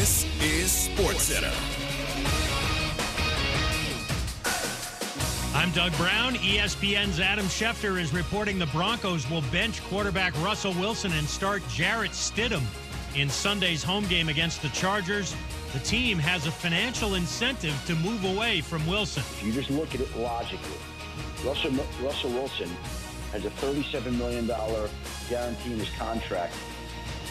This is SportsCenter. I'm Doug Brown. ESPN's Adam Schefter is reporting the Broncos will bench quarterback Russell Wilson and start Jarrett Stidham in Sunday's home game against the Chargers. The team has a financial incentive to move away from Wilson. If you just look at it logically, Russell Wilson has a $37 million guarantee in his contract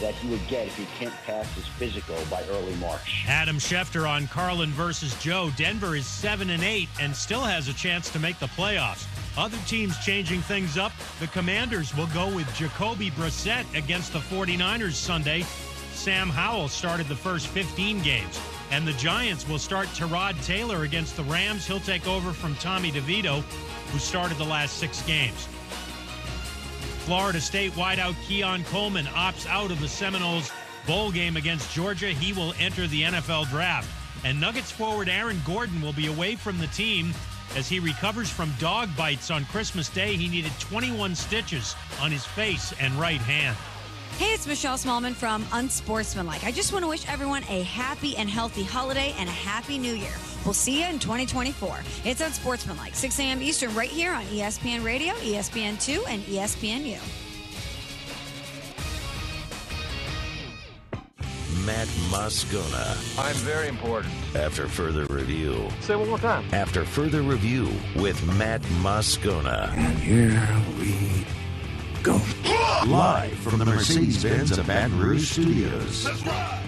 that he would get if he can't pass his physical by early March. Adam Schefter on Carlin versus Joe. Denver is 7-8 and still has a chance to make the playoffs. Other teams changing things up. The Commanders will go with Jacoby Brissett against the 49ers Sunday. Sam Howell started the first 15 games. And the Giants will start Tyrod Taylor against the Rams. He'll take over from Tommy DeVito, who started the last 6 games. Florida State wideout Keon Coleman opts out of the Seminoles bowl game against Georgia. He will enter the NFL draft. And Nuggets forward Aaron Gordon will be away from the team as he recovers from dog bites on Christmas Day. He needed 21 stitches on his face and right hand. Hey, it's Michelle Smallman from Unsportsmanlike. I just want to wish everyone a happy and healthy holiday and a happy new year. We'll see you in 2024. It's Unsportsmanlike, 6 a.m. Eastern, right here on ESPN Radio, ESPN2, and ESPNU. Matt Moscona. I'm very important. After further review. Say it one more time. After further review with Matt Moscona. And here we go. Live from the Mercedes-Benz of Baton Rouge Studios. Let's ride!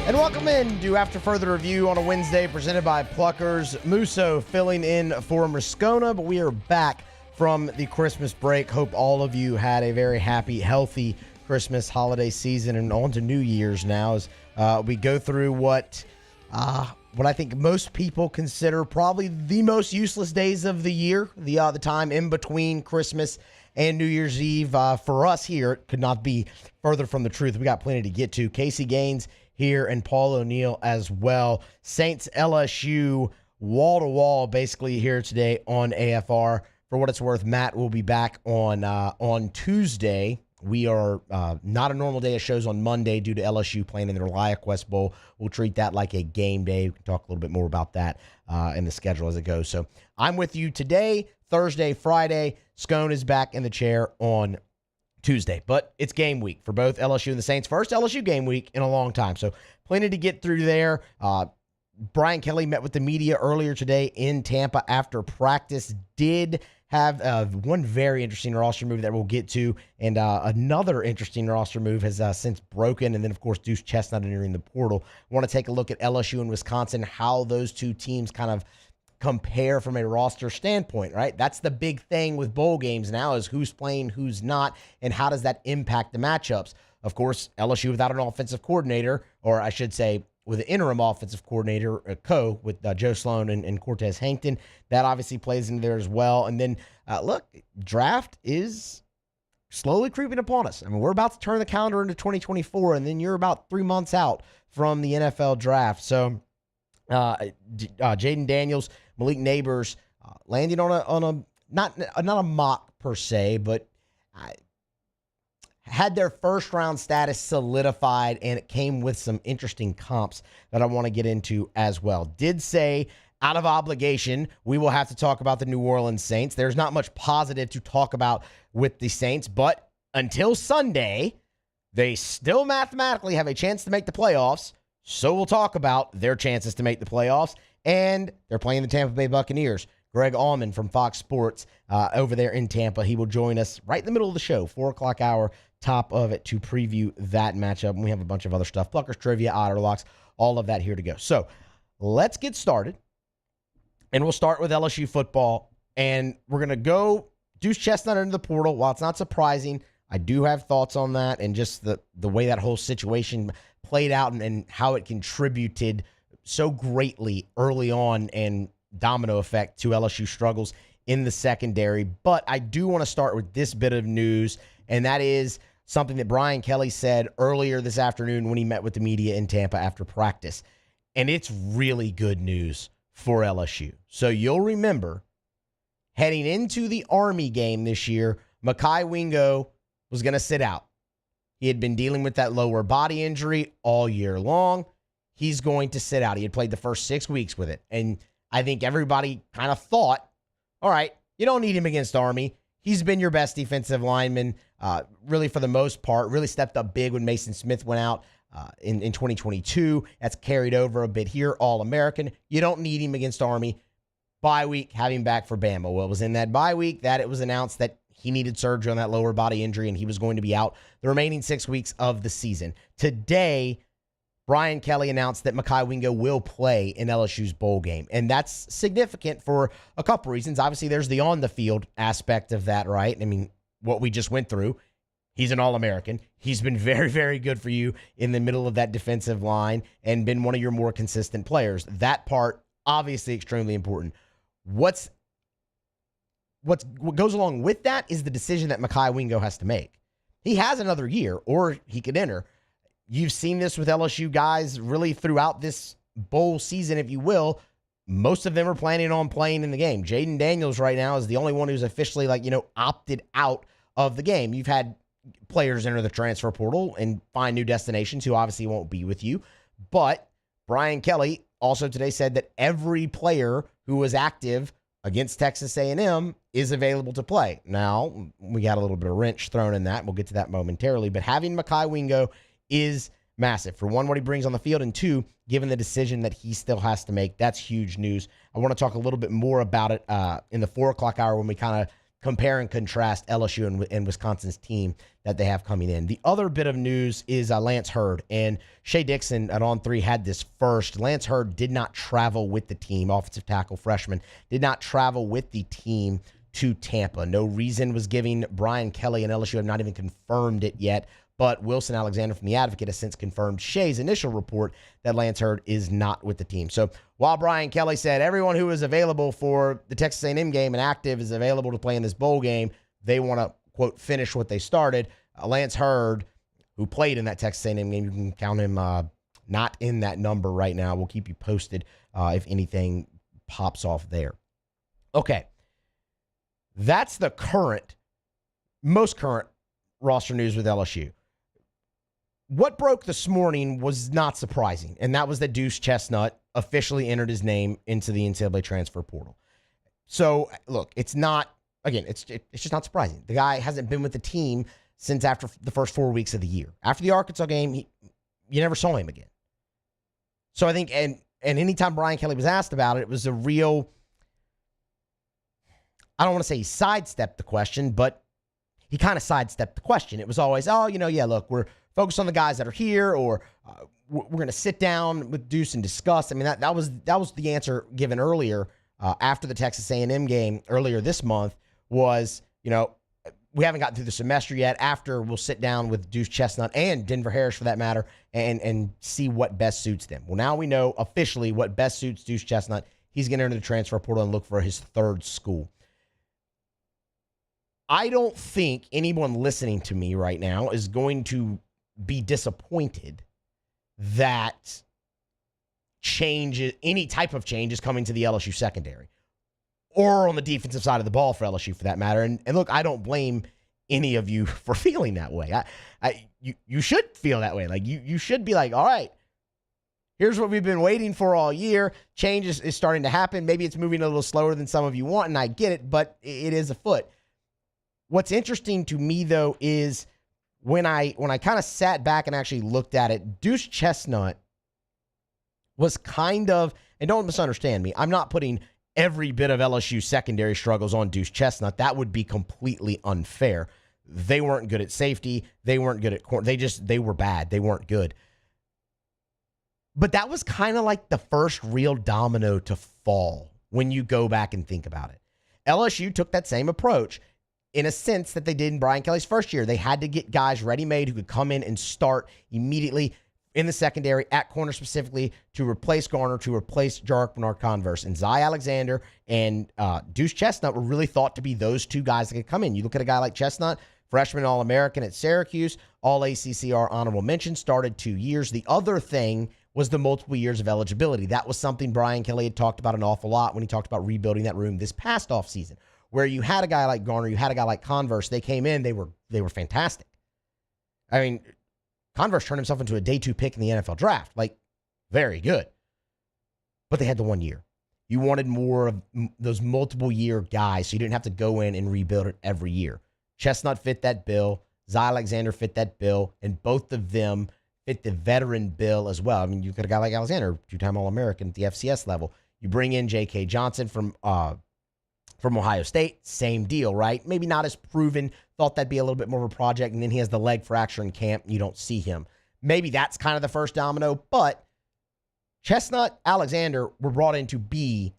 And welcome in to After Further Review on a Wednesday presented by Pluckers. Musso filling in for Moscona, but we are back from the Christmas break. Hope all of you had a very happy, healthy Christmas holiday season and on to New Year's now as we go through what I think most people consider probably the most useless days of the year, the time in between Christmas and New Year's Eve. For us here, it could not be further from the truth. We got plenty to get to. Casey Gaines here and Paul O'Neill as well. Saints LSU wall-to-wall basically here today on AFR. For what it's worth, Matt will be back on Tuesday. We are not a normal day of shows on Monday due to LSU playing in the ReliaQuest Bowl. We'll treat that like a game day. We can talk a little bit more about that in the schedule as it goes. So I'm with you today, Thursday, Friday. Scone is back in the chair on Tuesday. But it's game week for both LSU and the Saints. First LSU game week in a long time. So plenty to get through there. Brian Kelly met with the media earlier today in Tampa after practice. Did have one very interesting roster move that we'll get to, and another interesting roster move has since broken, and then, of course, Duce Chestnut entering the portal. I want to take a look at LSU and Wisconsin, how those two teams kind of compare from a roster standpoint, right? That's the big thing with bowl games now is who's playing, who's not, and how does that impact the matchups. Of course, LSU without an offensive coordinator, or I should say with an interim offensive coordinator, with Joe Sloan and Cortez Hankton. That obviously plays into there as well. And then, look, draft is slowly creeping upon us. I mean, we're about to turn the calendar into 2024, and then you're about 3 months out from the NFL draft. So, Jaden Daniels, Malik Neighbors, landing on a not a mock per se, but had their first round status solidified, and it came with some interesting comps that I want to get into as well. Did say, out of obligation, we will have to talk about the New Orleans Saints. There's not much positive to talk about with the Saints, but until Sunday, they still mathematically have a chance to make the playoffs. So we'll talk about their chances to make the playoffs, and they're playing the Tampa Bay Buccaneers. Greg Auman from Fox Sports over there in Tampa. He will join us right in the middle of the show, 4 o'clock hour, top of it, to preview that matchup. And we have a bunch of other stuff, Pluckers trivia, Otter locks, all of that here to go. So let's get started, and we'll start with LSU football. And we're going to go Duce Chestnut into the portal. While it's not surprising, I do have thoughts on that and just the way that whole situation played out and how it contributed so greatly early on and domino effect to LSU struggles in the secondary. But I do want to start with this bit of news, and that is something that Brian Kelly said earlier this afternoon when he met with the media in Tampa after practice. And it's really good news for LSU. So you'll remember heading into the Army game this year, Mekhi Wingo was going to sit out. He had been dealing with that lower body injury all year long. He's going to sit out. He had played the first 6 weeks with it. And I think everybody kind of thought, all right, you don't need him against Army. He's been your best defensive lineman, really for the most part. Really stepped up big when Mason Smith went out in 2022. That's carried over a bit here, All-American. You don't need him against Army. Bye week, have him back for Bama. Well, it was in that bye week that it was announced that he needed surgery on that lower body injury, and he was going to be out the remaining 6 weeks of the season. Today, Brian Kelly announced that Mekhi Wingo will play in LSU's bowl game, and that's significant for a couple reasons. Obviously, there's the on-the-field aspect of that, right? I mean, what we just went through. He's an All-American. He's been very, very good for you in the middle of that defensive line and been one of your more consistent players. That part, obviously, extremely important. What goes along with that is the decision that Mekhi Wingo has to make. He has another year, or he could enter. You've seen this with LSU guys really throughout this bowl season, if you will. Most of them are planning on playing in the game. Jaden Daniels right now is the only one who's officially, opted out of the game. You've had players enter the transfer portal and find new destinations who obviously won't be with you. But Brian Kelly also today said that every player who was active against Texas A&M is available to play. Now, we got a little bit of wrench thrown in that. We'll get to that momentarily. But having Mekhi Wingo is massive. For one, what he brings on the field, and two, given the decision that he still has to make, that's huge news. I want to talk a little bit more about it in the 4 o'clock hour when we kind of compare and contrast LSU and Wisconsin's team that they have coming in. The other bit of news is Lance Hurd, and Shea Dixon at On 3 had this first. Lance Hurd did not travel with the team, offensive tackle freshman, did not travel with the team to Tampa. No reason was given. Brian Kelly and LSU have not even confirmed it yet, but Wilson Alexander from The Advocate has since confirmed Shea's initial report that Lance Hurd is not with the team. So while Brian Kelly said everyone who is available for the Texas A&M game and active is available to play in this bowl game, they want to, quote, finish what they started. Lance Hurd, who played in that Texas A&M game, you can count him not in that number right now. We'll keep you posted if anything pops off there. Okay. That's the most current roster news with LSU. What broke this morning was not surprising, and that was that Duce Chestnut officially entered his name into the NCAA transfer portal. So, look, it's just not surprising. The guy hasn't been with the team since after the first 4 weeks of the year. After the Arkansas game, you never saw him again. So I think, and anytime Brian Kelly was asked about it, it was a real, I don't want to say he sidestepped the question, but he kind of sidestepped the question. It was always, look, we're focused on the guys that are here, or we're going to sit down with Duce and discuss. I mean, that was the answer given earlier after the Texas A&M game earlier this month was, we haven't gotten through the semester yet. After, we'll sit down with Duce Chestnut and Denver Harris, for that matter, and see what best suits them. Well, now we know officially what best suits Duce Chestnut. He's going to enter the transfer portal and look for his third school. I don't think anyone listening to me right now is going to be disappointed that any type of change is coming to the LSU secondary or on the defensive side of the ball for LSU, for that matter. And look, I don't blame any of you for feeling that way. You should feel that way. Like you should be like, all right, here's what we've been waiting for all year. Change is starting to happen. Maybe it's moving a little slower than some of you want, and I get it, but it is afoot. What's interesting to me, though, is when I kind of sat back and actually looked at it, Duce Chestnut was kind of, and don't misunderstand me, I'm not putting every bit of LSU secondary struggles on Duce Chestnut. That would be completely unfair. They weren't good at safety. They weren't good at corner. They were bad. They weren't good. But that was kind of like the first real domino to fall when you go back and think about it. LSU took that same approach in a sense that they did in Brian Kelly's first year. They had to get guys ready-made who could come in and start immediately in the secondary, at corner specifically, to replace Garner, to replace Jarek Bernard-Converse. And Zy Alexander and Duce Chestnut were really thought to be those two guys that could come in. You look at a guy like Chestnut, freshman All-American at Syracuse, All-ACCR honorable mention, started 2 years. The other thing was the multiple years of eligibility. That was something Brian Kelly had talked about an awful lot when he talked about rebuilding that room this past offseason, where you had a guy like Garner, you had a guy like Converse. They came in, they were fantastic. I mean, Converse turned himself into a day 2 pick in the NFL draft. Like, very good. But they had the 1 year. You wanted more of those multiple year guys, so you didn't have to go in and rebuild it every year. Chestnut fit that bill. Zy Alexander fit that bill, and both of them fit the veteran bill as well. I mean, you got a guy like Alexander, 2-time All-American at the FCS level. You bring in J.K. Johnson from Ohio State, same deal, right? Maybe not as proven, thought that'd be a little bit more of a project, and then he has the leg fracture in camp, and you don't see him. Maybe that's kind of the first domino, but Chestnut, Alexander were brought in to be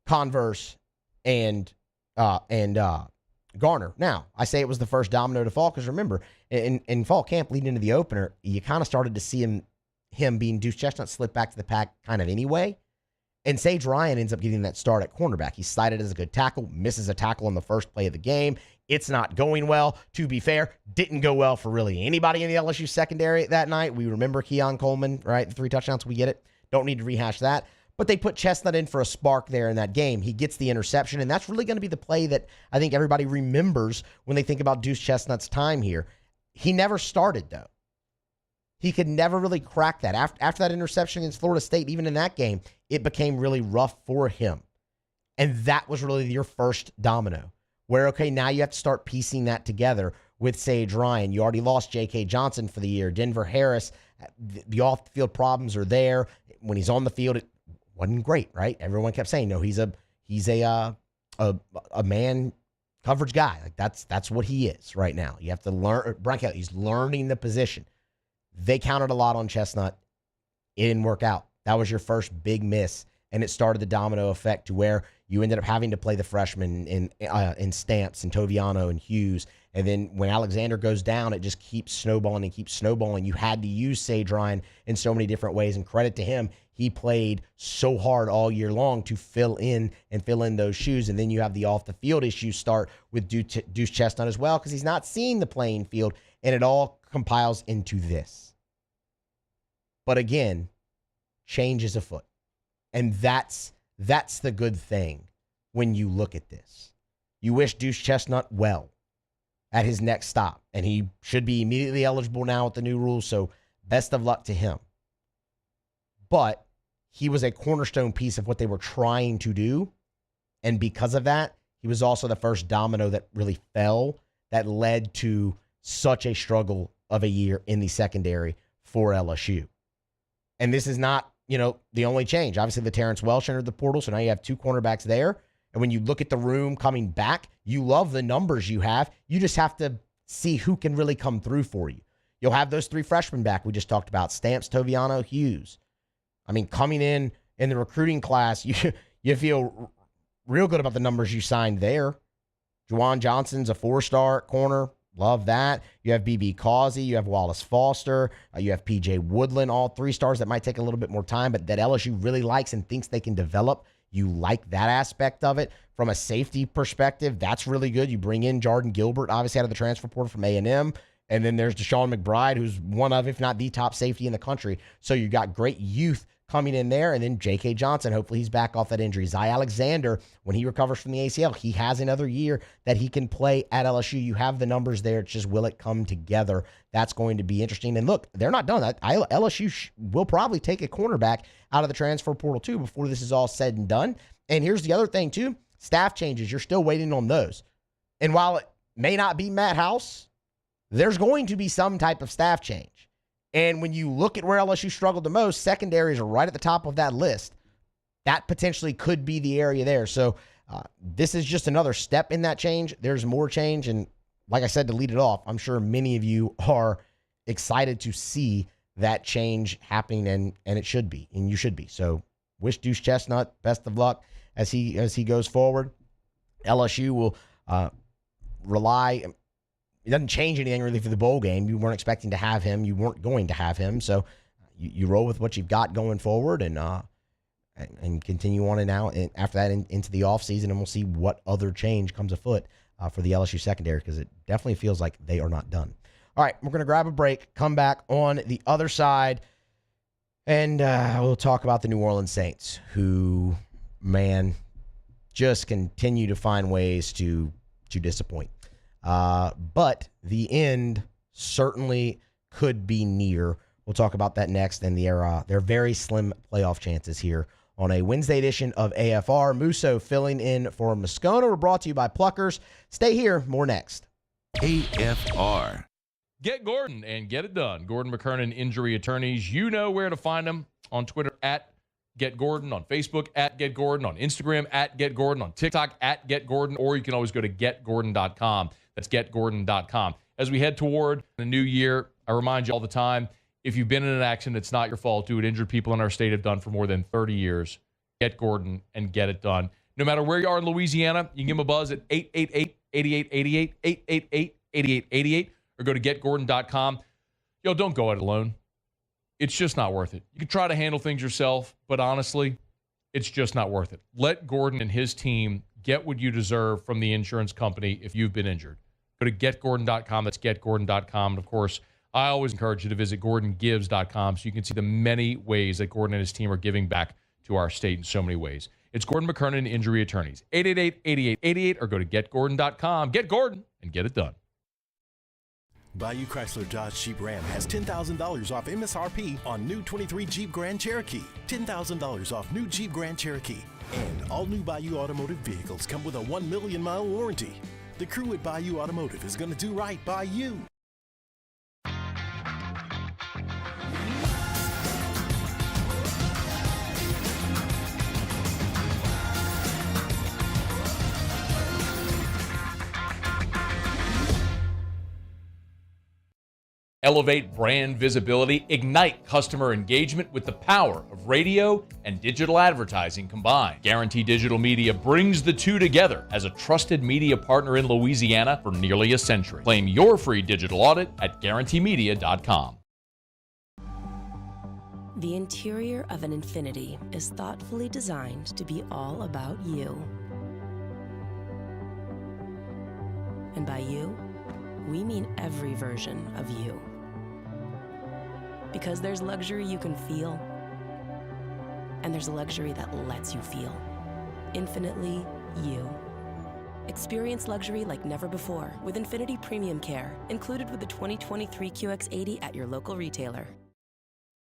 Converse and Garner. Now, I say it was the first domino to fall because remember, in fall camp leading into the opener, you kind of started to see him being Duce Chestnut slip back to the pack kind of anyway. And Sage Ryan ends up getting that start at cornerback. He's cited as a good tackle, misses a tackle on the first play of the game. It's not going well. To be fair, didn't go well for really anybody in the LSU secondary that night. We remember Keon Coleman, right? The 3 touchdowns, we get it. Don't need to rehash that. But they put Chestnut in for a spark there in that game. He gets the interception, and that's really going to be the play that I think everybody remembers when they think about Duce Chestnut's time here. He never started, though. He could never really crack that. After that interception against Florida State, even in that game, it became really rough for him. And that was really your first domino, where, okay, now you have to start piecing that together with Sage Ryan. You already lost J.K. Johnson for the year. Denver Harris, the off-the-field problems are there. When he's on the field, it wasn't great, right? Everyone kept saying, no, he's a man coverage guy. Like that's what he is right now. You have to learn. Brian Kelly, he's learning the position. They counted a lot on Chestnut. It didn't work out. That was your first big miss, and it started the domino effect to where you ended up having to play the freshmen in Stamps and Toviano and Hughes. And then when Alexander goes down, it just keeps snowballing and keeps snowballing. You had to use Sage Ryan in so many different ways, and credit to him. He played so hard all year long to fill in those shoes. And then you have the off-the-field issues start with Duce Chestnut as well because he's not seeing the playing field, and it all compiles into this. But again, change is afoot. And that's the good thing when you look at this. You wish Duce Chestnut well at his next stop, and he should be immediately eligible now with the new rules, so best of luck to him. But he was a cornerstone piece of what they were trying to do, and because of that, he was also the first domino that really fell that led to such a struggle of a year in the secondary for LSU. And this is not, the only change. Obviously, the Terrence Welsh entered the portal, so now you have 2 cornerbacks there. And when you look at the room coming back, you love the numbers you have. You just have to see who can really come through for you. You'll have those 3 freshmen back we just talked about, Stamps, Toviano, Hughes. I mean, coming in the recruiting class, you feel real good about the numbers you signed there. Juwan Johnson's a 4-star corner. Love that. You have B.B. Causey. You have Wallace Foster. You have P.J. Woodland, all 3 stars that might take a little bit more time, but that LSU really likes and thinks they can develop. You like that aspect of it. From a safety perspective, that's really good. You bring in Jordan Gilbert, obviously out of the transfer portal from A&M. And then there's Deshaun McBride, who's one of, if not the top safety in the country. So you got great youth coming in there. And then J.K. Johnson, hopefully he's back off that injury. Zy Alexander, when he recovers from the ACL, he has another year that he can play at LSU. You have the numbers there. It's just, will it come together? That's going to be interesting. And look, they're not done. LSU will probably take a cornerback out of the transfer portal too before this is all said and done. And here's the other thing too. Staff changes. You're still waiting on those. And while it may not be Matt House, there's going to be some type of staff change. And when you look at where LSU struggled the most, secondaries are right at the top of that list. That potentially could be the area there. So this is just another step in that change. There's more change. And like I said, to lead it off, I'm sure many of you are excited to see that change happening, and it should be, and you should be. So wish Duce Chestnut best of luck as he goes forward. LSU will rely. It doesn't change anything really for the bowl game. You weren't expecting to have him. You weren't going to have him. So you roll with what you've got going forward and continue on and now. And after that, into the offseason, and we'll see what other change comes afoot for the LSU secondary, because it definitely feels like they are not done. All right, we're going to grab a break, come back on the other side. And we'll talk about the New Orleans Saints, who, man, just continue to find ways to disappoint. But the end certainly could be near. We'll talk about that next and their very slim playoff chances here on a Wednesday edition of AFR. Musso filling in for Moscona. We're brought to you by Pluckers. Stay here. More next. AFR. Get Gordon and get it done. Gordon McKernan Injury Attorneys. You know where to find them on Twitter at Get Gordon, on Facebook at Get Gordon, on Instagram at Get Gordon, on TikTok at Get Gordon, or you can always go to getgordon.com. That's getgordon.com. As we head toward the new year, I remind you all the time, if you've been in an accident, it's not your fault. Do what injured people in our state have done for more than 30 years. Get Gordon and get it done. No matter where you are in Louisiana, you can give them a buzz at 888-8888, 888-8888, or go to getgordon.com. Yo, don't go it alone. It's just not worth it. You can try to handle things yourself, but honestly, it's just not worth it. Let Gordon and his team get what you deserve from the insurance company if you've been injured. Go to getgordon.com. That's getgordon.com. And, of course, I always encourage you to visit gordongives.com so you can see the many ways that Gordon and his team are giving back to our state in so many ways. It's Gordon McKernan Injury Attorneys. 888-8888, or go to getgordon.com. Get Gordon and get it done. Bayou Chrysler Dodge Jeep Ram has $10,000 off MSRP on new 23 Jeep Grand Cherokee, $10,000 off new Jeep Grand Cherokee, and all new Bayou Automotive vehicles come with a 1 million mile warranty. The crew at Bayou Automotive is going to do right by you. Elevate brand visibility, ignite customer engagement with the power of radio and digital advertising combined. Guarantee Digital Media brings the two together as a trusted media partner in Louisiana for nearly a century. Claim your free digital audit at guaranteemedia.com. The interior of an Infiniti is thoughtfully designed to be all about you. And by you, we mean every version of you. Because there's luxury you can feel, and there's luxury that lets you feel. Infinitely you. Experience luxury like never before with Infiniti Premium Care, included with the 2023 QX80 at your local retailer.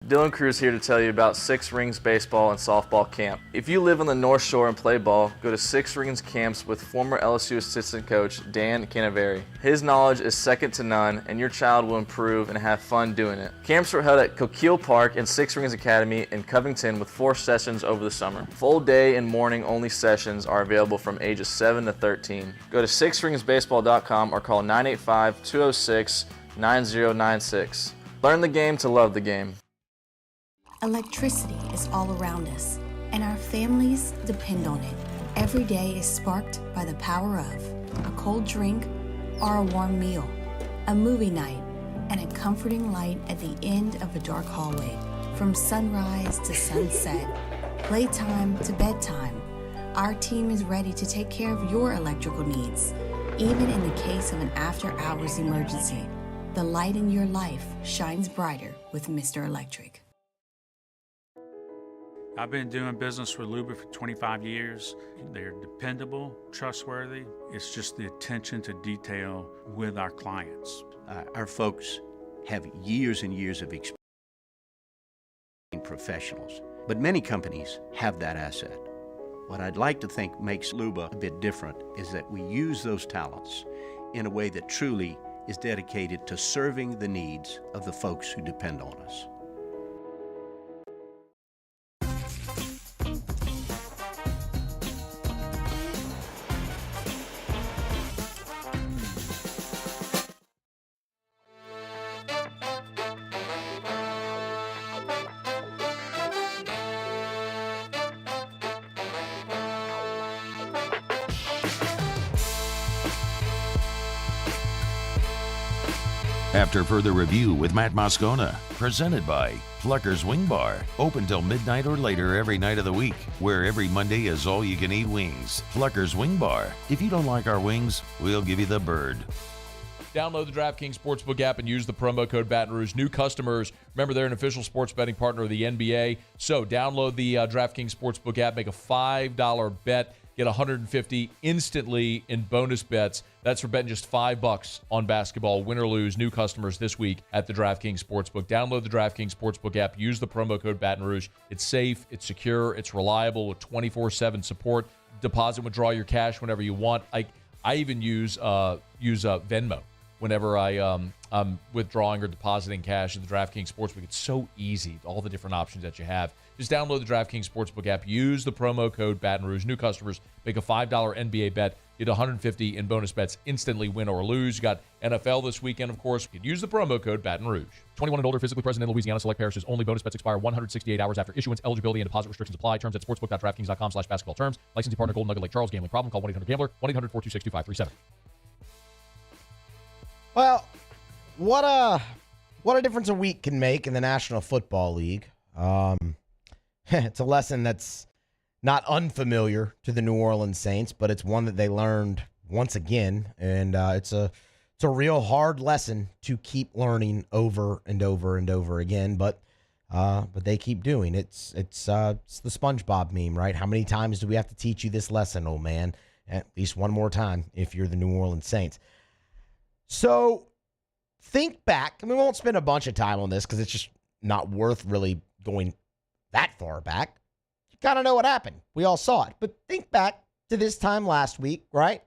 Dylan Cruz here to tell you about Six Rings Baseball and Softball Camp. If you live on the North Shore and play ball, go to Six Rings Camps with former LSU assistant coach Dan Canaveri. His knowledge is second to none, and your child will improve and have fun doing it. Camps are held at Coquille Park and Six Rings Academy in Covington with 4 sessions over the summer. Full day and morning only sessions are available from ages 7 to 13. Go to sixringsbaseball.com or call 985-206-9096. Learn the game to love the game. Electricity is all around us, and our families depend on it. Every day is sparked by the power of a cold drink or a warm meal, a movie night, and a comforting light at the end of a dark hallway. From sunrise to sunset, playtime to bedtime, our team is ready to take care of your electrical needs. Even in the case of an after-hours emergency, the light in your life shines brighter with Mr. Electric. I've been doing business with Luba for 25 years. They're dependable, trustworthy. It's just the attention to detail with our clients. Our folks have years and years of experience being professionals, but many companies have that asset. What I'd like to think makes Luba a bit different is that we use those talents in a way that truly is dedicated to serving the needs of the folks who depend on us. After further review with Matt Moscona, presented by Pluckers Wing Bar, open till midnight or later every night of the week, where every Monday is all-you-can-eat wings. Pluckers Wing Bar. If you don't like our wings, we'll give you the bird. Download the DraftKings Sportsbook app and use the promo code Baton Rouge. New customers, remember they're an official sports betting partner of the NBA. So download the DraftKings Sportsbook app, make a $5 bet, get $150 instantly in bonus bets. That's for betting just $5 on basketball, win or lose. New customers this week at the DraftKings Sportsbook. Download the DraftKings Sportsbook app. Use the promo code Baton Rouge. It's safe, it's secure, it's reliable with 24/7 support. Deposit, withdraw your cash whenever you want. I even use Venmo whenever I'm withdrawing or depositing cash at the DraftKings Sportsbook. It's so easy, all the different options that you have. Just download the DraftKings Sportsbook app. Use the promo code Baton Rouge. New customers, make a $5 NBA bet. Get $150 in bonus bets instantly, win or lose. You got NFL this weekend, of course. You can use the promo code Baton Rouge. 21 and older, physically present in Louisiana, select parishes only. Bonus bets expire 168 hours after issuance. Eligibility and deposit restrictions apply. Terms at sportsbook.draftkings.com/basketball terms. Licensing partner Golden Nugget Lake Charles. Gambling problem? Call 1-800-GAMBLER. 1-800-426-2537. Well, what a difference a week can make in the National Football League. It's a lesson that's not unfamiliar to the New Orleans Saints, but it's one that they learned once again, and it's a real hard lesson to keep learning over and over and over again. But they keep doing it's the SpongeBob meme, right? How many times do we have to teach you this lesson, old man? At least one more time if you're the New Orleans Saints. So think back. I mean, we won't spend a bunch of time on this because it's just not worth really going that far back. You kind of know what happened. We all saw it. But think back to this time last week, right?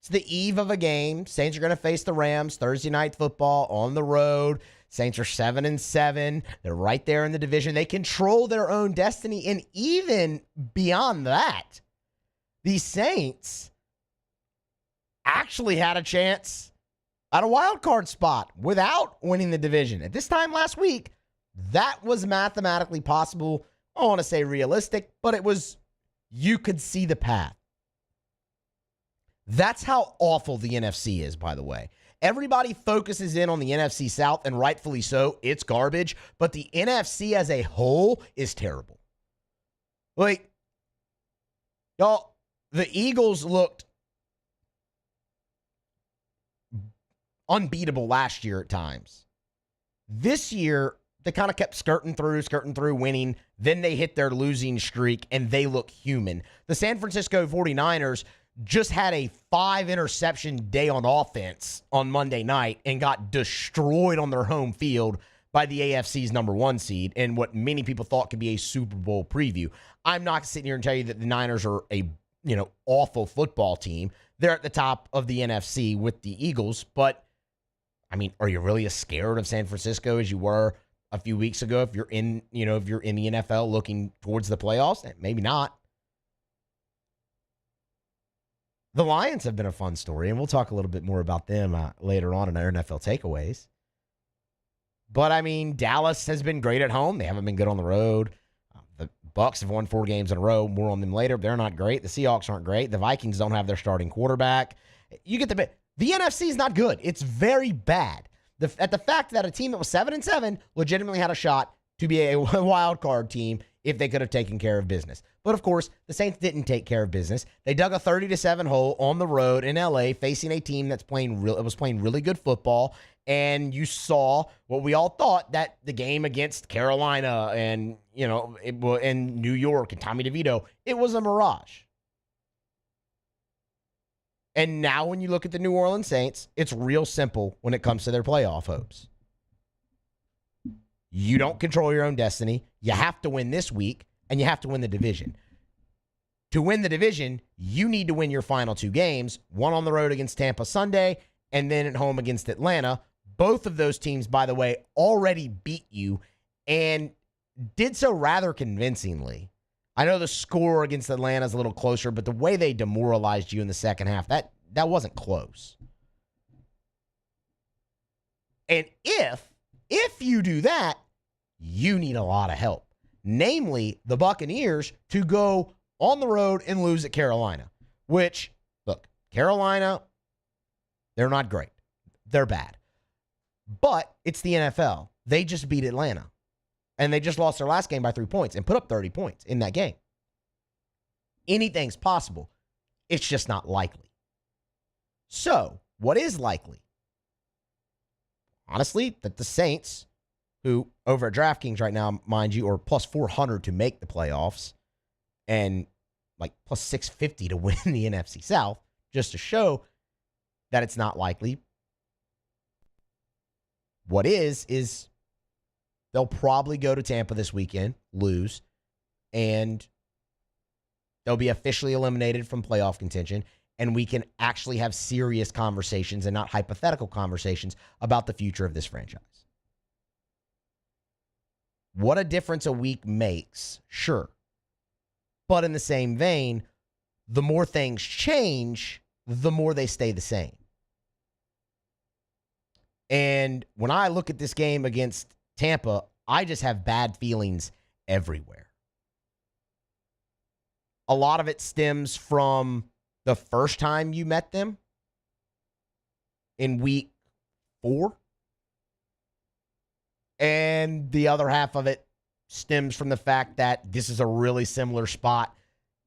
It's the eve of a game. Saints are going to face the Rams Thursday Night Football on the road. Saints are 7-7. They're right there in the division. They control their own destiny. And even beyond that, the Saints actually had a chance at a wild card spot without winning the division. At this time last week, that was mathematically possible. I don't want to say realistic, but it was, you could see the path. That's how awful the NFC is, by the way. Everybody focuses in on the NFC South, and rightfully so. It's garbage, but the NFC as a whole is terrible. Like, y'all, the Eagles looked unbeatable last year at times. This year, they kind of kept skirting through, winning. Then they hit their losing streak, and they look human. The San Francisco 49ers just had a 5-interception day on offense on Monday night and got destroyed on their home field by the AFC's number 1 seed and what many people thought could be a Super Bowl preview. I'm not sitting here and tell you that the Niners are a awful football team. They're at the top of the NFC with the Eagles, but I mean, are you really as scared of San Francisco as you were a few weeks ago if you're in the NFL looking towards the playoffs? Maybe not. The Lions have been a fun story, and we'll talk a little bit more about them later on in our NFL takeaways. But, I mean, Dallas has been great at home. They haven't been good on the road. The Bucs have won 4 games in a row. More on them later. They're not great. The Seahawks aren't great. The Vikings don't have their starting quarterback. You get the bit. The NFC is not good. It's very bad. The fact that a team that was 7-7 legitimately had a shot to be a wild card team if they could have taken care of business. But, of course, the Saints didn't take care of business. They dug a 30-7 hole on the road in L.A., facing a team that's playing really good football. And you saw what we all thought, that the game against Carolina and, and New York and Tommy DeVito, it was a mirage. And now when you look at the New Orleans Saints, it's real simple when it comes to their playoff hopes. You don't control your own destiny. You have to win this week, and you have to win the division. To win the division, you need to win your final 2 games, one on the road against Tampa Sunday, and then at home against Atlanta. Both of those teams, by the way, already beat you and did so rather convincingly. I know the score against Atlanta is a little closer, but the way they demoralized you in the second half, that wasn't close. And if you do that, you need a lot of help. Namely, the Buccaneers to go on the road and lose at Carolina. Which, look, Carolina, they're not great. They're bad. But it's the NFL. They just beat Atlanta. And they just lost their last game by 3 points and put up 30 points in that game. Anything's possible. It's just not likely. So, what is likely? honestly, that the Saints, who over at DraftKings right now, mind you, are plus 400 to make the playoffs and like plus 650 to win the NFC South, just to show that it's not likely. What is they'll probably go to Tampa this weekend, lose, and they'll be officially eliminated from playoff contention, and we can actually have serious conversations and not hypothetical conversations about the future of this franchise. What a difference a week makes, sure. But in the same vein, the more things change, the more they stay the same. And when I look at this game against Tampa, I just have bad feelings everywhere. A lot of it stems from the first time you met them in week 4. And the other half of it stems from the fact that this is a really similar spot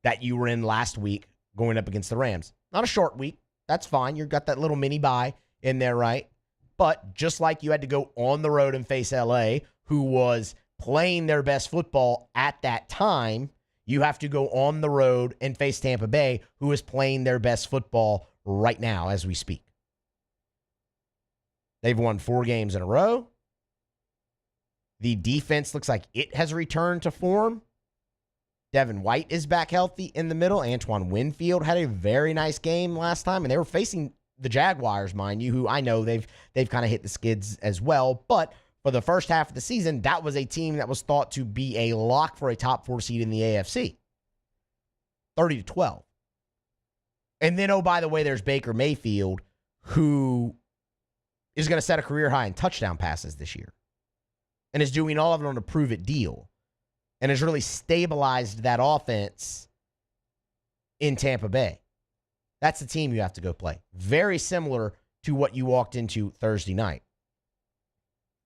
that you were in last week going up against the Rams. Not a short week. That's fine. You've got that little mini bye in there, right? But just like you had to go on the road and face LA, who was playing their best football at that time, you have to go on the road and face Tampa Bay, who is playing their best football right now as we speak. They've won 4 games in a row. The defense looks like it has returned to form. Devin White is back healthy in the middle. Antoine Winfield had a very nice game last time, and they were facing the Jaguars, mind you, who I know they've kind of hit the skids as well. But for the first half of the season, that was a team that was thought to be a lock for a top 4 seed in the AFC. 30-12. And then, oh, by the way, there's Baker Mayfield, who is going to set a career high in touchdown passes this year and is doing all of it on a prove-it deal and has really stabilized that offense in Tampa Bay. That's the team you have to go play. Very similar to what you walked into Thursday night.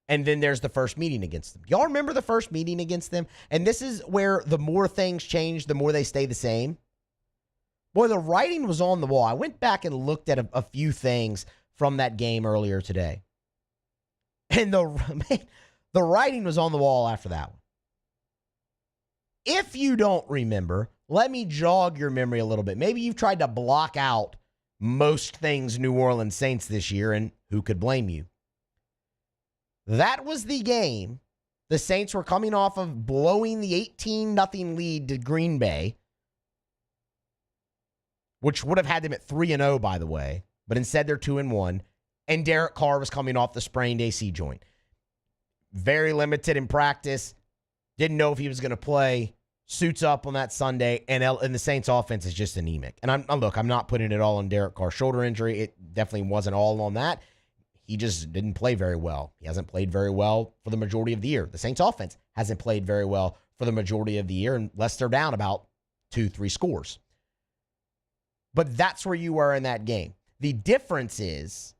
And then there's the first meeting against them. Y'all remember the first meeting against them? And this is where the more things change, the more they stay the same. Boy, the writing was on the wall. I went back and looked at a few things from that game earlier today. And the writing was on the wall after that one. If you don't remember, let me jog your memory a little bit. Maybe you've tried to block out most things New Orleans Saints this year, and who could blame you? That was the game the Saints were coming off of blowing the 18-0 lead to Green Bay, which would have had them at 3-0, by the way, but instead they're 2-1, and Derek Carr was coming off the sprained AC joint. Very limited in practice. Didn't know if he was going to play. Suits up on that Sunday, and the Saints offense is just anemic. And I'm not putting it all on Derek Carr's shoulder injury. It definitely wasn't all on that. He just didn't play very well. He hasn't played very well for the majority of the year. The Saints offense hasn't played very well for the majority of the year, unless they're down about 2-3 scores. But that's where you were in that game. The difference is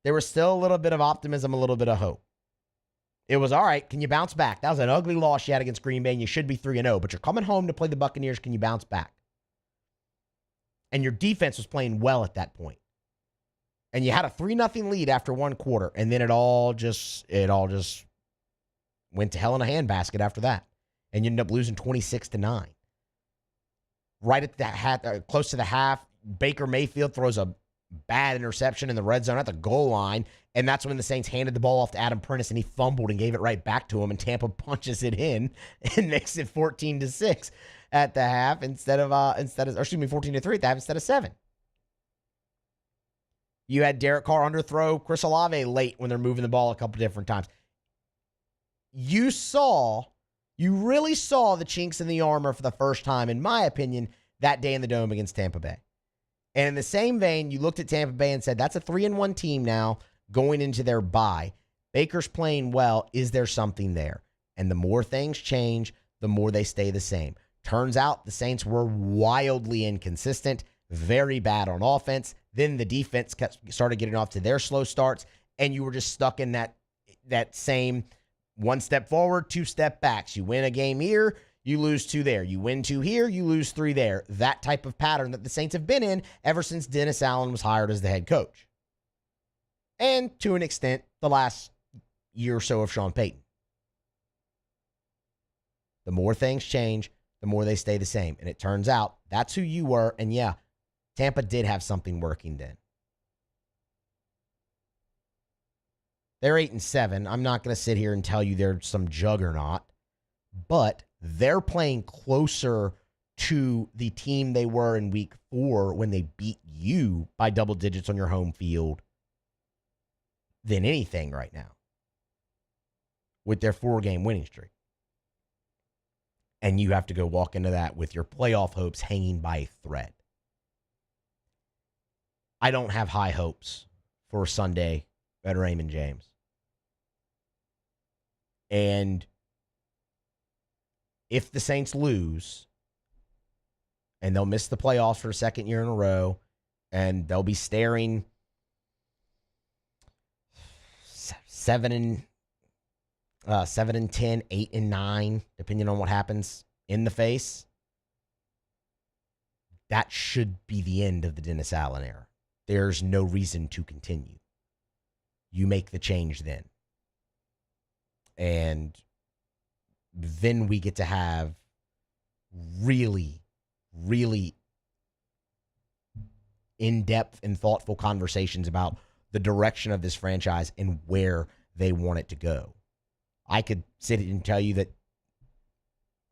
there was still a little bit of optimism, a little bit of hope. It was, all right, can you bounce back? That was an ugly loss you had against Green Bay, and you should be 3-0, but you're coming home to play the Buccaneers. Can you bounce back? And your defense was playing well at that point. And you had a 3-0 lead after one quarter, and then it all just went to hell in a handbasket after that. And you ended up losing 26-9. Right at the close to the half, Baker Mayfield throws a bad interception in the red zone at the goal line, and that's when the Saints handed the ball off to Adam Prentice, and he fumbled and gave it right back to him, and Tampa punches it in and makes it 14-6 at the half instead of 14-3 at the half instead of 7. You had Derek Carr underthrow Chris Olave late when they're moving the ball a couple different times. You really saw the chinks in the armor for the first time, in my opinion, that day in the Dome against Tampa Bay. And in the same vein, you looked at Tampa Bay and said, that's a 3-1 team now going into their bye. Baker's playing well. Is there something there? And the more things change, the more they stay the same. Turns out the Saints were wildly inconsistent, very bad on offense. Then the defense started getting off to their slow starts, and you were just stuck in that same one step forward, 2 step backs. You win a game here, you lose 2 there. You win 2 here, you lose 3 there. That type of pattern that the Saints have been in ever since Dennis Allen was hired as the head coach. And to an extent, the last year or so of Sean Payton. The more things change, the more they stay the same. And it turns out that's who you were. And yeah, Tampa did have something working then. They're 8-7. I'm not going to sit here and tell you they're some juggernaut, but they're playing closer to the team they were in week 4 when they beat you by double digits on your home field than anything right now with their 4-game winning streak. And you have to go walk into that with your playoff hopes hanging by a thread. I don't have high hopes for Sunday at Raymond James. And if the Saints lose, and they'll miss the playoffs for a second year in a row, and they'll be staring 7-10, 8-9, depending on what happens in the face, that should be the end of the Dennis Allen era. There's no reason to continue. You make the change then. And then we get to have really, really in-depth and thoughtful conversations about the direction of this franchise and where they want it to go. I could sit and tell you that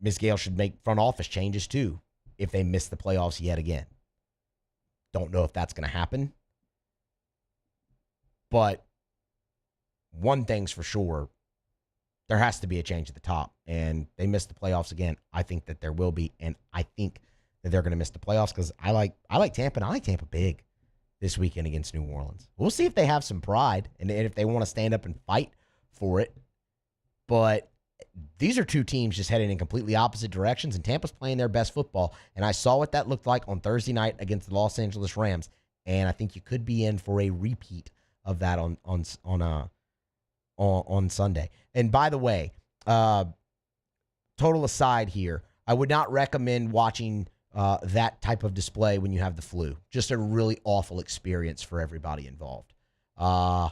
Ms. Gale should make front office changes too if they miss the playoffs yet again. Don't know if that's going to happen. But one thing's for sure, there has to be a change at the top. And they missed the playoffs again. I think that there will be. And I think that they're going to miss the playoffs because I like Tampa, and I like Tampa big this weekend against New Orleans. We'll see if they have some pride and if they want to stand up and fight for it. But these are two teams just heading in completely opposite directions, and Tampa's playing their best football. And I saw what that looked like on Thursday night against the Los Angeles Rams. And I think you could be in for a repeat of that on Sunday. And by the way, total aside here, I would not recommend watching that type of display when you have the flu. Just a really awful experience for everybody involved. I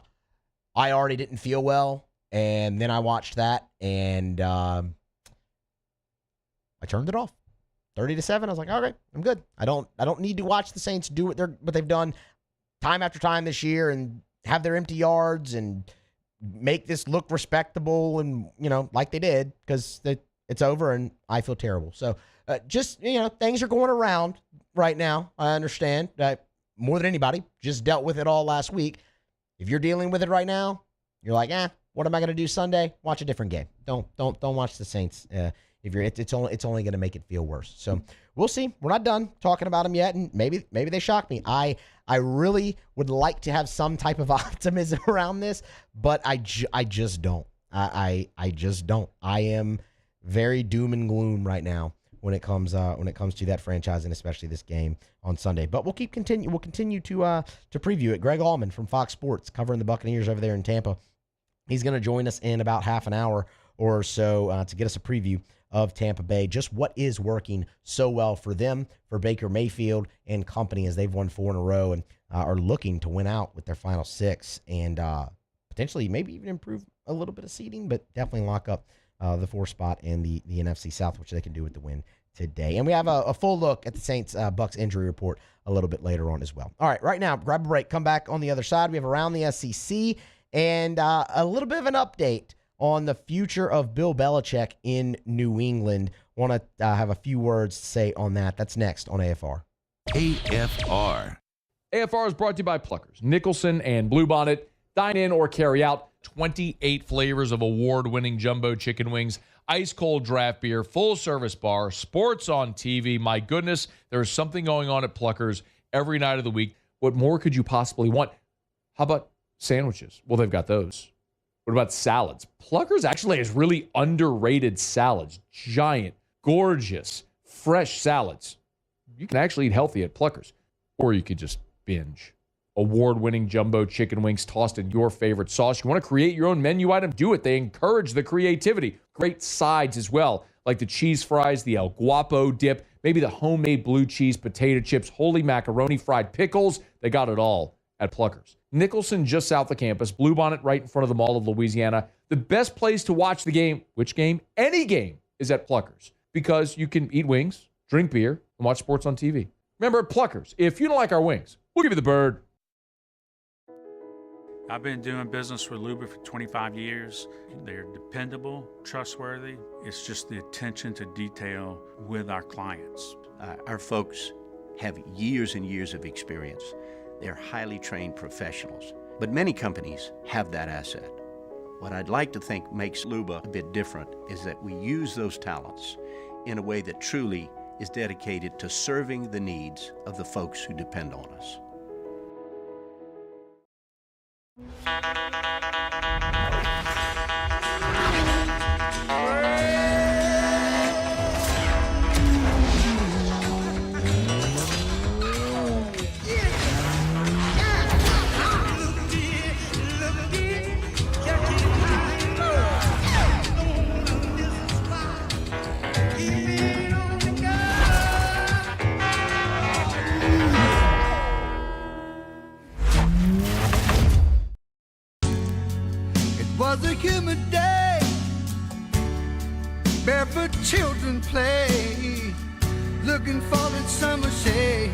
already didn't feel well, and then I watched that, and I turned it off. 30-7. I was like, all right, I'm good. I don't need to watch the Saints do what they've done time after time this year and have their empty yards and make this look respectable and, like they did, because it's over and I feel terrible. So just, things are going around right now. I understand that more than anybody just dealt with it all last week. If you're dealing with it right now, you're like, what am I going to do Sunday? Watch a different game. Don't watch the Saints. It's only going to make it feel worse. So we'll see. We're not done talking about them yet, and maybe they shock me. I really would like to have some type of optimism around this, but I just don't. I just don't. I am very doom and gloom right now when it comes to that franchise, and especially this game on Sunday. But we'll continue to preview it. Greg Auman from Fox Sports covering the Buccaneers over there in Tampa. He's going to join us in about half an hour or so to get us a preview of Tampa Bay, just what is working so well for them, for Baker Mayfield and company, as they've won 4 in a row and are looking to win out with their final 6 and potentially maybe even improve a little bit of seeding, but definitely lock up the 4 spot in the NFC South, which they can do with the win today. And we have a full look at the Saints Bucs injury report a little bit later on as well. All right, right now, grab a break, come back on the other side. We have Around the SEC and a little bit of an update on the future of Bill Belichick in New England. Want to have a few words to say on that. That's next on AFR. AFR. AFR is brought to you by Pluckers, Nicholson, and Bluebonnet. Dine in or carry out 28 flavors of award-winning jumbo chicken wings, ice-cold draft beer, full-service bar, sports on TV. My goodness, there's something going on at Pluckers every night of the week. What more could you possibly want? How about sandwiches? Well, they've got those. What about salads? Pluckers actually has really underrated salads. Giant, gorgeous, fresh salads. You can actually eat healthy at Pluckers. Or you could just binge. Award-winning jumbo chicken wings tossed in your favorite sauce. You want to create your own menu item? Do it. They encourage the creativity. Great sides as well, like the cheese fries, the El Guapo dip, maybe the homemade blue cheese potato chips, holy macaroni, fried pickles. They got it all at Pluckers. Nicholson, just south of campus. Bluebonnet right in front of the Mall of Louisiana. The best place to watch the game, which game? Any game, is at Pluckers, because you can eat wings, drink beer, and watch sports on TV. Remember, at Pluckers, if you don't like our wings, we'll give you the bird. I've been doing business with Luba for 25 years. They're dependable, trustworthy. It's just the attention to detail with our clients. Our folks have years and years of experience. They're highly trained professionals, but many companies have that asset. What I'd like to think makes Luba a bit different is that we use those talents in a way that truly is dedicated to serving the needs of the folks who depend on us. Was a humid day, barefoot children play, looking for that summer shade.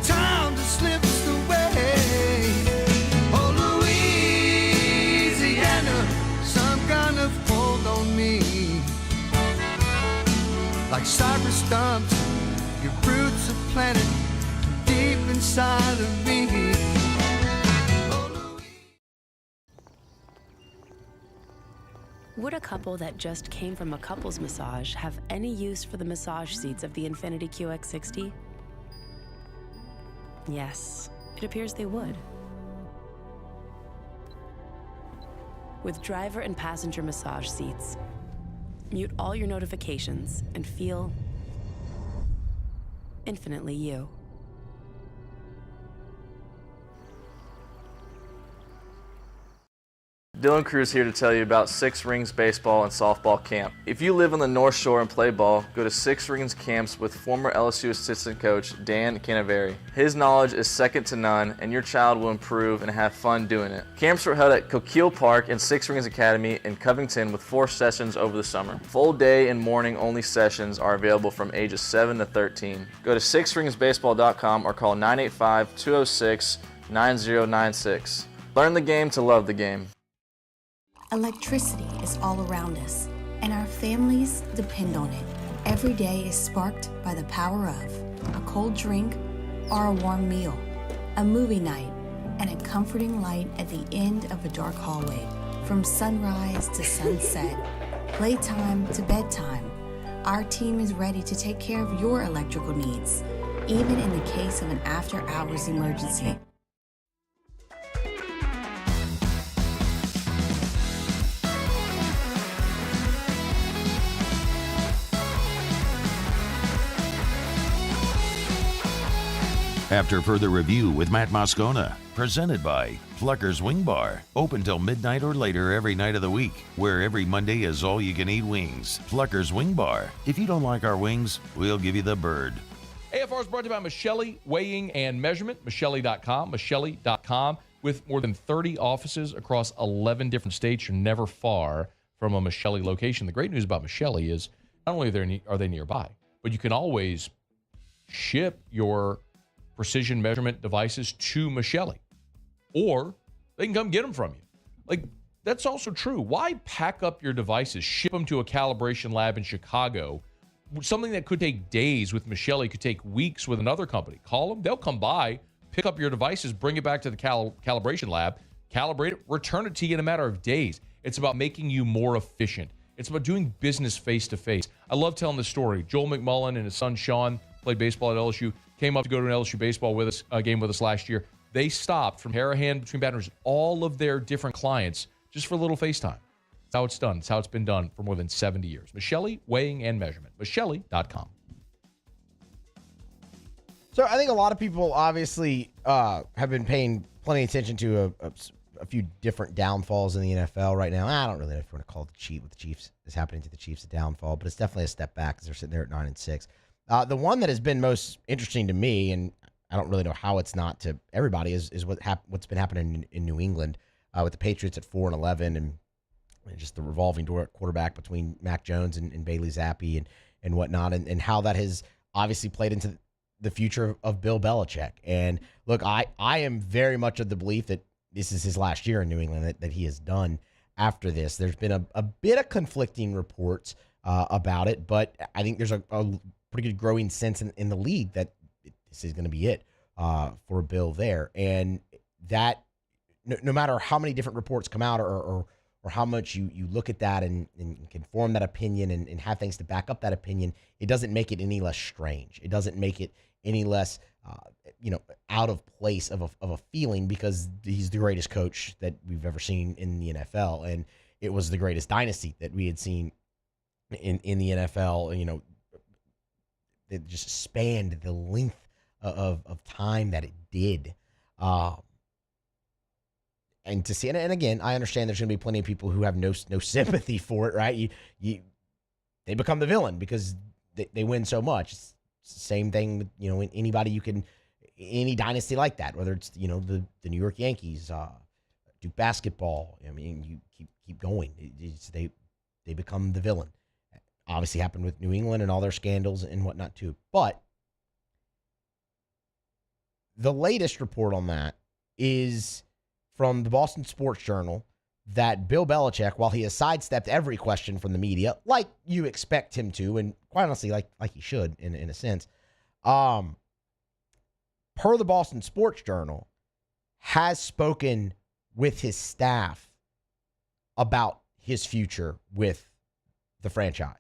Time just slips away. Oh, Louisiana, some kind of hold on me. Like cypress stumps, your roots are planted deep inside of me. Would a couple that just came from a couples massage have any use for the massage seats of the Infiniti QX60? Yes, it appears they would. With driver and passenger massage seats, mute all your notifications and feel infinitely you. Dylan Cruz here to tell you about Six Rings Baseball and Softball Camp. If you live on the North Shore and play ball, go to Six Rings Camps with former LSU assistant coach Dan Canaveri. His knowledge is second to none, and your child will improve and have fun doing it. Camps were held at Coquille Park and Six Rings Academy in Covington with 4 sessions over the summer. Full day and morning only sessions are available from ages 7 to 13. Go to sixringsbaseball.com or call 985-206-9096. Learn the game to love the game. Electricity is all around us, and our families depend on it. Every day is sparked by the power of a cold drink or a warm meal, a movie night, and a comforting light at the end of a dark hallway. From sunrise to sunset, playtime to bedtime, our team is ready to take care of your electrical needs, even in the case of an after-hours emergency. After further review with Matt Moscona, presented by Pluckers Wing Bar, open till midnight or later every night of the week, where every Monday is all-you-can-eat wings. Pluckers Wing Bar. If you don't like our wings, we'll give you the bird. AFR is brought to you by Michelli Weighing and Measurement, Michelli.com, with more than 30 offices across 11 different states. You're never far from a Michelli location. The great news about Michelli is not only are they nearby, but you can always ship your precision measurement devices to Michelli, or they can come get them from you. Like, that's also true. Why pack up your devices, ship them to a calibration lab in Chicago? Something that could take days with Michelli could take weeks with another company. Call them, they'll come by, pick up your devices, bring it back to the calibration lab, calibrate it, return it to you in a matter of days. It's about making you more efficient. It's about doing business face-to-face. I love telling the story. Joel McMullen and his son Sean played baseball at LSU, came up to go to an LSU baseball with us, game with us last year. They stopped from Harahan between Baton Rouge, all of their different clients, just for a little FaceTime. That's how it's done. It's how it's been done for more than 70 years. Michelli Weighing and Measurement. Michelli.com. So I think a lot of people obviously have been paying plenty of attention to a few different downfalls in the NFL right now. I don't really know if you want to call it what the Chiefs is happening to the Chiefs a downfall, but it's definitely a step back because they're sitting there at 9-6. The one that has been most interesting to me, and I don't really know how it's not to everybody, is what's been happening in New England with the Patriots at 4-11 and just the revolving door at quarterback between Mac Jones and Bailey Zappi and whatnot, and how that has obviously played into the future of Bill Belichick. And look, I am very much of the belief that this is his last year in New England, that he is done after this. There's been a bit of conflicting reports about it, but I think there's a pretty good growing sense in the league that this is going to be it for Bill there. And that, no matter how many different reports come out or how much you look at that and can form that opinion and have things to back up that opinion, it doesn't make it any less strange. It doesn't make it any less, out of place of a feeling, because he's the greatest coach that we've ever seen in the NFL. And it was the greatest dynasty that we had seen in the NFL. It just spanned the length of time that it did. And to see it, and again, I understand there's going to be plenty of people who have no sympathy for it, right? They become the villain because they win so much. It's the same thing with, any dynasty like that, whether it's, the New York Yankees, Duke basketball. I mean, you keep going. They become the villain. Obviously happened with New England and all their scandals and whatnot too. But the latest report on that is from the Boston Sports Journal that Bill Belichick, while he has sidestepped every question from the media, like you expect him to, and quite honestly, like he should in a sense, per the Boston Sports Journal, has spoken with his staff about his future with the franchise.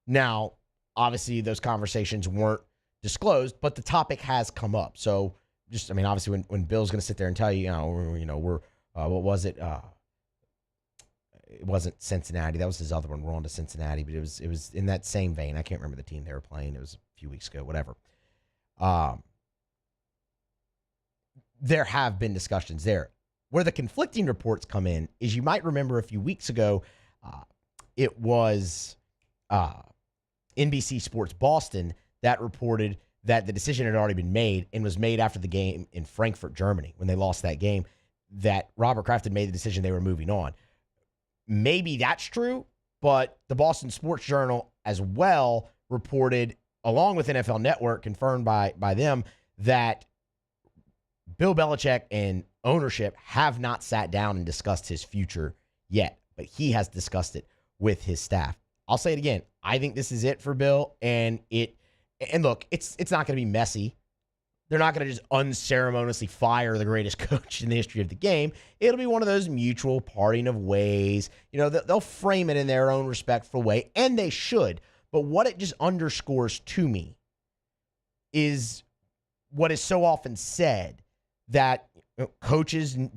Now, obviously, those conversations weren't disclosed, but the topic has come up. So, obviously, when Bill's going to sit there and tell you, we're what was it? It wasn't Cincinnati. That was his other one. We're on to Cincinnati, but it was in that same vein. I can't remember the team they were playing. It was a few weeks ago, whatever. There have been discussions there. Where the conflicting reports come in is, you might remember a few weeks ago, it was NBC Sports Boston that reported that the decision had already been made and was made after the game in Frankfurt, Germany, when they lost that game, that Robert Kraft had made the decision they were moving on. Maybe that's true, but the Boston Sports Journal as well reported, along with NFL Network, confirmed by them, that Bill Belichick and ownership have not sat down and discussed his future yet, but he has discussed it with his staff. I'll say it again. I think this is it for Bill, and look, it's not going to be messy. They're not going to just unceremoniously fire the greatest coach in the history of the game. It'll be one of those mutual parting of ways. They'll frame it in their own respectful way, and they should. But what it just underscores to me is what is so often said, that coaches are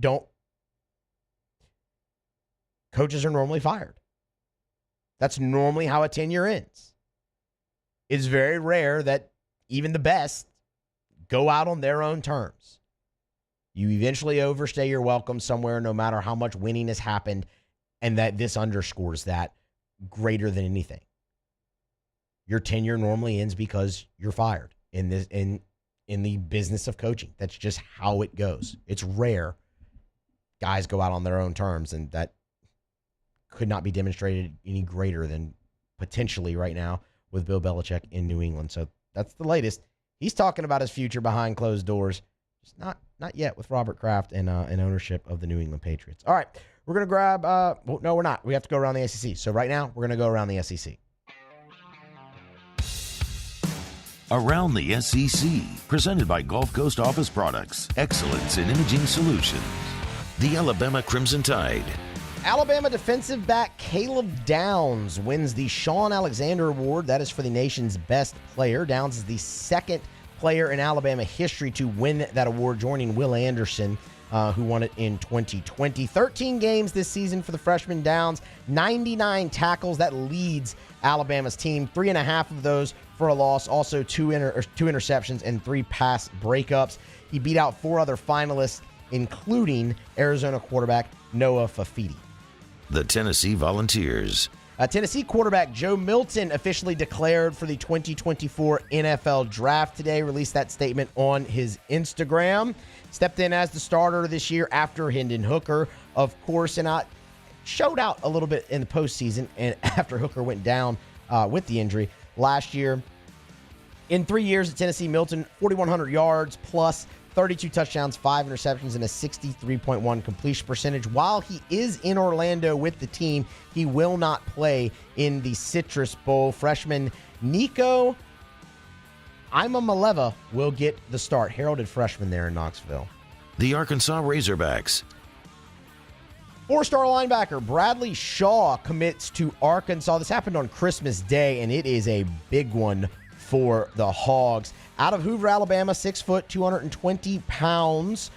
normally fired. That's normally how a tenure ends. It's very rare that even the best go out on their own terms. You eventually overstay your welcome somewhere, no matter how much winning has happened, and that this underscores that greater than anything. Your tenure normally ends because you're fired in the business of coaching. That's just how it goes. It's rare guys go out on their own terms, and that could not be demonstrated any greater than potentially right now with Bill Belichick in New England. So that's the latest. He's talking about his future behind closed doors. Just not yet with Robert Kraft and ownership of the New England Patriots. All right, we're going to grab no, we're not. We have to go around the SEC. So right now, we're going to go around the SEC. Around the SEC, presented by Gulf Coast Office Products, excellence in imaging solutions. The Alabama Crimson Tide. Alabama defensive back Caleb Downs wins the Sean Alexander Award. That is for the nation's best player. Downs is the second player in Alabama history to win that award, joining Will Anderson, who won it in 2020. 13 games this season for the freshman Downs, 99 tackles. That leads Alabama's team. 3.5 of those for a loss, also two interceptions and 3 pass breakups. He beat out 4 other finalists, including Arizona quarterback Noah Fafiti. The Tennessee Volunteers. Tennessee quarterback Joe Milton officially declared for the 2024 NFL Draft today, released that statement on his Instagram. Stepped in as the starter this year after Hendon Hooker, of course. And showed out a little bit in the postseason and after Hooker went down with the injury last year. In 3 years at Tennessee, Milton, 4,100 yards plus 32 touchdowns, 5 interceptions, and a 63.1 completion percentage. While he is in Orlando with the team, he will not play in the Citrus Bowl. Freshman Nico Imamaleva will get the start. Heralded freshman there in Knoxville. The Arkansas Razorbacks. 4-star linebacker Bradley Shaw commits to Arkansas. This happened on Christmas Day, and it is a big one for the Hogs. Out of Hoover, Alabama, 6 foot, 220 pounds.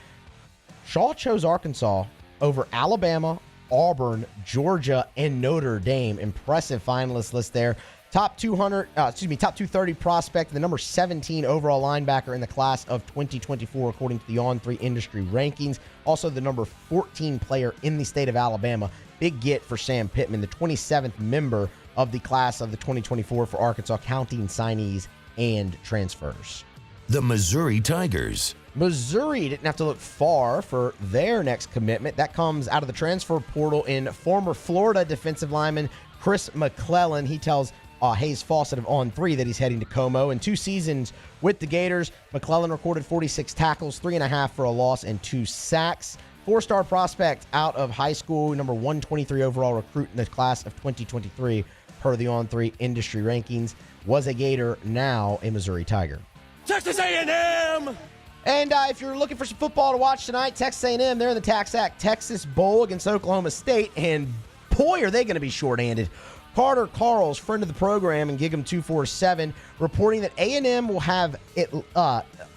Shaw chose Arkansas over Alabama, Auburn, Georgia, and Notre Dame. Impressive finalist list there. Top 230 prospect, the number 17 overall linebacker in the class of 2024, according to the On3 industry rankings. Also the number 14 player in the state of Alabama. Big get for Sam Pittman, the 27th member of the class of the 2024 for Arkansas, counting signees and transfers. The Missouri Tigers. Missouri didn't have to look far for their next commitment. That comes out of the transfer portal in former Florida defensive lineman Chris McClellan. He tells Hayes Fawcett of On3 that he's heading to Como. In 2 seasons with the Gators, McClellan recorded 46 tackles, 3.5 for a loss, and 2 sacks. 4-star prospect out of high school, number 123 overall recruit in the class of 2023, per the On3 industry rankings, was a Gator, now a Missouri Tiger. Texas A&M! And if you're looking for some football to watch tonight, Texas A&M, they're in the TaxAct Texas Bowl against Oklahoma State, and boy, are they going to be shorthanded. Carter Carls, friend of the program and Gig'em 247, reporting that A&M will have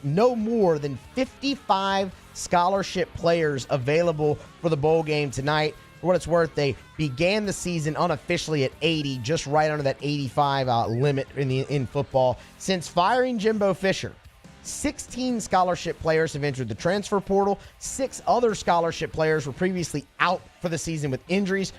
no more than 55 scholarship players available for the bowl game tonight. For what it's worth, they began the season unofficially at 80, just right under that 85 limit in football. Since firing Jimbo Fisher, 16 scholarship players have entered the transfer portal. 6 other scholarship players were previously out for the season with injuries.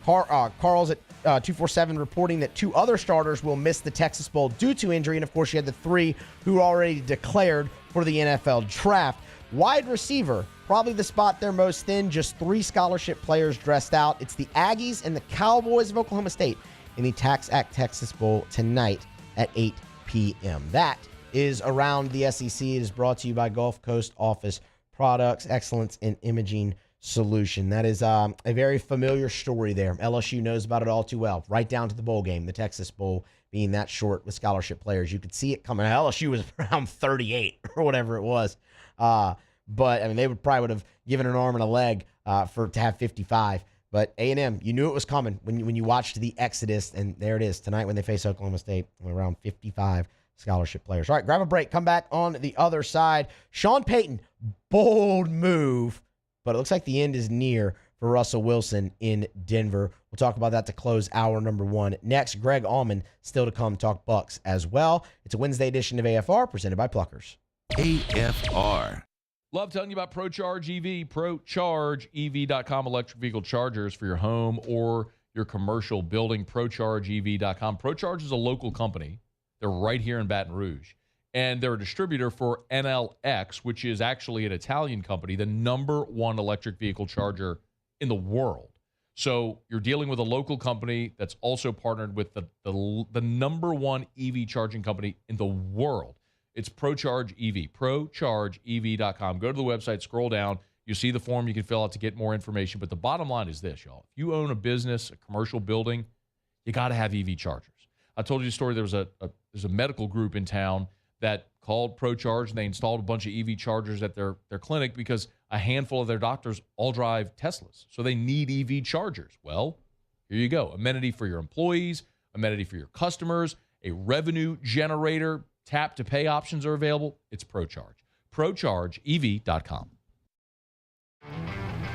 Carl's at 247 reporting that 2 other starters will miss the Texas Bowl due to injury. And, of course, you had the 3 who already declared for the NFL draft. Wide receiver, probably the spot they're most thin, just 3 scholarship players dressed out. It's the Aggies and the Cowboys of Oklahoma State in the TaxAct Texas Bowl tonight at 8 p.m. That is Around the SEC. It is brought to you by Gulf Coast Office Products, excellence in imaging solution. That is a very familiar story there. LSU knows about it all too well, right down to the bowl game, the Texas Bowl being that short with scholarship players. You could see it coming. LSU was around 38 or whatever it was. But, I mean, they would have given an arm and a leg to have 55. But A&M, you knew it was coming when you watched the Exodus, and there it is tonight when they face Oklahoma State, around 55 scholarship players. All right, grab a break. Come back on the other side. Sean Payton, bold move, but it looks like the end is near for Russell Wilson in Denver. We'll talk about that to close hour number 1. Next, Greg Auman, still to come, talk Bucks as well. It's a Wednesday edition of AFR presented by Pluckers. AFR. Love telling you about ProCharge EV. ProChargeEV.com, electric vehicle chargers for your home or your commercial building. ProChargeEV.com. ProCharge is a local company. They're right here in Baton Rouge. And they're a distributor for NLX, which is actually an Italian company, the number 1 electric vehicle charger in the world. So you're dealing with a local company that's also partnered with the number 1 EV charging company in the world. It's ProCharge EV, ProChargeEV.com. Go to the website, scroll down. You see the form you can fill out to get more information. But the bottom line is this, y'all. If you own a business, a commercial building, you got to have EV chargers. I told you a story. There's a medical group in town that called ProCharge, and they installed a bunch of EV chargers at their clinic because a handful of their doctors all drive Teslas. So they need EV chargers. Well, here you go. Amenity for your employees, amenity for your customers, a revenue generator. Tap to pay options are available. It's ProCharge. ProChargeEV.com.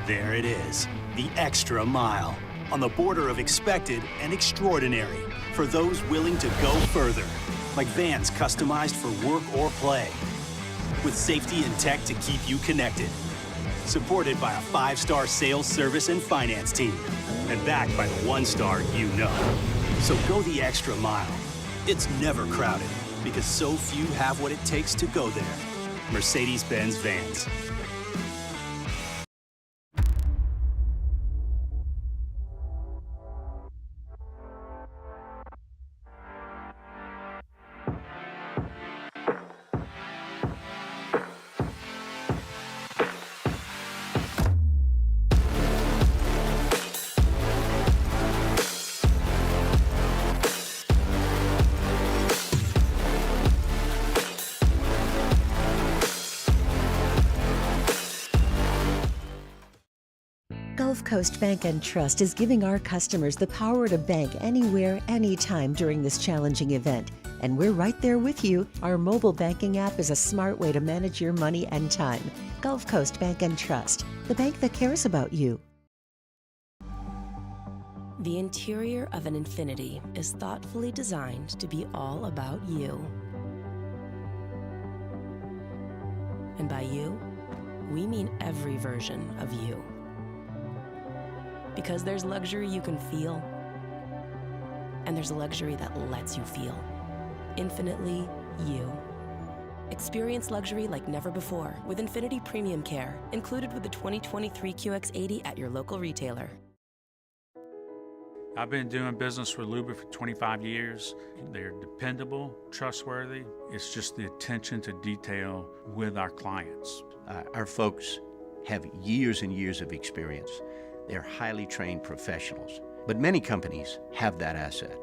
There it is, the extra mile, on the border of expected and extraordinary, for those willing to go further, like vans customized for work or play, with safety and tech to keep you connected, supported by a 5-star sales, service, and finance team, and backed by the 1-star you know. So go the extra mile. It's never crowded, because so few have what it takes to go there. Mercedes-Benz Vans. Gulf Coast Bank and Trust is giving our customers the power to bank anywhere, anytime during this challenging event. And we're right there with you. Our mobile banking app is a smart way to manage your money and time. Gulf Coast Bank and Trust, the bank that cares about you. The interior of an Infiniti is thoughtfully designed to be all about you. And by you, we mean every version of you. Because there's luxury you can feel, and there's luxury that lets you feel. Infinitely you. Experience luxury like never before with Infiniti Premium Care, included with the 2023 QX80 at your local retailer. I've been doing business with Luba for 25 years. They're dependable, trustworthy. It's just the attention to detail with our clients. Our folks have years and years of experience. They're highly trained professionals, but many companies have that asset.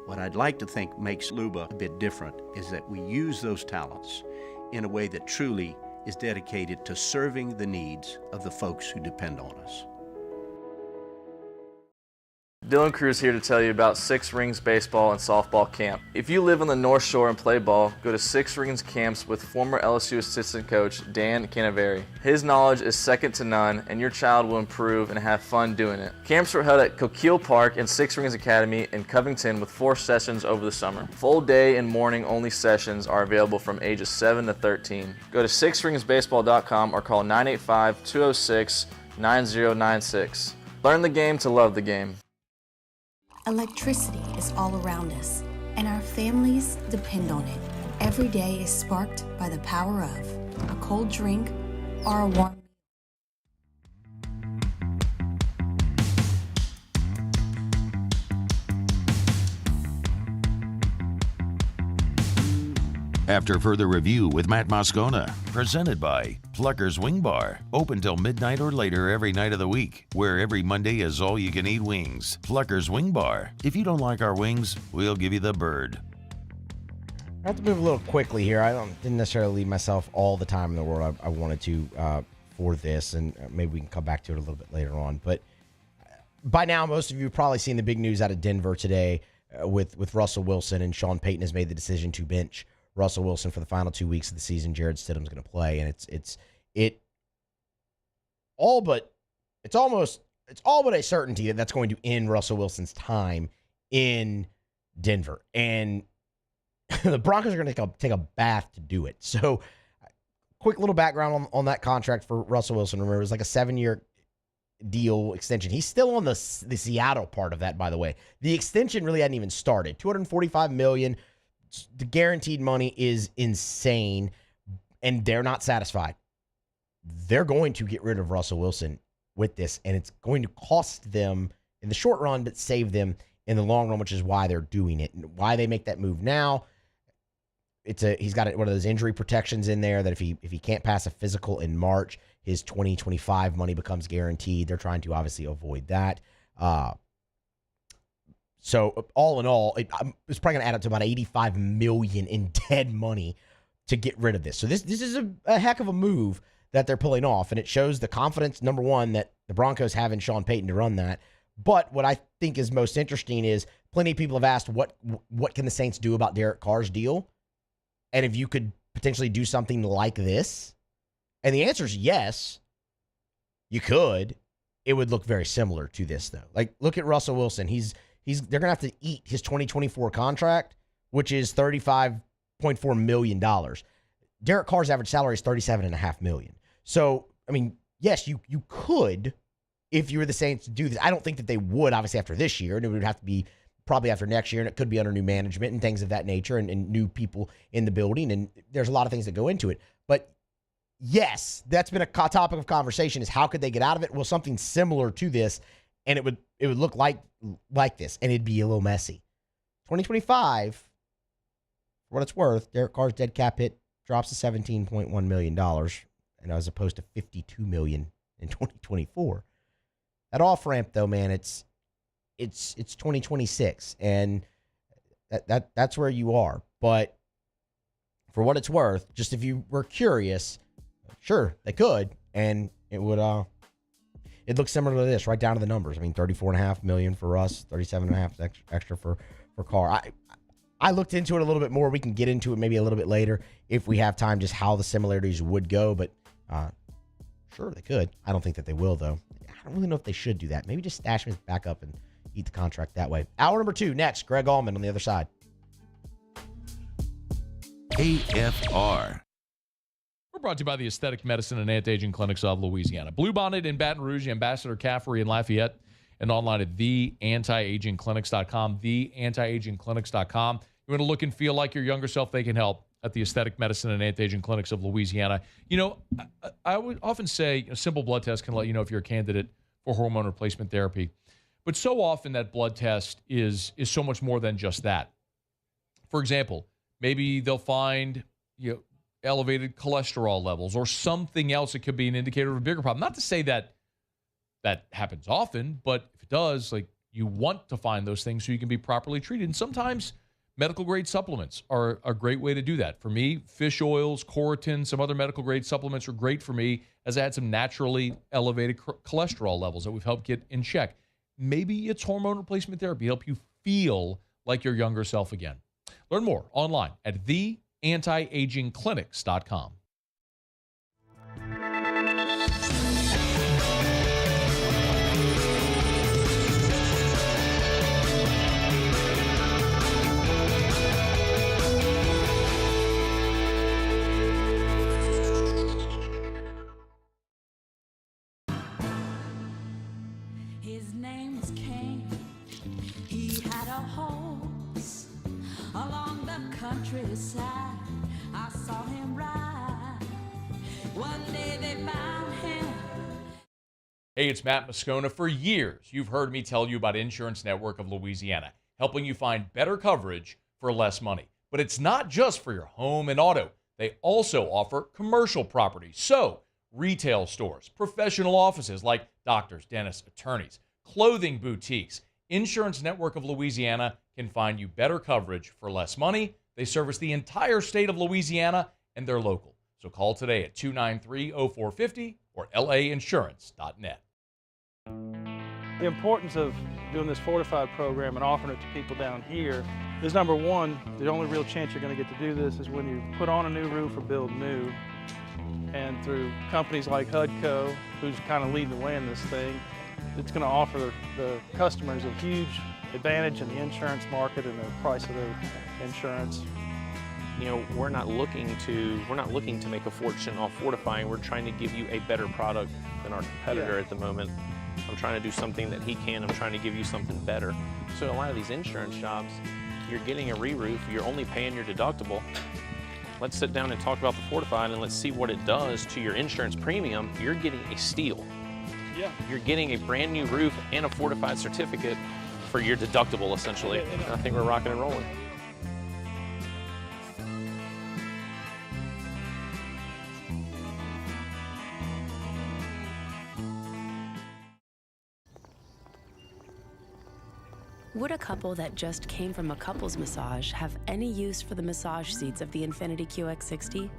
What I'd like to think makes Luba a bit different is that we use those talents in a way that truly is dedicated to serving the needs of the folks who depend on us. Dylan Cruz here to tell you about Six Rings Baseball and Softball Camp. If you live on the North Shore and play ball, go to Six Rings Camps with former LSU assistant coach Dan Canaveri. His knowledge is second to none, and your child will improve and have fun doing it. Camps were held at Coquille Park and Six Rings Academy in Covington with 4 sessions over the summer. Full day and morning only sessions are available from ages 7 to 13. Go to sixringsbaseball.com or call 985-206-9096. Learn the game to love the game. Electricity is all around us, and our families depend on it. Every day is sparked by the power of a cold drink or a warm meal. After further review with Matt Moscona, presented by Pluckers Wing Bar, open till midnight or later every night of the week, where every Monday is all-you-can-eat wings. Pluckers Wing Bar. If you don't like our wings, we'll give you the bird. I have to move a little quickly here. I didn't necessarily leave myself all the time in the world I wanted to for this, and maybe we can come back to it a little bit later on. But by now, most of you have probably seen the big news out of Denver today with Russell Wilson, and Sean Payton has made the decision to bench Russell Wilson for the final 2 weeks of the season. Jared Stidham's going to play, and it's all but a certainty that that's going to end Russell Wilson's time in Denver, and the Broncos are going to take a bath to do it. So, quick little background on that contract for Russell Wilson. Remember, it was like a 7-year deal extension. He's still on the Seattle part of that, by the way. The extension really hadn't even started. $245 million. The guaranteed money is insane, and they're not satisfied. They're going to get rid of Russell Wilson with this, and it's going to cost them in the short run, but save them in the long run, which is why they're doing it. And why they make that move now, he's got one of those injury protections in there that if he can't pass a physical in March, his 2025 money becomes guaranteed. They're trying to obviously avoid that. So all in all, it's probably going to add up to about $85 million in dead money to get rid of this. So this is a heck of a move that they're pulling off, and it shows the confidence, number one, that the Broncos have in Sean Payton to run that. But what I think is most interesting is plenty of people have asked what can the Saints do about Derek Carr's deal, and if you could potentially do something like this. And the answer is yes, you could. It would look very similar to this, though. Like, look at Russell Wilson. They're going to have to eat his 2024 contract, which is $35.4 million. Derek Carr's average salary is $37.5 million. So, I mean, yes, you could, if you were the Saints, do this. I don't think that they would, obviously, after this year, and it would have to be probably after next year, and it could be under new management and things of that nature and new people in the building, and there's a lot of things that go into it. But yes, that's been a topic of conversation, is how could they get out of it? Well, something similar to this, and it would look like this, and it'd be a little messy. 2025, for what it's worth, Derek Carr's dead cap hit drops to $17.1 million, and as opposed to $52 million in 2024. That off ramp, though, man, it's 2026, and that's where you are. But for what it's worth, just if you were curious, sure, they could, and it would it looks similar to this, right down to the numbers. I mean, $34.5 million for Russ, $37.5 extra for Carr. I looked into it a little bit more. We can get into it maybe a little bit later if we have time, just how the similarities would go. But sure, they could. I don't think that they will, though. I don't really know if they should do that. Maybe just stash him as backup and eat the contract that way. Hour number 2 next. Greg Auman on the other side. AFR. We're brought to you by the Aesthetic Medicine and Anti-Aging Clinics of Louisiana. Bluebonnet in Baton Rouge, Ambassador Caffrey in Lafayette, and online at theantiagingclinics.com, theantiagingclinics.com. You want to look and feel like your younger self, they can help at the Aesthetic Medicine and Anti-Aging Clinics of Louisiana. You know, I would often say a simple blood test can let you know if you're a candidate for hormone replacement therapy. But so often that blood test is so much more than just that. For example, maybe they'll find elevated cholesterol levels or something else that could be an indicator of a bigger problem. Not to say that that happens often, but if it does, like, you want to find those things so you can be properly treated. And sometimes medical grade supplements are a great way to do that. For me, fish oils, Coratin, some other medical grade supplements are great for me, as I had some naturally elevated cholesterol levels that we've helped get in check. Maybe it's hormone replacement therapy, help you feel like your younger self again. Learn more online at theantiagingclinics.com. His name was Cain. He had a horse along the countryside. I saw him ride. One day they found him. Hey, it's Matt Moscona. For years, you've heard me tell you about Insurance Network of Louisiana, helping you find better coverage for less money. But it's not just for your home and auto. They also offer commercial property. So, retail stores, professional offices like doctors, dentists, attorneys, clothing boutiques. Insurance Network of Louisiana can find you better coverage for less money. They service the entire state of Louisiana, and they're local. So call today at 293-0450 or lainsurance.net. The importance of doing this fortified program and offering it to people down here is, number one, the only real chance you're going to get to do this is when you put on a new roof or build new. And through companies like HUDCO, who's kind of leading the way in this thing, it's going to offer the customers a huge advantage in the insurance market and the price of their insurance. You know, we're not looking to make a fortune off fortifying. We're trying to give you a better product than our competitor at the moment. I'm trying to do something that he can. I'm trying to give you something better. So a lot of these insurance jobs, you're getting a re-roof, you're only paying your deductible. Let's sit down and talk about the fortified and let's see what it does to your insurance premium. You're getting a steal. Yeah. You're getting a brand new roof and a fortified certificate for your deductible, essentially. I think we're rocking and rolling. Would a couple that just came from a couples massage have any use for the massage seats of the Infiniti QX60?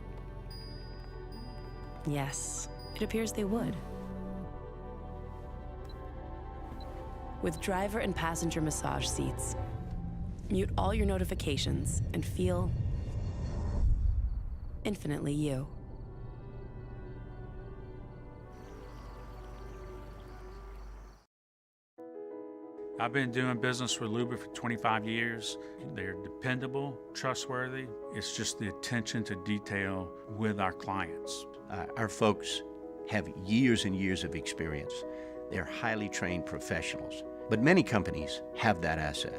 Yes, it appears they would. With driver and passenger massage seats, mute all your notifications and feel infinitely you. I've been doing business with Luba for 25 years. They're dependable, trustworthy. It's just the attention to detail with our clients. Our folks have years and years of experience. They're highly trained professionals, but many companies have that asset.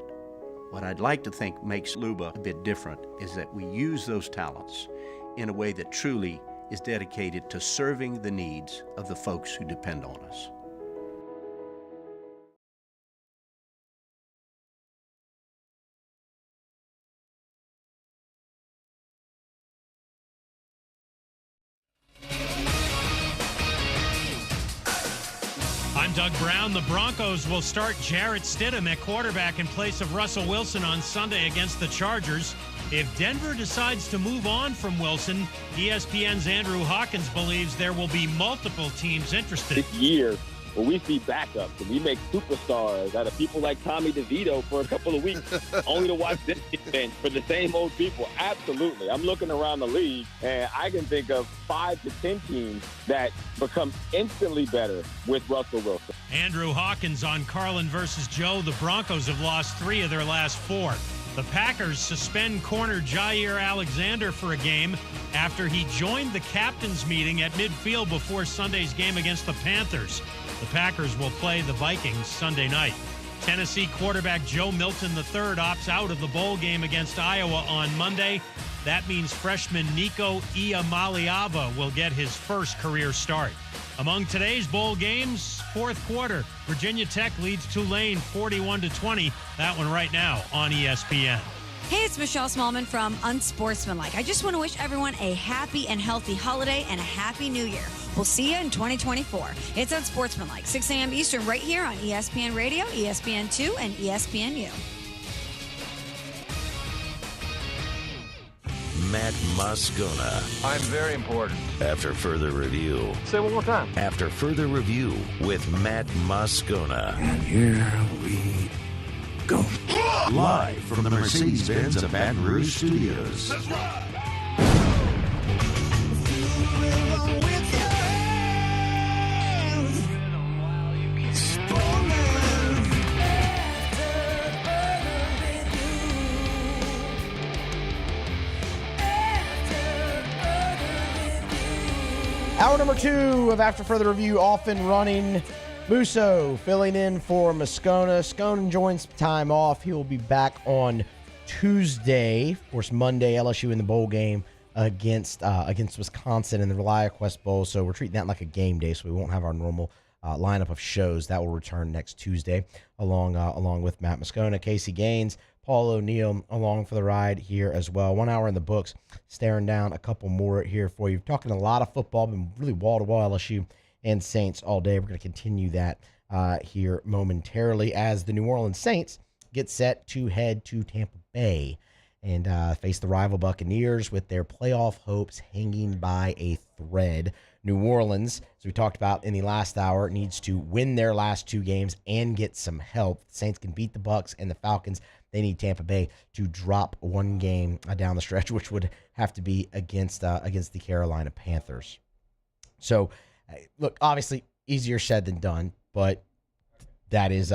What I'd like to think makes Luba a bit different is that we use those talents in a way that truly is dedicated to serving the needs of the folks who depend on us. I'm Doug Brown. The Broncos will start Jarrett Stidham at quarterback in place of Russell Wilson on Sunday against the Chargers. If Denver decides to move on from Wilson, ESPN's Andrew Hawkins believes there will be multiple teams interested. This year where we see backups and we make superstars out of people like Tommy DeVito for a couple of weeks, only to watch this defense for the same old people. Absolutely. I'm looking around the league, and I can think of 5 to 10 teams that become instantly better with Russell Wilson. Andrew Hawkins on Carlin versus Joe. The Broncos have lost 3 of their last 4. The Packers suspend corner Jair Alexander for a game after he joined the captain's meeting at midfield before Sunday's game against the Panthers. The Packers will play the Vikings Sunday night. Tennessee quarterback Joe Milton III opts out of the bowl game against Iowa on Monday. That means freshman Nico Iamaleava will get his first career start. Among today's bowl games, fourth quarter, Virginia Tech leads Tulane 41-20. That one right now on ESPN. Hey, it's Michelle Smallman from Unsportsmanlike. I just want to wish everyone a happy and healthy holiday and a happy new year. We'll see you in 2024. It's Unsportsmanlike, 6 a.m. Eastern, right here on ESPN Radio, ESPN2, and ESPNU. Matt Moscona. I'm very important. After further review. Say it one more time. After further review with Matt Moscona. And here we go. Live from the Mercedes-Benz of Baton Rouge Studios. That's right. Hour number 2 of After Further Review off and running. Musso filling in for Moscona. Moscona enjoying some time off. He will be back on Tuesday. Of course, Monday, LSU in the bowl game against Wisconsin in the ReliaQuest Bowl. So we're treating that like a game day, so we won't have our normal lineup of shows. That will return next Tuesday along with Matt Moscona, Casey Gaines, Paul O'Neill along for the ride here as well. 1 hour in the books, staring down a couple more here for you. Talking a lot of football, been really wall-to-wall LSU and Saints all day. We're going to continue that here momentarily as the New Orleans Saints get set to head to Tampa Bay and face the rival Buccaneers with their playoff hopes hanging by a thread. New Orleans, as we talked about in the last hour, needs to win their last 2 games and get some help. The Saints can beat the Bucs and the Falcons. They need Tampa Bay to drop 1 game down the stretch, which would have to be against the Carolina Panthers. So, look, obviously easier said than done, but that is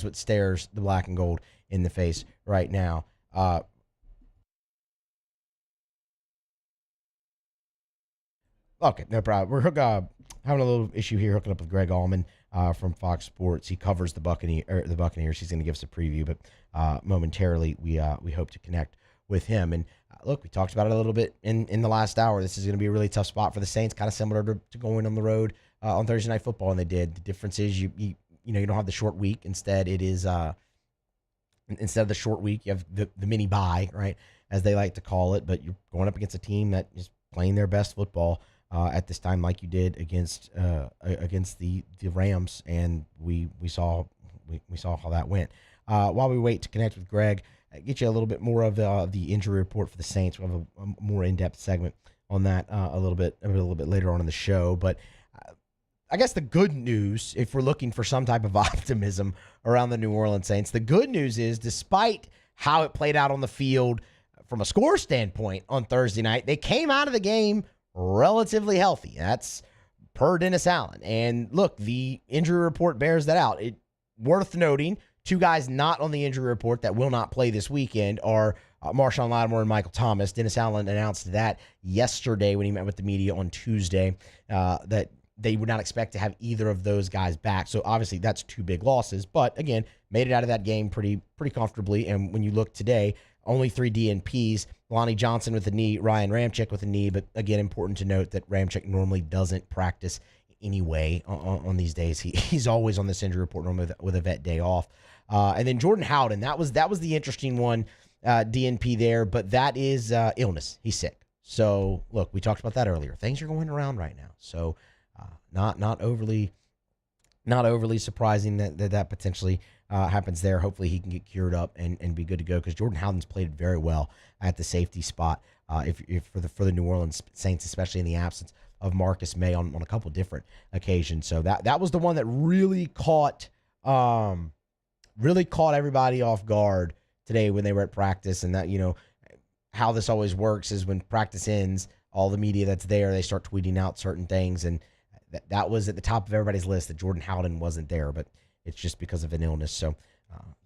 what stares the black and gold in the face right now. Okay, no problem. We're having a little issue here hooking up with Greg Auman from Fox Sports. He covers the Buccaneers. He's going to give us a preview, but momentarily we hope to connect with him. And look, we talked about it a little bit in the last hour. This is going to be a really tough spot for the Saints, kind of similar to going on the road on Thursday Night Football, and they did. The difference is you don't have the short week. Instead, it is instead of the short week, you have the mini bye, right, as they like to call it. But you're going up against a team that is playing their best football at this time, like you did against the Rams, and we saw how that went. While we wait to connect with Greg, get you a little bit more of the injury report for the Saints. We'll have a more in-depth segment on that a little bit later on in the show. But I guess the good news, if we're looking for some type of optimism around the New Orleans Saints, the good news is, despite how it played out on the field from a score standpoint on Thursday night, they came out of the game relatively healthy. That's per Dennis Allen. And look, the injury report bears that out. Worth noting, 2 guys not on the injury report that will not play this weekend are Marshawn Lattimore and Michael Thomas. Dennis Allen announced that yesterday when he met with the media on Tuesday, that they would not expect to have either of those guys back. So obviously that's 2 big losses, but again, made it out of that game pretty comfortably. And when you look today, only 3 DNPs, Lonnie Johnson with a knee, Ryan Ramczyk with a knee. But again, important to note that Ramczyk normally doesn't practice anyway on these days. He's always on this injury report normally with a vet day off. And then Jordan Howden, that was the interesting one, DNP there, but that is illness. He's sick. So look, we talked about that earlier. Things are going around right now. So not overly surprising that potentially happens there. Hopefully he can get cured up and be good to go, because Jordan Howden's played very well at the safety spot if for the New Orleans Saints, especially in the absence of Marcus May on a couple different occasions. So that was the one that really caught everybody off guard today when they were at practice. And that, how this always works is when practice ends, all the media that's there, they start tweeting out certain things. And that was at the top of everybody's list that Jordan Howden wasn't there, but it's just because of an illness. So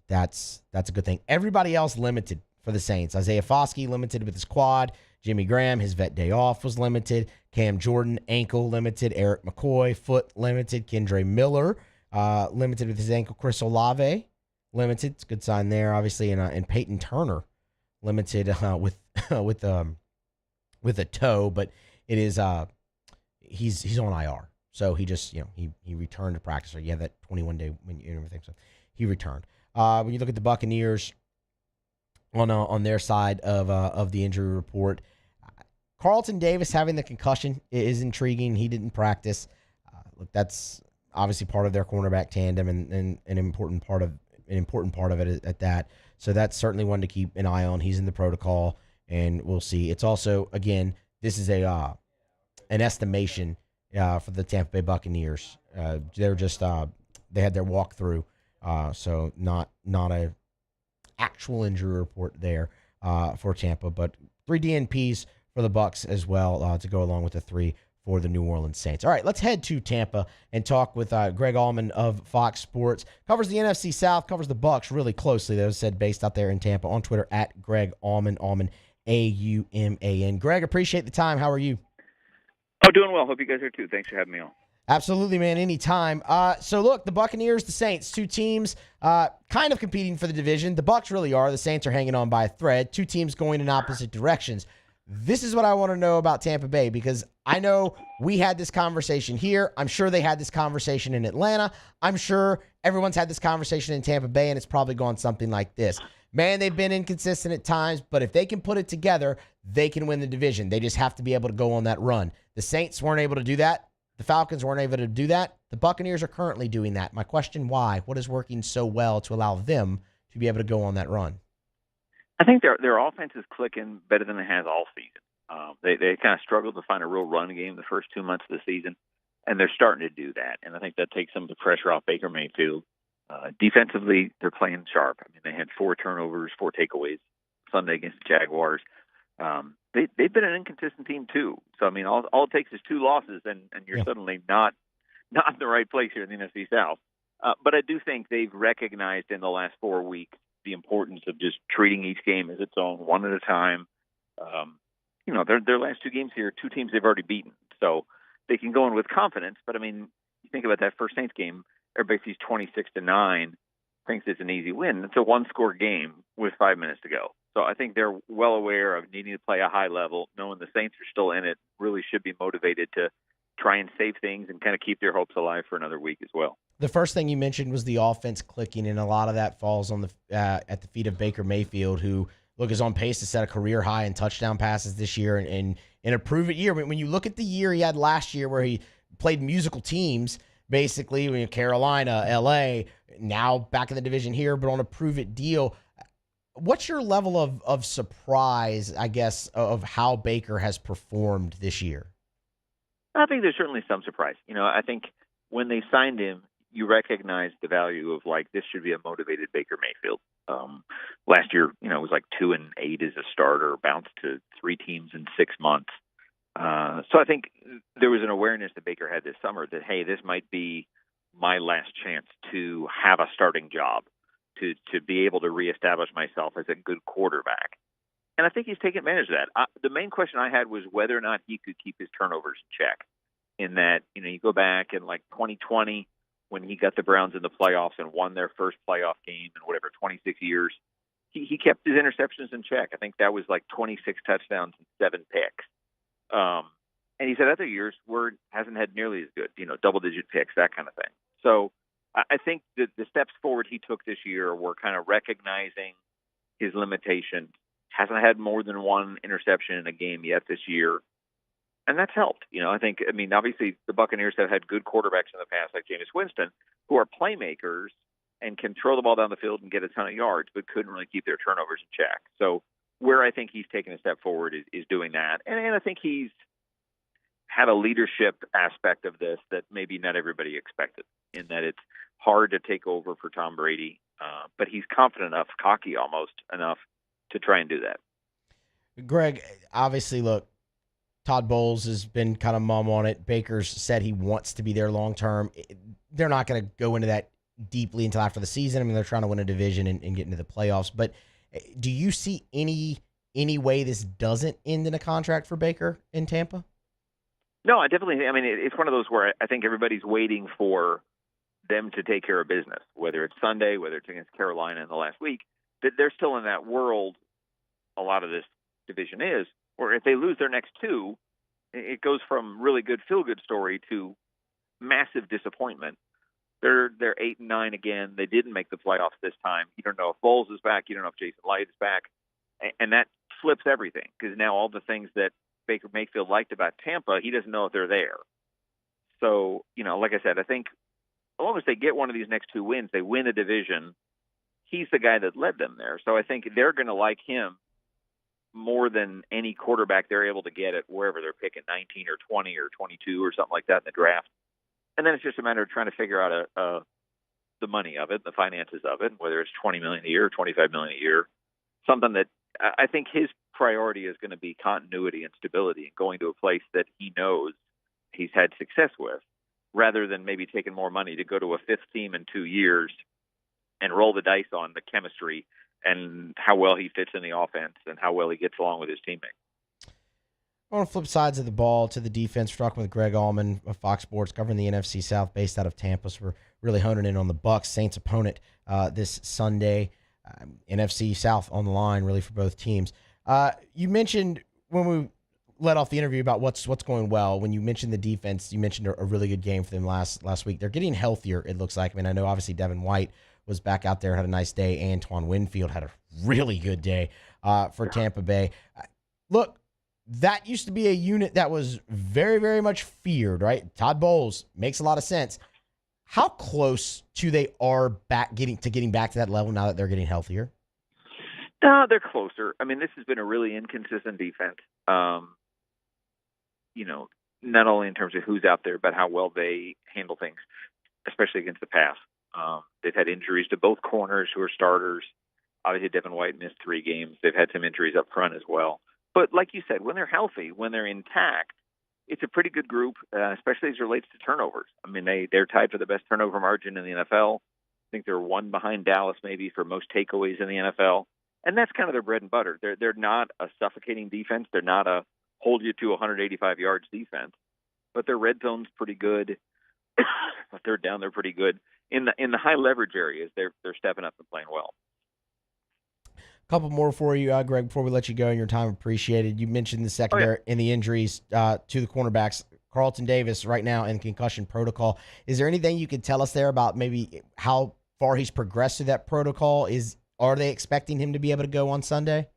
that's a good thing. Everybody else limited for the Saints. Isaiah Foskey limited with his quad. Jimmy Graham, his vet day off was limited. Cam Jordan, ankle limited. Eric McCoy, foot limited. Kendre Miller, limited with his ankle. Chris Olave, limited. It's a good sign there, obviously. And Peyton Turner, limited with a toe, but it is he's on IR. So he just he returned to practice. Or you have that 21-day and everything. So he returned. When you look at the Buccaneers on their side of the injury report, Carlton Davis having the concussion is intriguing. He didn't practice. Look, that's obviously part of their cornerback tandem and an important part of it at that. So that's certainly one to keep an eye on. He's in the protocol, and we'll see. It's also, again, this is an estimation for the Tampa Bay Buccaneers. They're just they had their walkthrough, so not a actual injury report there for Tampa, but 3 DNPs for the Bucs as well to go along with the 3 for the New Orleans Saints. All right, let's head to Tampa and talk with Greg Auman of Fox Sports. Covers the NFC South, covers the Bucs really closely. Those said based out there in Tampa on Twitter at Greg Auman, Auman, Auman. Greg, appreciate the time. How are you? Oh, doing well. Hope you guys are too. Thanks for having me on. Absolutely, man. Anytime. So look, the Buccaneers, the Saints, 2 teams kind of competing for the division. The Bucs really are. The Saints are hanging on by a thread. 2 teams going in opposite directions. This is what I want to know about Tampa Bay, because I know we had this conversation here. I'm sure they had this conversation in Atlanta. I'm sure everyone's had this conversation in Tampa Bay, and it's probably gone something like this. Man, they've been inconsistent at times, but if they can put it together, they can win the division. They just have to be able to go on that run. The Saints weren't able to do that. The Falcons weren't able to do that. The Buccaneers are currently doing that. My question, why? What is working so well to allow them to be able to go on that run? I think their offense is clicking better than it has all season. They kind of struggled to find a real run game the first 2 months of the season, and they're starting to do that. And I think that takes some of the pressure off Baker Mayfield. Defensively, they're playing sharp. I mean, they had 4 turnovers, 4 takeaways Sunday against the Jaguars. They've been an inconsistent team too. So I mean, all it takes is 2 losses, and you're suddenly not in the right place here in the NFC South. But I do think they've recognized in the last 4 weeks the importance of just treating each game as its own, one at a time. Their last 2 games here, 2 teams they've already beaten, so they can go in with confidence. But I mean, you think about that first Saints game, everybody sees 26-9, thinks it's an easy win. It's a 1-score game with 5 minutes to go. So I think they're well aware of needing to play a high level, knowing the Saints are still in it, really should be motivated to try and save things and kind of keep their hopes alive for another week as well. The first thing you mentioned was the offense clicking, and a lot of that falls on at the feet of Baker Mayfield, who, look, is on pace to set a career high in touchdown passes this year and in a prove-it year. When you look at the year he had last year where he played musical teams, basically, Carolina, L.A., now back in the division here, but on a prove-it deal, what's your level of surprise, I guess, of how Baker has performed this year? I think there's certainly some surprise. I think when they signed him, you recognize the value of, this should be a motivated Baker Mayfield. Last year, it was 2-8 as a starter, bounced to 3 teams in 6 months. So I think there was an awareness that Baker had this summer that, hey, this might be my last chance to have a starting job, to be able to reestablish myself as a good quarterback. And I think he's taken advantage of that. The main question I had was whether or not he could keep his turnovers in check. In that, you go back in 2020 when he got the Browns in the playoffs and won their first playoff game in 26 years, he kept his interceptions in check. I think that was 26 touchdowns and 7 picks. And he said other years where hasn't had nearly as good, double-digit picks, that kind of thing. So I think that the steps forward he took this year were kind of recognizing his limitations. Hasn't had more than 1 interception in a game yet this year, and that's helped. Obviously the Buccaneers have had good quarterbacks in the past, like Jameis Winston, who are playmakers and can throw the ball down the field and get a ton of yards, but couldn't really keep their turnovers in check. So where I think he's taken a step forward is doing that. And I think he's had a leadership aspect of this that maybe not everybody expected, in that it's hard to take over for Tom Brady, but he's confident enough, cocky almost enough, to try and do that. Greg, obviously, look, Todd Bowles has been kind of mum on it. Baker's said he wants to be there long term. They're not going to go into that deeply until after the season. I mean, they're trying to win a division and get into the playoffs. But do you see any way this doesn't end in a contract for Baker in Tampa? No, I definitely. I mean, it's one of those where I think everybody's waiting for them to take care of business, whether it's Sunday, whether it's against Carolina in the last week. That they're still in that world. A lot of this division is, or if they lose their next two, it goes from really good feel-good story to massive disappointment. They're 8-9 again. They didn't make the playoffs this time. You don't know if Bowles is back. You don't know if Jason Light is back, and that flips everything, because now all the things that Baker Mayfield liked about Tampa, he doesn't know if they're there. So, like I said, I think as long as they get one of these next two wins, they win a division. He's the guy that led them there. So I think they're going to like him more than any quarterback they're able to get at wherever they're picking, 19 or 20 or 22 or something like that in the draft. And then it's just a matter of trying to figure out the money of it, the finances of it, whether it's $20 million a year or $25 million a year. Something that I think his priority is going to be continuity and stability, and going to a place that he knows he's had success with, rather than maybe taking more money to go to a fifth team in 2 years and roll the dice on the chemistry and how well he fits in the offense and how well he gets along with his teammates. On the flip sides of the ball, to the defense, we're talking with Greg Auman of Fox Sports, covering the NFC South, based out of Tampa. So we're really honing in on the Bucs Saints opponent this Sunday. NFC South on the line, really, for both teams. You mentioned when we let off the interview about what's going well. When you mentioned the defense, you mentioned a really good game for them last week. They're getting healthier, it looks like. I mean, I know obviously Devin White was back out there, had a nice day. Antoine Winfield had a really good day for Tampa Bay. Look, that used to be a unit that was very, very much feared, right? Todd Bowles makes a lot of sense. How close they are getting back to that level now that they're getting healthier? No, they're closer. I mean, this has been a really inconsistent defense. Not only in terms of who's out there, but how well they handle things, especially against the pass. They've had injuries to both corners who are starters. Obviously, Devin White missed 3 games. They've had some injuries up front as well. But like you said, when they're healthy, when they're intact, it's a pretty good group, especially as it relates to turnovers. I mean, they're tied for the best turnover margin in the NFL. I think they're one behind Dallas maybe for most takeaways in the NFL. And that's kind of their bread and butter. They're not a suffocating defense. They're not a hold you to 185 yards defense. But their red zone's pretty good. But they're down there pretty good. In the high leverage areas, they're stepping up and playing well. Couple more for you, Greg, before we let you go, and your time appreciated. You mentioned the secondary and the injuries to the cornerbacks. Carlton Davis right now in concussion protocol. Is there anything you could tell us there about maybe how far he's progressed through that protocol? Are they expecting him to be able to go on Sunday?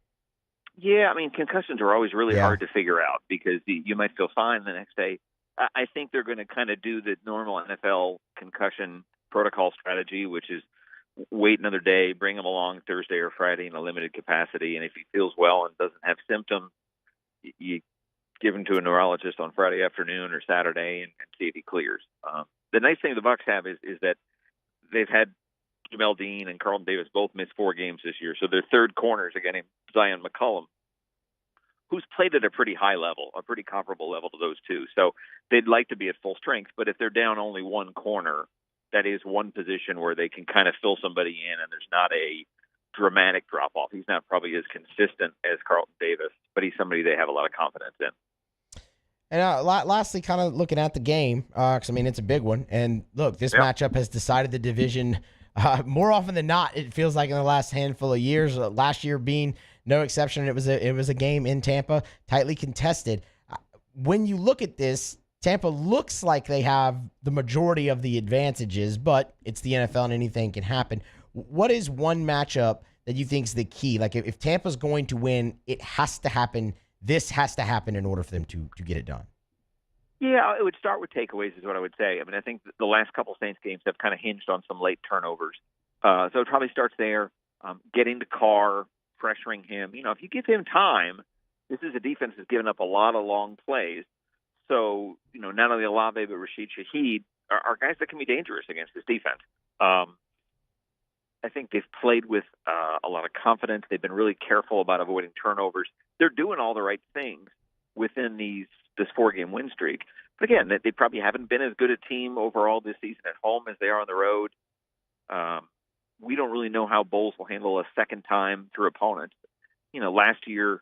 Yeah, I mean, concussions are always really hard to figure out, because you might feel fine the next day. I think they're going to kind of do the normal NFL concussion protocol strategy, which is wait another day, bring him along Thursday or Friday in a limited capacity, and if he feels well and doesn't have symptoms, you give him to a neurologist on Friday afternoon or Saturday and see if he clears. The nice thing the Bucs have is that they've had Jamel Dean and Carlton Davis both miss 4 games this year, so their third corner is a guy named Zion McCollum, who's played at a pretty high level, a pretty comparable level to those two. So they'd like to be at full strength, but if they're down only one corner, that is one position where they can kind of fill somebody in, and there's not a dramatic drop-off. He's not probably as consistent as Carlton Davis, but he's somebody they have a lot of confidence in. And lastly, kind of looking at the game, because, I mean, it's a big one. And, look, this matchup has decided the division more often than not, it feels like, in the last handful of years. Last year being no exception. It was a game in Tampa, tightly contested. When you look at this, Tampa looks like they have the majority of the advantages, but it's the NFL and anything can happen. What is one matchup that you think is the key? Like, if Tampa's going to win, it has to happen. This has to happen in order for them to get it done. Yeah, it would start with takeaways is what I would say. I mean, I think the last couple Saints games have kind of hinged on some late turnovers. So it probably starts there. Getting the Carr pressuring him. If you give him time, this is a defense that's given up a lot of long plays. So, not only Olave but Rashid Shaheed are guys that can be dangerous against this defense. I think they've played with a lot of confidence. They've been really careful about avoiding turnovers. They're doing all the right things within this 4-game win streak. But again, they probably haven't been as good a team overall this season at home as they are on the road. We don't really know how Bowles will handle a second time through opponents. Last year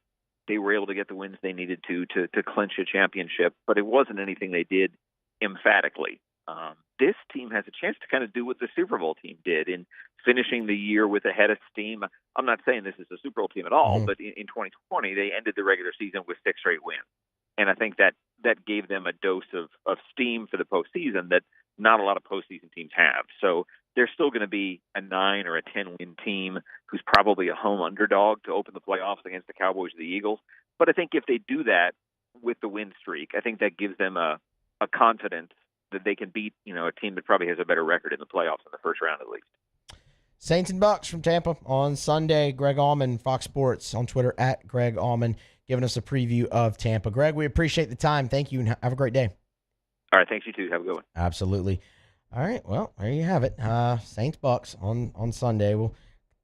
they were able to get the wins they needed to clinch a championship, but it wasn't anything they did emphatically. This team has a chance to kind of do what the Super Bowl team did in finishing the year with a head of steam. I'm not saying this is a Super Bowl team at all, but in 2020 they ended the regular season with 6 straight wins. And I think that gave them a dose of steam for the postseason that not a lot of postseason teams have. So they're still going to be a 9 or a 10-win team who's probably a home underdog to open the playoffs against the Cowboys or the Eagles. But I think if they do that with the win streak, I think that gives them a confidence that they can beat, a team that probably has a better record in the playoffs in the first round at least. Saints and Bucks from Tampa on Sunday. Greg Auman, Fox Sports, on Twitter at Greg Auman, giving us a preview of Tampa. Greg, we appreciate the time. Thank you, and have a great day. All right, thanks, you too. Have a good one. Absolutely. All right, well, there you have it. Saints Bucks on Sunday. We'll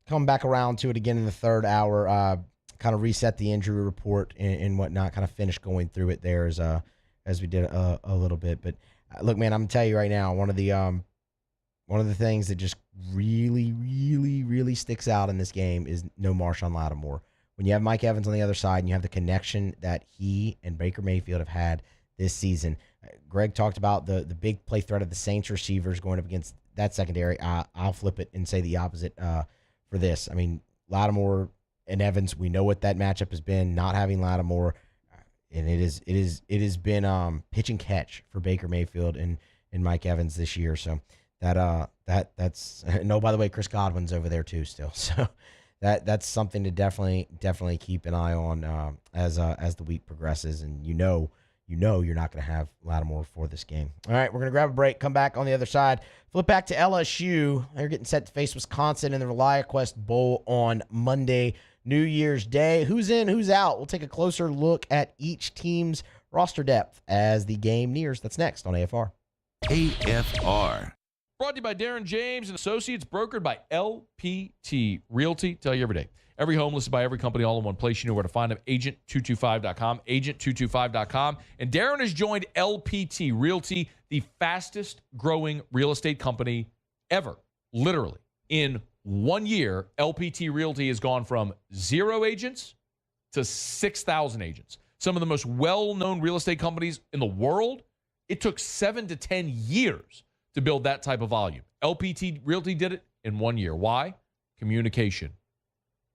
come back around to it again in the third hour, kind of reset the injury report and whatnot, kind of finish going through it there as we did a little bit. But look, man, I'm gonna tell you right now, one of the things that just really, really, really sticks out in this game is no Marshawn Lattimore. When you have Mike Evans on the other side and you have the connection that he and Baker Mayfield have had this season, Greg talked about the big play threat of the Saints receivers going up against that secondary. I'll flip it and say the opposite for this. I mean, Lattimore and Evans, we know what that matchup has been. Not having Lattimore, and it has been pitch and catch for Baker Mayfield and Mike Evans this year. So that's no. By the way, Chris Godwin's over there too still. So that's something to definitely keep an eye on as the week progresses. And you know you're not going to have Lattimore for this game. All right, we're going to grab a break, come back on the other side, flip back to LSU. They're getting set to face Wisconsin in the ReliaQuest Bowl on Monday, New Year's Day. Who's in, who's out? We'll take a closer look at each team's roster depth as the game nears. That's next on AFR. AFR. Brought to you by Darren James and Associates, brokered by LPT Realty. Tell you every day. Every home listed by every company all in one place. You know where to find them. Agent225.com. Agent225.com. And Darren has joined LPT Realty, the fastest growing real estate company ever. Literally. In 1 year, LPT Realty has gone from 0 agents to 6,000 agents. Some of the most well-known real estate companies in the world, it took 7 to 10 years to build that type of volume. LPT Realty did it in 1 year. Why? Communication,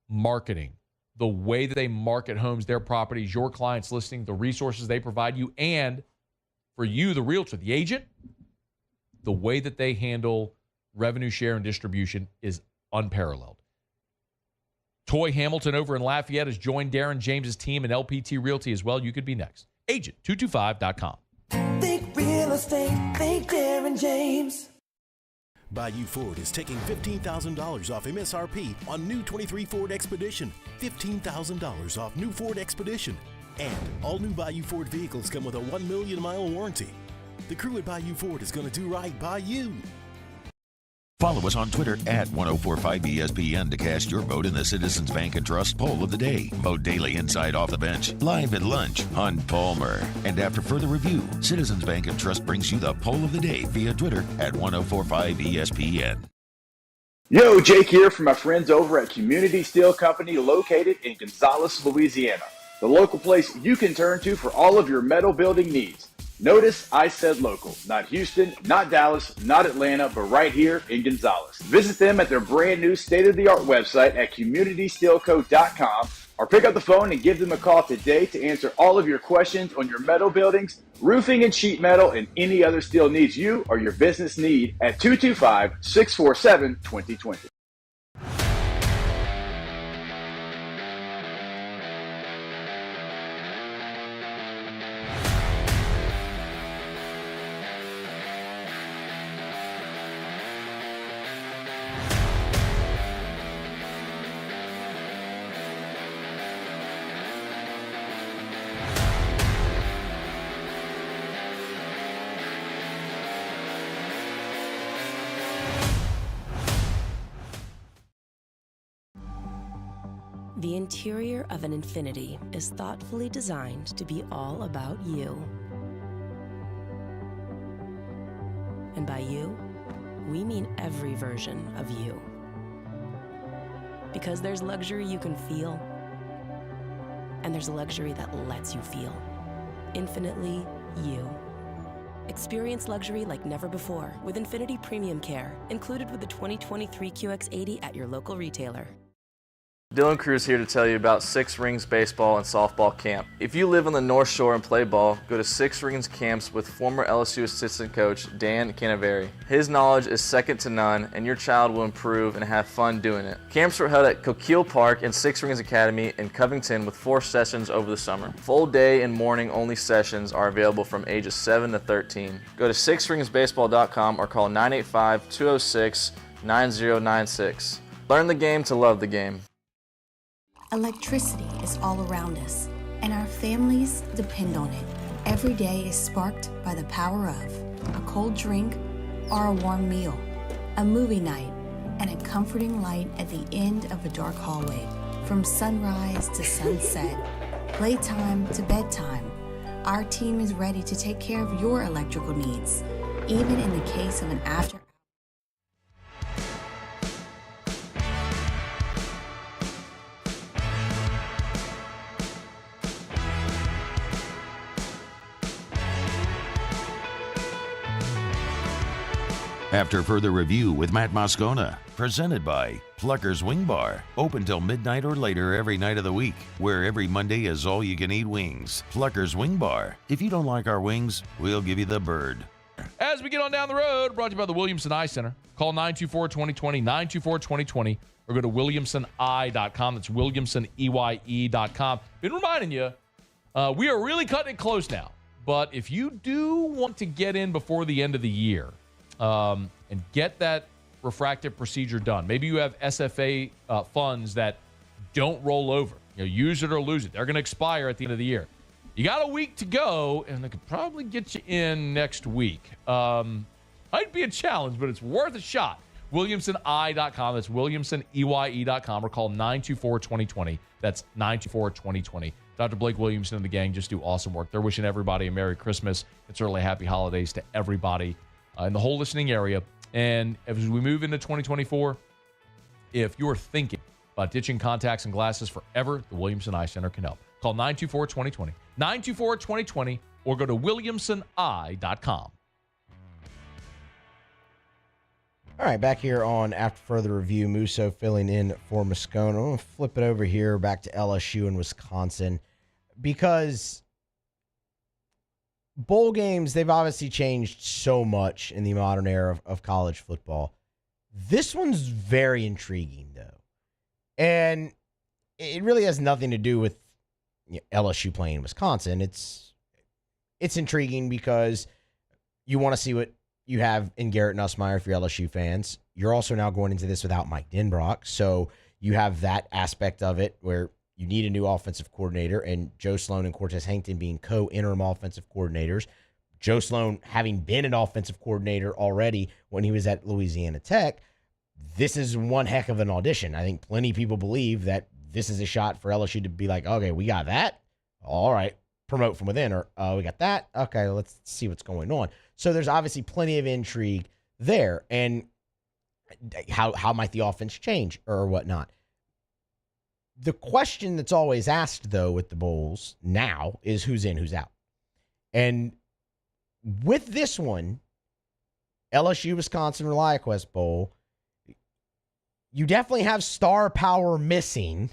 marketing, the way that they market homes, their properties, your clients listing, the resources they provide you, and for you, the realtor, the agent, the way that they handle revenue share and distribution is unparalleled. Toy Hamilton over in Lafayette has joined Darren James's team and LPT Realty as well. You could be next. Agent225.com. Think real estate, think Darren James. Bayou Ford is taking $15,000 off MSRP on new 23 Ford Expedition. $15,000 off new Ford Expedition. And all new Bayou Ford vehicles come with a 1 million mile warranty. The crew at Bayou Ford is going to do right by you. Follow us on Twitter at 1045ESPN to cast your vote in the Citizens Bank and Trust Poll of the Day. Vote daily inside Off the Bench, live at lunch on Palmer. And after further review, Citizens Bank and Trust brings you the Poll of the Day via Twitter at 1045ESPN. Yo, Jake here from my friends over at Community Steel Company located in Gonzales, Louisiana. The local place you can turn to for all of your metal building needs. Notice I said local, not Houston, not Dallas, not Atlanta, but right here in Gonzales. Visit them at their brand new state-of-the-art website at communitysteelco.com or pick up the phone and give them a call today to answer all of your questions on your metal buildings, roofing and sheet metal, and any other steel needs you or your business need at 225-647-2020. The interior of an Infiniti is thoughtfully designed to be all about you. And by you, we mean every version of you. Because there's luxury you can feel, and there's luxury that lets you feel. Infinitely you. Experience luxury like never before with Infiniti Premium Care, included with the 2023 QX80 at your local retailer. Dylan Cruz here to tell you about Six Rings Baseball and Softball Camp. If you live on the North Shore and play ball, go to Six Rings Camps with former LSU assistant coach Dan Canaveri. His knowledge is second to none, and your child will improve and have fun doing it. Camps were held at Coquille Park and Six Rings Academy in Covington with 4 sessions over the summer. Full day and morning only sessions are available from ages 7 to 13. Go to sixringsbaseball.com or call 985-206-9096. Learn the game to love the game. Electricity is all around us, and our families depend on it. Every day is sparked by the power of a cold drink or a warm meal, a movie night, and a comforting light at the end of a dark hallway. From sunrise to sunset, playtime to bedtime, our team is ready to take care of your electrical needs, even in the case of an after. After further review with Matt Moscona, presented by Pluckers Wing Bar, open till midnight or later every night of the week, where every Monday is all-you-can-eat wings. Pluckers Wing Bar. If you don't like our wings, we'll give you the bird. As we get on down the road, brought to you by the Williamson Eye Center. Call 924-2020, 924-2020, or go to williamsoneye.com. That's williamsoneye.com. Been reminding you, we are really cutting it close now. But if you do want to get in before the end of the year, and get that refractive procedure done. Maybe you have SFA funds that don't roll over. Use it or lose it. They're going to expire at the end of the year. You got a week to go, and they could probably get you in next week. Might be a challenge, but it's worth a shot. WilliamsonEye.com. That's WilliamsonEye.com, or call 924-2020. That's 924-2020. Dr. Blake Williamson and the gang just do awesome work. They're wishing everybody a Merry Christmas and certainly happy holidays to everybody in the whole listening area. And as we move into 2024, if you're thinking about ditching contacts and glasses forever, the Williamson Eye Center can help. Call 924-2020, 924-2020, or go to williamsoneye.com. All right, back here on After Further Review, Musso filling in for Moscona. I'm going to flip it over here back to LSU and Wisconsin, because bowl games, they've obviously changed so much in the modern era of college football. This one's very intriguing, though. And it really has nothing to do with LSU playing Wisconsin. It's intriguing because you want to see what you have in Garrett Nussmeier for your LSU fans. You're also now going into this without Mike Denbrock, so you have that aspect of it where you need a new offensive coordinator, and Joe Sloan and Cortez Hankton being co-interim offensive coordinators. Joe Sloan having been an offensive coordinator already when he was at Louisiana Tech. This is one heck of an audition. I think plenty of people believe that this is a shot for LSU to be like, okay, we got that. All right, promote from within, or we got that. Okay, let's see what's going on. So there's obviously plenty of intrigue there, and how might the offense change or whatnot. The question that's always asked, though, with the bowls now is who's in, who's out. And with this one, LSU Wisconsin ReliaQuest Bowl, you definitely have star power missing,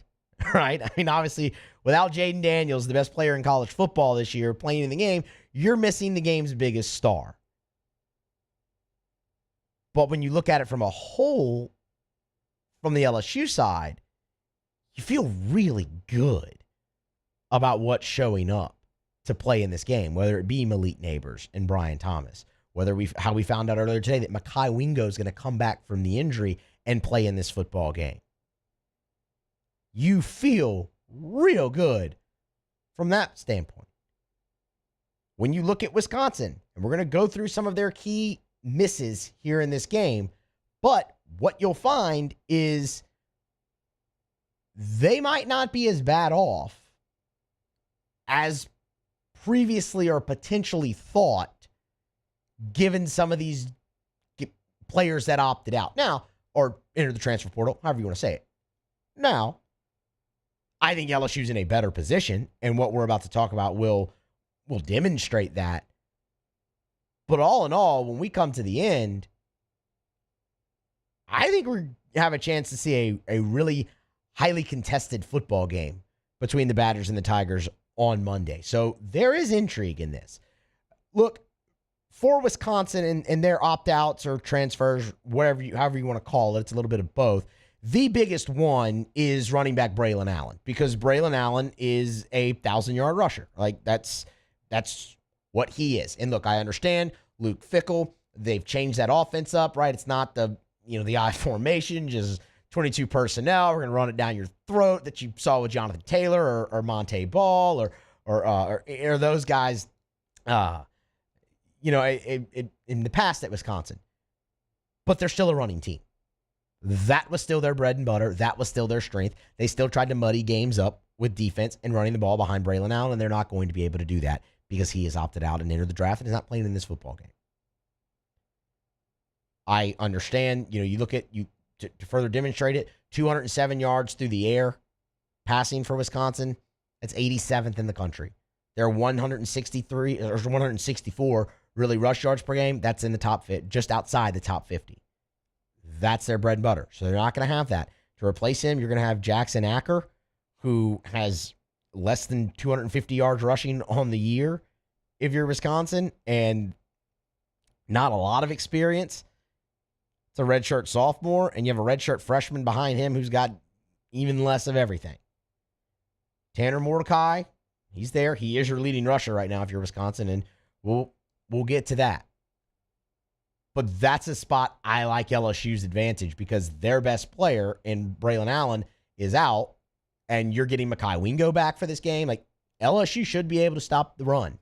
right? I mean, obviously, without Jaden Daniels, the best player in college football this year, playing in the game, you're missing the game's biggest star. But when you look at it from a whole, from the LSU side, you feel really good about what's showing up to play in this game, whether it be Malik Neighbors and Brian Thomas, how we found out earlier today that Mekhi Wingo is going to come back from the injury and play in this football game. You feel real good from that standpoint. When you look at Wisconsin, and we're going to go through some of their key misses here in this game, but what you'll find is they might not be as bad off as previously or potentially thought, given some of these players that opted out now or entered the transfer portal, however you want to say it. Now, I think LSU's in a better position, and what we're about to talk about will demonstrate that. But all in all, when we come to the end, I think we have a chance to see a really highly contested football game between the Badgers and the Tigers on Monday. So there is intrigue in this. Look, for Wisconsin and their opt-outs or transfers, however you want to call it, it's a little bit of both. The biggest one is running back Braylon Allen, because Braylon Allen is a 1,000-yard rusher. Like, that's what he is. And look, I understand Luke Fickell, they've changed that offense up, right? It's not the I formation, just 22 personnel. We're going to run it down your throat that you saw with Jonathan Taylor or Monte Ball or those guys, in the past at Wisconsin. But they're still a running team. That was still their bread and butter. That was still their strength. They still tried to muddy games up with defense and running the ball behind Braylon Allen, and they're not going to be able to do that because he has opted out and entered the draft and is not playing in this football game. I understand, you look at, to further demonstrate it, 207 yards through the air passing for Wisconsin. That's 87th in the country. They're 163 or 164 really rush yards per game. That's in the top just outside the top 50. That's their bread and butter. So they're not going to have that. To replace him, you're going to have Jackson Acker, who has less than 250 yards rushing on the year if you're Wisconsin, and not a lot of experience. It's a redshirt sophomore, and you have a redshirt freshman behind him who's got even less of everything. Tanner Mordecai, he's there. He is your leading rusher right now if you're Wisconsin, and we'll get to that. But that's a spot I like LSU's advantage, because their best player in Braylon Allen is out, and you're getting Mekhi Wingo back for this game. Like, LSU should be able to stop the run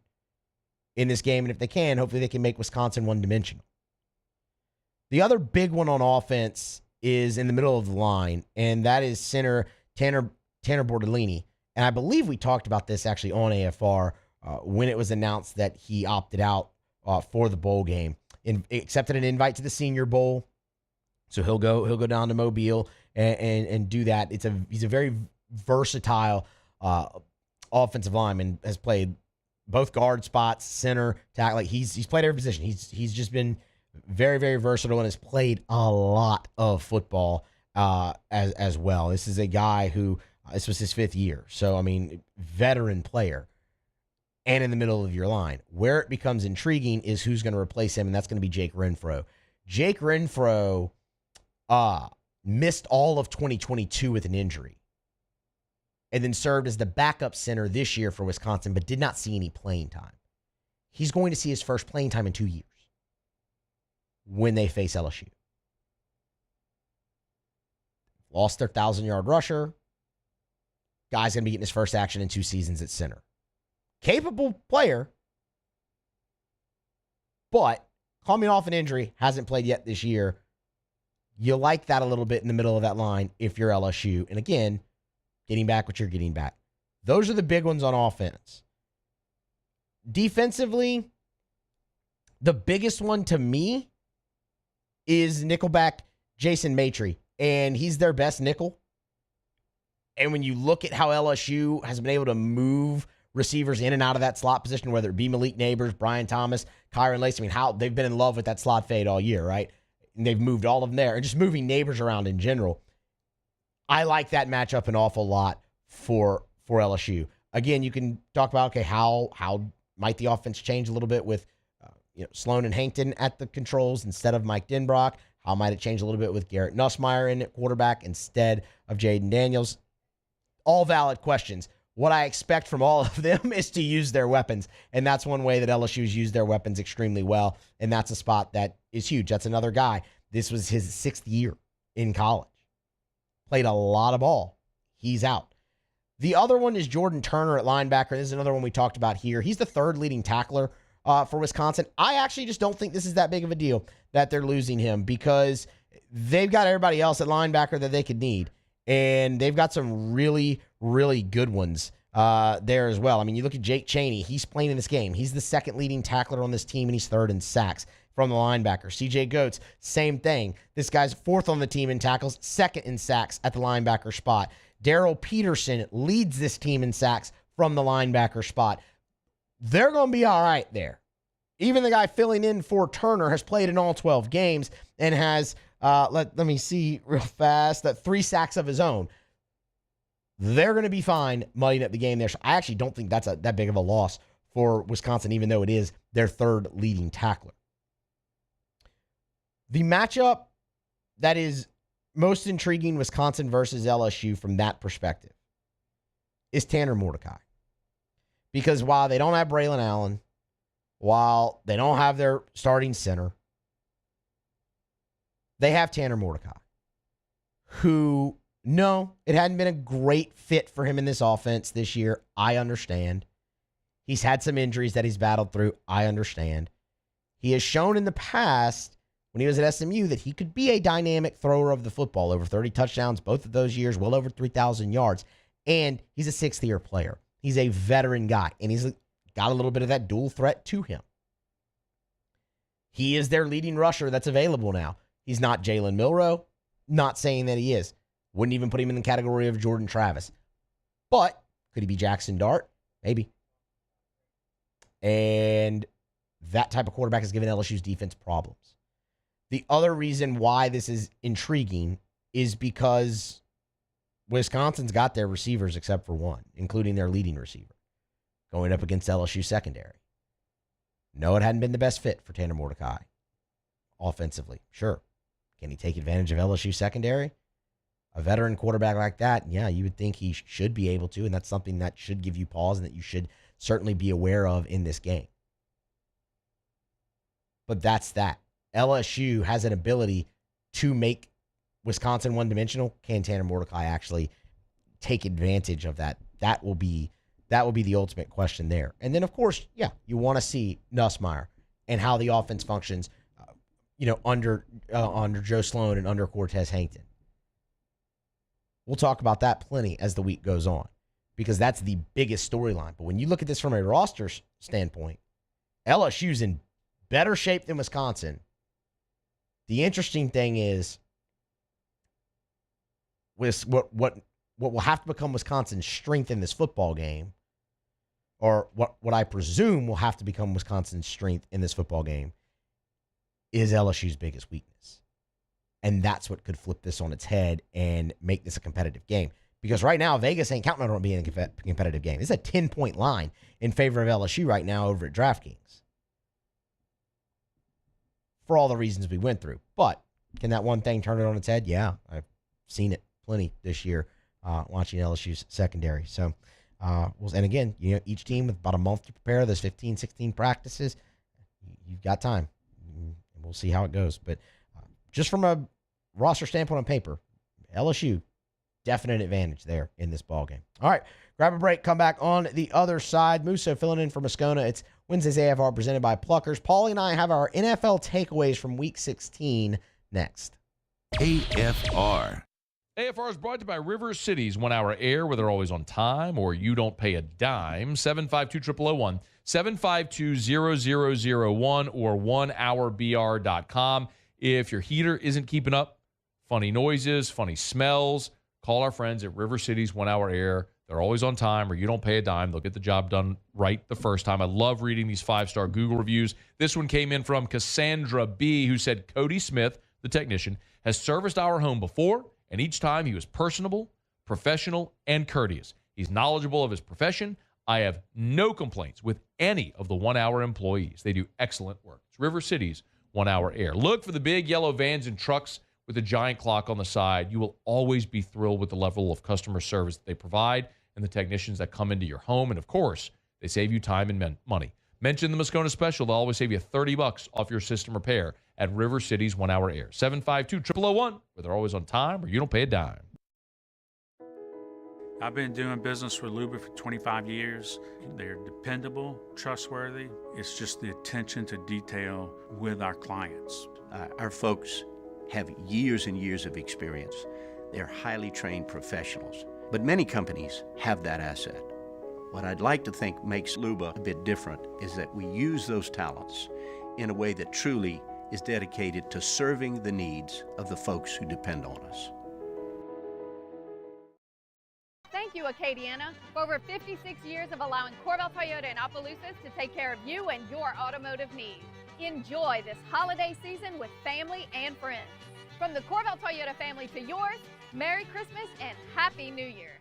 in this game, and if they can, hopefully they can make Wisconsin one-dimensional. The other big one on offense is in the middle of the line, and that is center Tanner Bortolini. And I believe we talked about this actually on AFR when it was announced that he opted out for the bowl game. Accepted an invite to the Senior Bowl, so he'll go down to Mobile and do that. He's a very versatile offensive lineman. Has played both guard spots, center, tackle. Like, he's played every position. He's just been very, very versatile and has played a lot of football as well. This is a guy who this was his 5th year, so I mean, veteran player. And in the middle of your line. Where it becomes intriguing is who's going to replace him, and that's going to be Jake Renfro. Jake Renfro missed all of 2022 with an injury, and then served as the backup center this year for Wisconsin, but did not see any playing time. He's going to see his first playing time in 2 years when they face LSU. Lost their 1,000-yard rusher. Guy's going to be getting his first action in 2 seasons at center. Capable player, but coming off an injury, hasn't played yet this year. You like that a little bit in the middle of that line if you're LSU. And again, getting back what you're getting back. Those are the big ones on offense. Defensively, the biggest one to me is nickelback Jason Maitre, and he's their best nickel. And when you look at how LSU has been able to move receivers in and out of that slot position, whether it be Malik Neighbors, Brian Thomas, Kyron Lacey. I mean, how they've been in love with that slot fade all year, right? And they've moved all of them there, and just moving Neighbors around in general. I like that matchup an awful lot for LSU. Again, you can talk about, okay, how might the offense change a little bit with Sloan and Hankton at the controls instead of Mike Denbrock? How might it change a little bit with Garrett Nussmeier in at quarterback instead of Jaden Daniels? All valid questions. What I expect from all of them is to use their weapons, and that's one way that LSU's used their weapons extremely well, and that's a spot that is huge. That's another guy. This was his 6th year in college. Played a lot of ball. He's out. The other one is Jordan Turner at linebacker. This is another one we talked about here. He's the 3rd leading tackler for Wisconsin. I actually just don't think this is that big of a deal that they're losing him, because they've got everybody else at linebacker that they could need. And they've got some really, really good ones there as well. I mean, you look at Jake Chaney. He's playing in this game. He's the second leading tackler on this team, and he's third in sacks from the linebacker. CJ Goetz, same thing. This guy's fourth on the team in tackles, second in sacks at the linebacker spot. Daryl Peterson leads this team in sacks from the linebacker spot. They're going to be all right there. Even the guy filling in for Turner has played in all 12 games and has, let me see real fast, that 3 sacks of his own. They're going to be fine muddying up the game there. So I actually don't think that's that big of a loss for Wisconsin, even though it is their third leading tackler. The matchup that is most intriguing, Wisconsin versus LSU from that perspective, is Tanner Mordecai. Because while they don't have Braylon Allen, while they don't have their starting center, they have Tanner Mordecai, who, no, it hadn't been a great fit for him in this offense this year. I understand. He's had some injuries that he's battled through. I understand. He has shown in the past, when he was at SMU, that he could be a dynamic thrower of the football. Over 30 touchdowns both of those years, well over 3,000 yards. And he's a sixth-year player. He's a veteran guy, and he's got a little bit of that dual threat to him. He is their leading rusher that's available now. He's not Jalen Milroe. Not saying that he is. Wouldn't even put him in the category of Jordan Travis. But could he be Jackson Dart? Maybe. And that type of quarterback has given LSU's defense problems. The other reason why this is intriguing is because Wisconsin's got their receivers except for one, including their leading receiver, going up against LSU secondary. No, it hadn't been the best fit for Tanner Mordecai offensively. Sure. Can he take advantage of LSU secondary? A veteran quarterback like that, yeah, you would think he should be able to, and that's something that should give you pause and that you should certainly be aware of in this game. But that's that. LSU has an ability to make Wisconsin one-dimensional. Can Tanner Mordecai actually take advantage of that? That will be the ultimate question there. And then, of course, yeah, you want to see Nussmeier and how the offense functions, under Joe Sloan and under Cortez Hankton. We'll talk about that plenty as the week goes on, because that's the biggest storyline. But when you look at this from a roster standpoint, LSU's in better shape than Wisconsin. The interesting thing is, with what will have to become Wisconsin's strength in this football game, or what I presume will have to become Wisconsin's strength in this football game, is LSU's biggest weakness. And that's what could flip this on its head and make this a competitive game. Because right now, Vegas ain't counting on it being a competitive game. It's a 10-point line in favor of LSU right now over at DraftKings, for all the reasons we went through. But can that one thing turn it on its head? Yeah, I've seen it plenty this year watching LSU's secondary. So, and again, each team with about a month to prepare, those 15, 16 practices, you've got time. And we'll see how it goes. But just from a roster standpoint on paper, LSU, definite advantage there in this ballgame. All right, grab a break, come back on the other side. Musso filling in for Moscona. It's Wednesday's AFR presented by Pluckers. Paulie and I have our NFL takeaways from Week 16 next. AFR. AFR is brought to you by River Cities 1 Hour Air, where they're always on time or you don't pay a dime. 752-0001, 752-0001, or 1hourbr.com. If your heater isn't keeping up, funny noises, funny smells, call our friends at River Cities 1 Hour Air. They're always on time or you don't pay a dime. They'll get the job done right the first time. I love reading these 5-star Google reviews. This one came in from Cassandra B., who said, Cody Smith, the technician, has serviced our home before, and each time he was personable, professional, and courteous. He's knowledgeable of his profession. I have no complaints with any of the 1 Hour employees. They do excellent work. It's River Cities 1 Hour Air. Look for the big yellow vans and trucks with a giant clock on the side. You will always be thrilled with the level of customer service that they provide and the technicians that come into your home. And, of course, they save you time and money. Mention the Moscona Special. They'll always save you $30 off your system repair at River Cities 1 Hour Air. 752-0001, where they're always on time or you don't pay a dime. I've been doing business with Luba for 25 years. They're dependable, trustworthy. It's just the attention to detail with our clients. Our folks have years and years of experience. They're highly trained professionals, but many companies have that asset. What I'd like to think makes Luba a bit different is that we use those talents in a way that truly is dedicated to serving the needs of the folks who depend on us. Thank you, Acadiana, for over 56 years of allowing Corval Toyota in Opelousas to take care of you and your automotive needs. Enjoy this holiday season with family and friends. From the Corval Toyota family to yours, Merry Christmas and Happy New Year.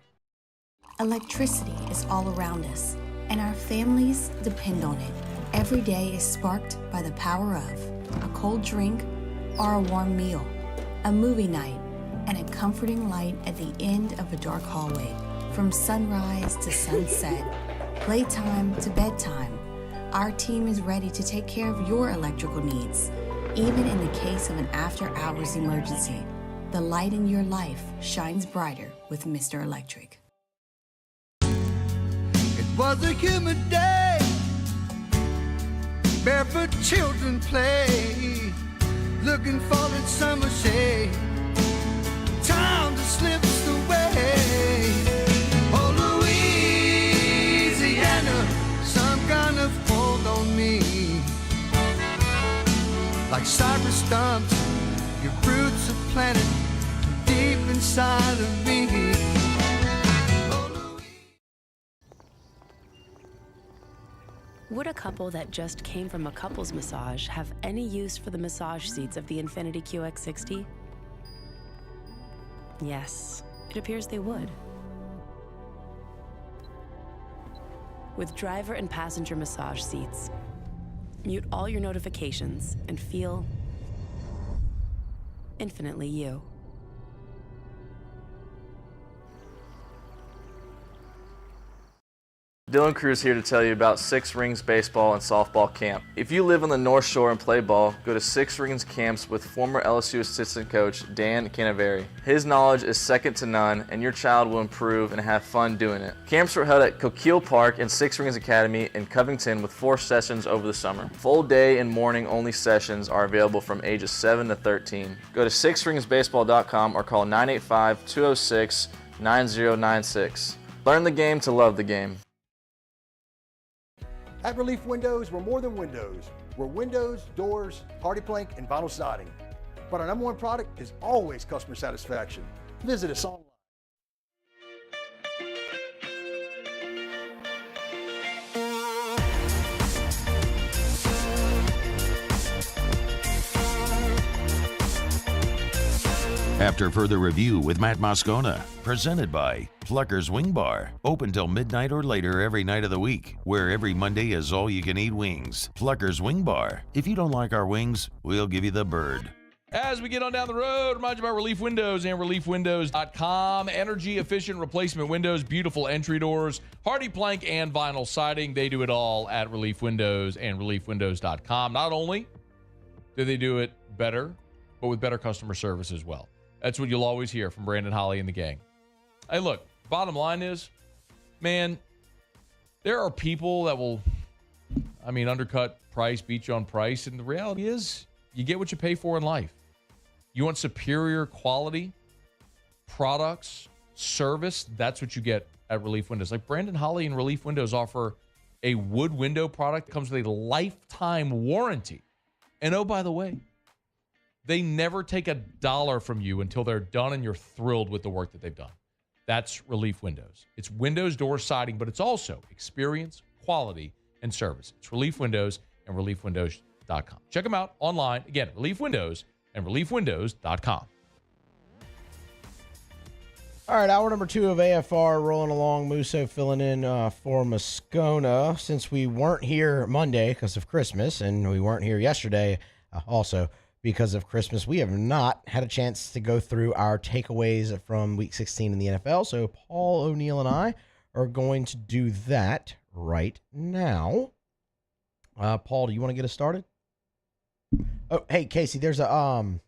Electricity is all around us, and our families depend on it. Every day is sparked by the power of a cold drink or a warm meal, a movie night, and a comforting light at the end of a dark hallway. From sunrise to sunset, playtime to bedtime, our team is ready to take care of your electrical needs. Even in the case of an after-hours emergency, the light in your life shines brighter with Mr. Electric. It was a humid day, barefoot children play, looking for that summer shade. Time just slips away. Oh, Louisiana, some kind of hold on me. Like cypress stumps, your roots are planted deep inside of me. Would a couple that just came from a couples massage have any use for the massage seats of the Infiniti QX60? Yes, it appears they would. With driver and passenger massage seats, mute all your notifications and feel infinitely you. Dylan Cruz here to tell you about Six Rings Baseball and Softball Camp. If you live on the North Shore and play ball, go to Six Rings Camps with former LSU assistant coach Dan Canaveri. His knowledge is second to none, and your child will improve and have fun doing it. Camps were held at Coquille Park and Six Rings Academy in Covington with 4 sessions over the summer. Full day and morning only sessions are available from ages 7 to 13. Go to sixringsbaseball.com or call 985-206-9096. Learn the game to love the game. At Relief Windows, we're more than windows. We're windows, doors, hardy plank, and vinyl siding. But our number one product is always customer satisfaction. Visit us online. After further review with Matt Moscona, presented by Pluckers Wing Bar, open till midnight or later every night of the week, where every Monday is all-you-can-eat wings. Pluckers Wing Bar. If you don't like our wings, we'll give you the bird. As we get on down the road, remind you about Relief Windows and ReliefWindows.com. Energy-efficient replacement windows, beautiful entry doors, hardy plank, and vinyl siding. They do it all at Relief Windows and ReliefWindows.com. Not only do they do it better, but with better customer service as well. That's what you'll always hear from Brandon Holly and the gang. Hey, look, bottom line is, man, there are people that will, undercut price, beat you on price. And the reality is, you get what you pay for in life. You want superior quality, products, service, that's what you get at Relief Windows. Like Brandon Holly and Relief Windows offer a wood window product that comes with a lifetime warranty. And oh, by the way, they never take $1 from you until they're done and you're thrilled with the work that they've done. That's Relief Windows. It's windows, doors, siding, but it's also experience, quality, and service. It's Relief Windows and ReliefWindows.com. Check them out online. Again, Relief Windows and ReliefWindows.com. All right, hour number 2 of AFR rolling along. Musso filling in for Moscona. Since we weren't here Monday because of Christmas, and we weren't here yesterday also because of Christmas, we have not had a chance to go through our takeaways from Week 16 in the NFL. So Paul O'Neill and I are going to do that right now. Paul, do you want to get us started? Oh, hey, Casey, there's a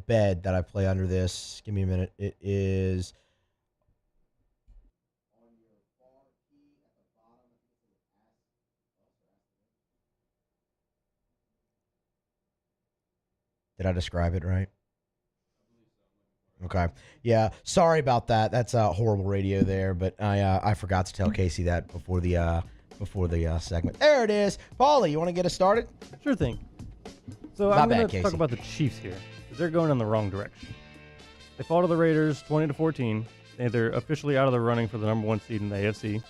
bed that I play under this. Give me a minute. It is... Did I describe it right? Okay. Yeah. Sorry about that. That's horrible radio there, but I forgot to tell Casey that before the segment. There it is. Paulie, you want to get us started? Sure thing. So Not I'm bad, going to Casey. talk about the Chiefs here, because they're going in the wrong direction. They fall to the Raiders 20-14. They're officially out of the running for the number 1 seed in the AFC.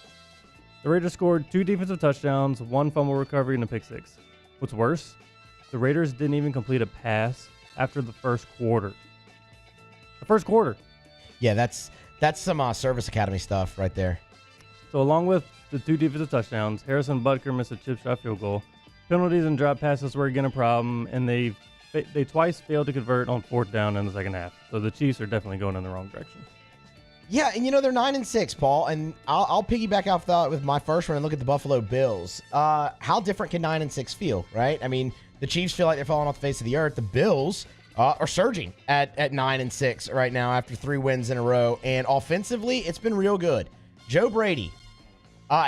The Raiders scored 2 defensive touchdowns, 1 fumble recovery, and a pick six. What's worse, the Raiders didn't even complete a pass after the first quarter. The first quarter. Yeah, that's some Service Academy stuff right there. So along with the 2 defensive touchdowns, Harrison Butker missed a chip shot field goal. Penalties and drop passes were again a problem, and they twice failed to convert on 4th down in the second half. So the Chiefs are definitely going in the wrong direction. Yeah, and they're 9-6, Paul, and I'll piggyback off that with my first one and look at the Buffalo Bills. How different can 9-6 feel, right? I mean, the Chiefs feel like they're falling off the face of the earth. The Bills are surging at 9-6 right now after 3 wins in a row, and offensively, it's been real good. Joe Brady,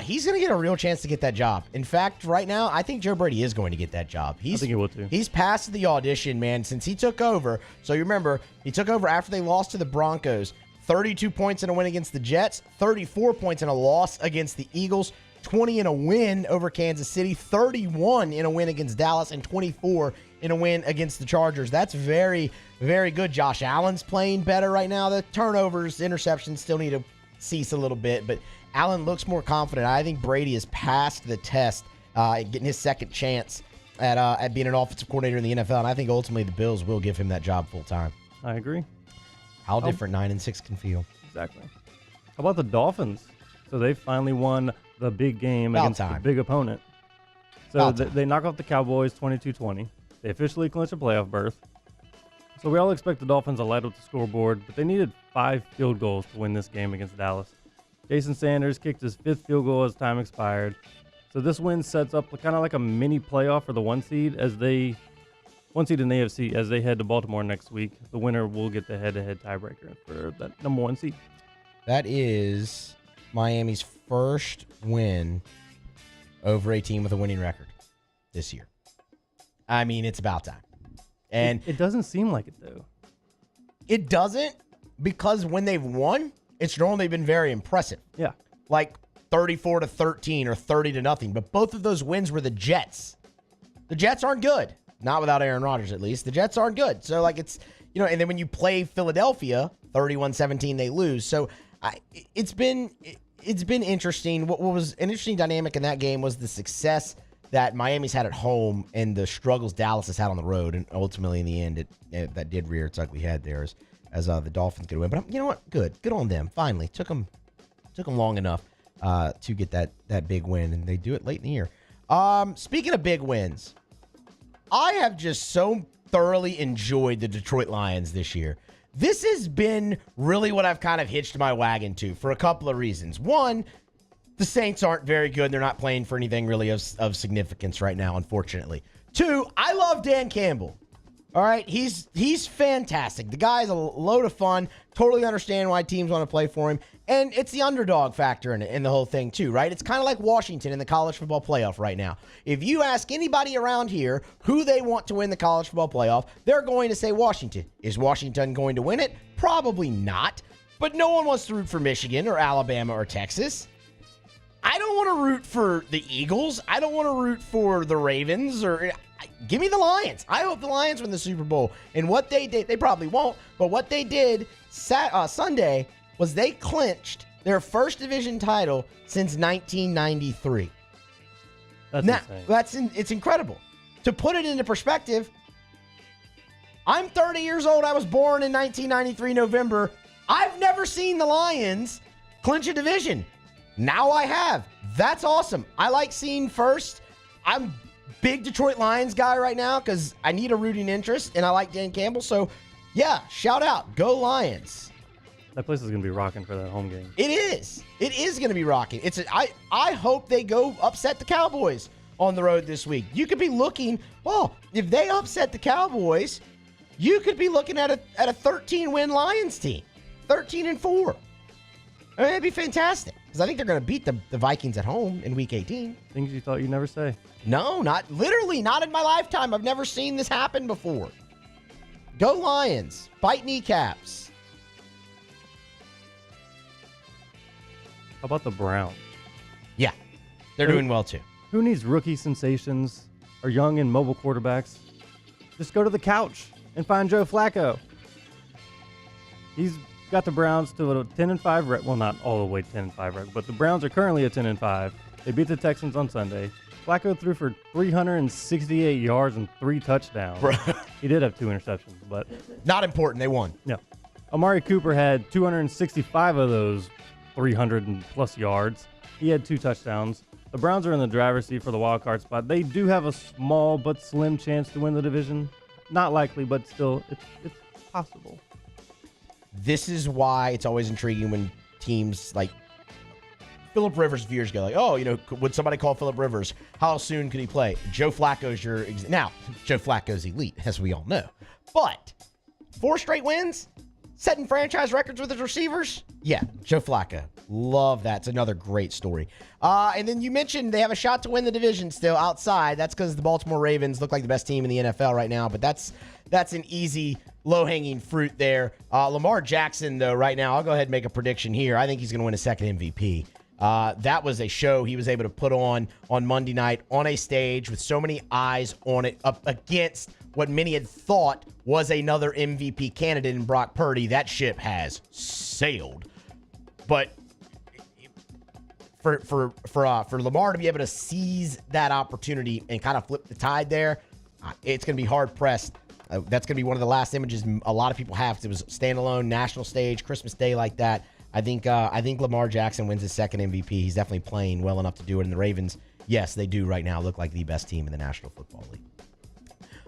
he's going to get a real chance to get that job. In fact, right now, I think Joe Brady is going to get that job. I think he will too. He's passed the audition, man, since he took over. So you remember, he took over after they lost to the Broncos. 32 points in a win against the Jets, 34 points in a loss against the Eagles, 20 in a win over Kansas City, 31 in a win against Dallas, and 24 in a win against the Chargers. That's very, very good. Josh Allen's playing better right now. The turnovers, interceptions still need to cease a little bit, but Allen looks more confident. I think Brady has passed the test, getting his second chance at being an offensive coordinator in the NFL, and I think ultimately the Bills will give him that job full time. I agree. How different 9-6 can feel. Exactly. How about the Dolphins? So they finally won the big game against the big opponent. So they knock off the Cowboys 22-20. They officially clinch a playoff berth. So we all expect the Dolphins to light up the scoreboard, but they needed 5 field goals to win this game against Dallas. Jason Sanders kicked his 5th field goal as time expired. So this win sets up kind of like a mini playoff for the 1 seed in the AFC as they head to Baltimore next week. The winner will get the head-to-head tiebreaker for that number 1 seed. That is Miami's first win over a team with a winning record this year. I mean, it's about time. And it doesn't seem like it, though. It doesn't, because when they've won, it's normally been very impressive. Yeah. Like 34-13 or 30-0. But both of those wins were the Jets. The Jets aren't good. Not without Aaron Rodgers, at least. The Jets aren't good. So, it's, and then when you play Philadelphia, 31-17, they lose. So, it's been interesting. What was an interesting dynamic in that game was the success that Miami's had at home and the struggles Dallas has had on the road. And ultimately, in the end, that did rear its ugly head there as the Dolphins could win. But you know what? Good on them. Finally, took them long enough to get that big win, and they do it late in the year. Speaking of big wins, I have just so thoroughly enjoyed the Detroit Lions this year. This has been really what I've kind of hitched my wagon to for a couple of reasons. One, the Saints aren't very good. They're not playing for anything really of significance right now, unfortunately. Two, I love Dan Campbell. All right, he's fantastic. The guy's a load of fun. Totally understand why teams want to play for him. And it's the underdog factor in the whole thing too, right? It's kind of like Washington in the college football playoff right now. If you ask anybody around here who they want to win the college football playoff, they're going to say Washington. Is Washington going to win it? Probably not. But no one wants to root for Michigan or Alabama or Texas. I don't want to root for the Eagles. I don't want to root for the Ravens or... Give me the Lions. I hope the Lions win the Super Bowl. And what they did, they probably won't, but what they did Sunday was they clinched their first division title since 1993. That's insane. It's incredible. To put it into perspective, I'm 30 years old. I was born in 1993, November. I've never seen the Lions clinch a division. Now I have. That's awesome. I like seeing first. I'm big Detroit Lions guy right now because I need a rooting interest, and I like Dan Campbell. So, yeah, shout out. Go Lions. That place is going to be rocking for that home game. It is. It is going to be rocking. I hope they go upset the Cowboys on the road this week. You could be looking, if they upset the Cowboys, you could be looking at a 13-win Lions team. 13-4. I mean, it'd be fantastic because I think they're going to beat the Vikings at home in Week 18. Things you thought you'd never say. No, not literally, not in my lifetime. I've never seen this happen before. Go Lions. Bite kneecaps. How about the Browns? Yeah, they're doing well too. Who needs rookie sensations or young and mobile quarterbacks? Just go to the couch and find Joe Flacco. He's got the Browns to a 10-5 record. Well, not all the way 10-5 record, but the Browns are currently a 10-5. They beat the Texans on Sunday. Flacco threw for 368 yards and 3 touchdowns. He did have 2 interceptions, but not important. They won. No. Amari Cooper had 265 of those 300 and plus yards. He had 2 touchdowns. The Browns are in the driver's seat for the wild card spot. They do have a small but slim chance to win the division. Not likely, but still, it's possible. This is why it's always intriguing when teams like Phillip Rivers a few years ago, like, oh, would somebody call Phillip Rivers? How soon could he play? Joe Flacco's now, Joe Flacco's elite, as we all know. But 4 straight wins, setting franchise records with his receivers. Yeah, Joe Flacco. Love that. It's another great story. And then you mentioned they have a shot to win the division still outside. That's because the Baltimore Ravens look like the best team in the NFL right now, but that's an easy, low-hanging fruit there. Lamar Jackson, though, right now, I'll go ahead and make a prediction here. I think he's going to win a second MVP. That was a show he was able to put on Monday night on a stage with so many eyes on it up against what many had thought was another MVP candidate in Brock Purdy. That ship has sailed. But for Lamar to be able to seize that opportunity and kind of flip the tide there, it's going to be hard-pressed. That's going to be one of the last images a lot of people have, because it was standalone, national stage, Christmas Day like that. I think Lamar Jackson wins his second MVP. He's definitely playing well enough to do it. And the Ravens, yes, they do right now look like the best team in the National Football League.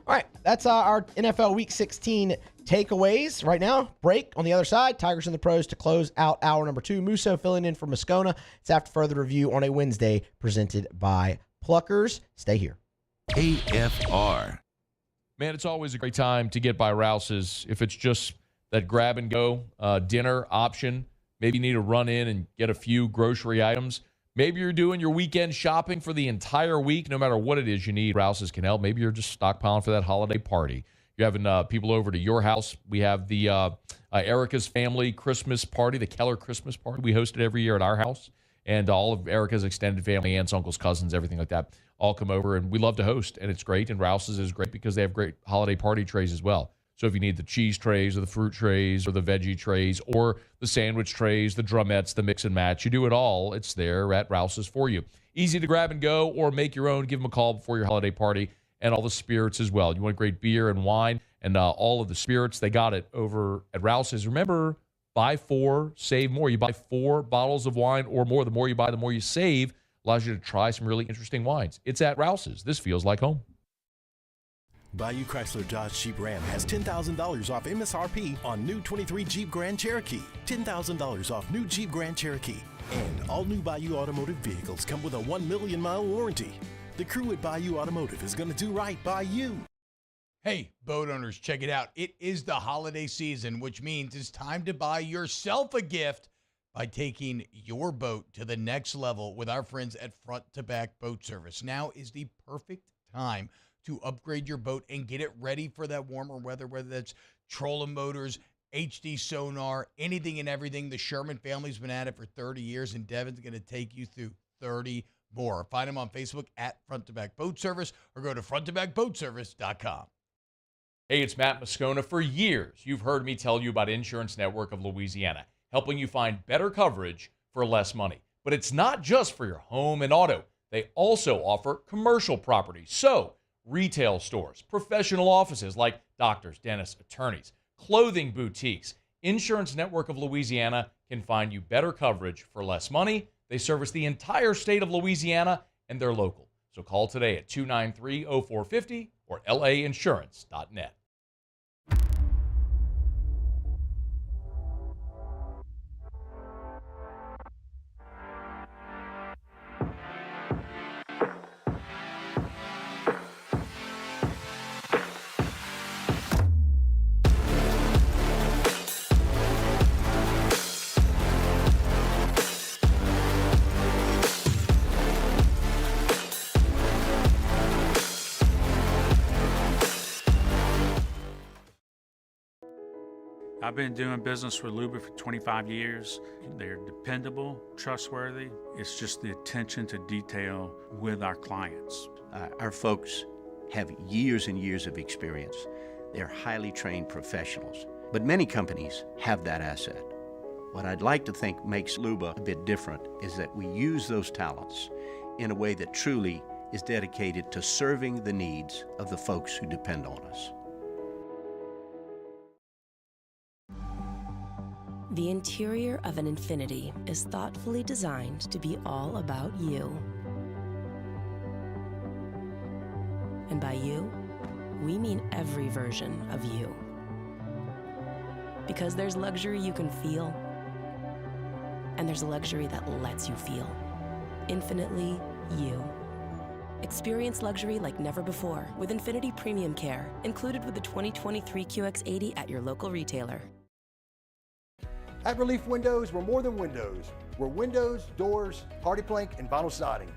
All right, that's our NFL Week 16 takeaways. Right now, break on the other side. Tigers and the Pros to close out hour number 2. Musso filling in for Moscona. It's after further review on a Wednesday presented by Pluckers. Stay here. AFR. Man, it's always a great time to get by Rouse's. If it's just that grab-and-go dinner option, maybe you need to run in and get a few grocery items. Maybe you're doing your weekend shopping for the entire week. No matter what it is you need, Rouse's can help. Maybe you're just stockpiling for that holiday party. You're having people over to your house. We have the Erica's family Christmas party, the Keller Christmas party. We host it every year at our house. And all of Erica's extended family, aunts, uncles, cousins, everything like that, all come over. And we love to host, and it's great. And Rouse's is great because they have great holiday party trays as well. So if you need the cheese trays or the fruit trays or the veggie trays or the sandwich trays, the drumettes, the mix and match, you do it all. It's there at Rouse's for you. Easy to grab and go or make your own. Give them a call before your holiday party, and all the spirits as well. You want great beer and wine and all of the spirits, they got it over at Rouse's. Remember, buy 4, save more. You buy 4 bottles of wine or more. The more you buy, the more you save. Allows you to try some really interesting wines. It's at Rouse's. This feels like home. Bayou Chrysler Dodge Jeep Ram has $10,000 off MSRP on new 23 Jeep Grand Cherokee, $10,000 off new Jeep Grand Cherokee, and all new Bayou Automotive vehicles come with a 1 million mile warranty. The crew at Bayou Automotive is going to do right by you. Hey, boat owners, check it out. It is the holiday season, which means it's time to buy yourself a gift by taking your boat to the next level with our friends at Front to Back Boat Service. Now is the perfect time to upgrade your boat and get it ready for that warmer weather, whether that's trolling motors, HD sonar, anything and everything. The Sherman family's been at it for 30 years, and Devin's going to take you through 30 more. Find them on Facebook at Front to Back Boat Service or go to fronttobackboatservice.com. Hey, it's Matt Moscona. For years, you've heard me tell you about Insurance Network of Louisiana, helping you find better coverage for less money. But it's not just for your home and auto. They also offer commercial property. So, retail stores, professional offices like doctors, dentists, attorneys, clothing boutiques. Insurance Network of Louisiana can find you better coverage for less money. They service the entire state of Louisiana, and they're local. So call today at 293-0450 or lainsurance.net. I've been doing business with Luba for 25 years. They're dependable, trustworthy. It's just the attention to detail with our clients. Our folks have years and years of experience. They're highly trained professionals, but many companies have that asset. What I'd like to think makes Luba a bit different is that we use those talents in a way that truly is dedicated to serving the needs of the folks who depend on us. The interior of an Infiniti is thoughtfully designed to be all about you. And by you, we mean every version of you. Because there's luxury you can feel, and there's luxury that lets you feel. Infinitely you. Experience luxury like never before with Infiniti Premium Care, included with the 2023 QX80 at your local retailer. At Relief Windows, we're more than windows. We're windows, doors, party plank, and vinyl siding.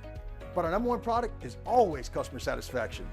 But our #1 product is always customer satisfaction.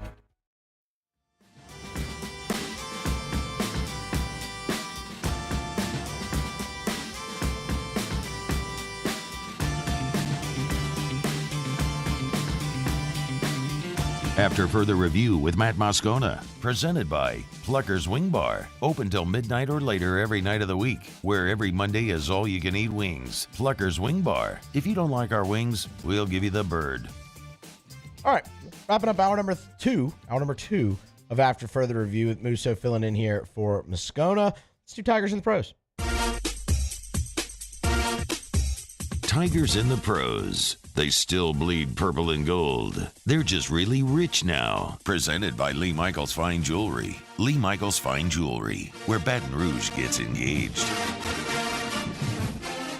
After further review with Matt Moscona, presented by Pluckers Wing Bar, open till midnight or later every night of the week, where every Monday is all-you-can-eat wings. Pluckers Wing Bar. If you don't like our wings, we'll give you the bird. All right, wrapping up hour number two of After Further Review with Musso filling in here for Moscona. Let's do Tigers in the Pros. Tigers in the Pros. They still bleed purple and gold. They're just really rich now. Presented by Lee Michaels Fine Jewelry. Lee Michaels Fine Jewelry, where Baton Rouge gets engaged.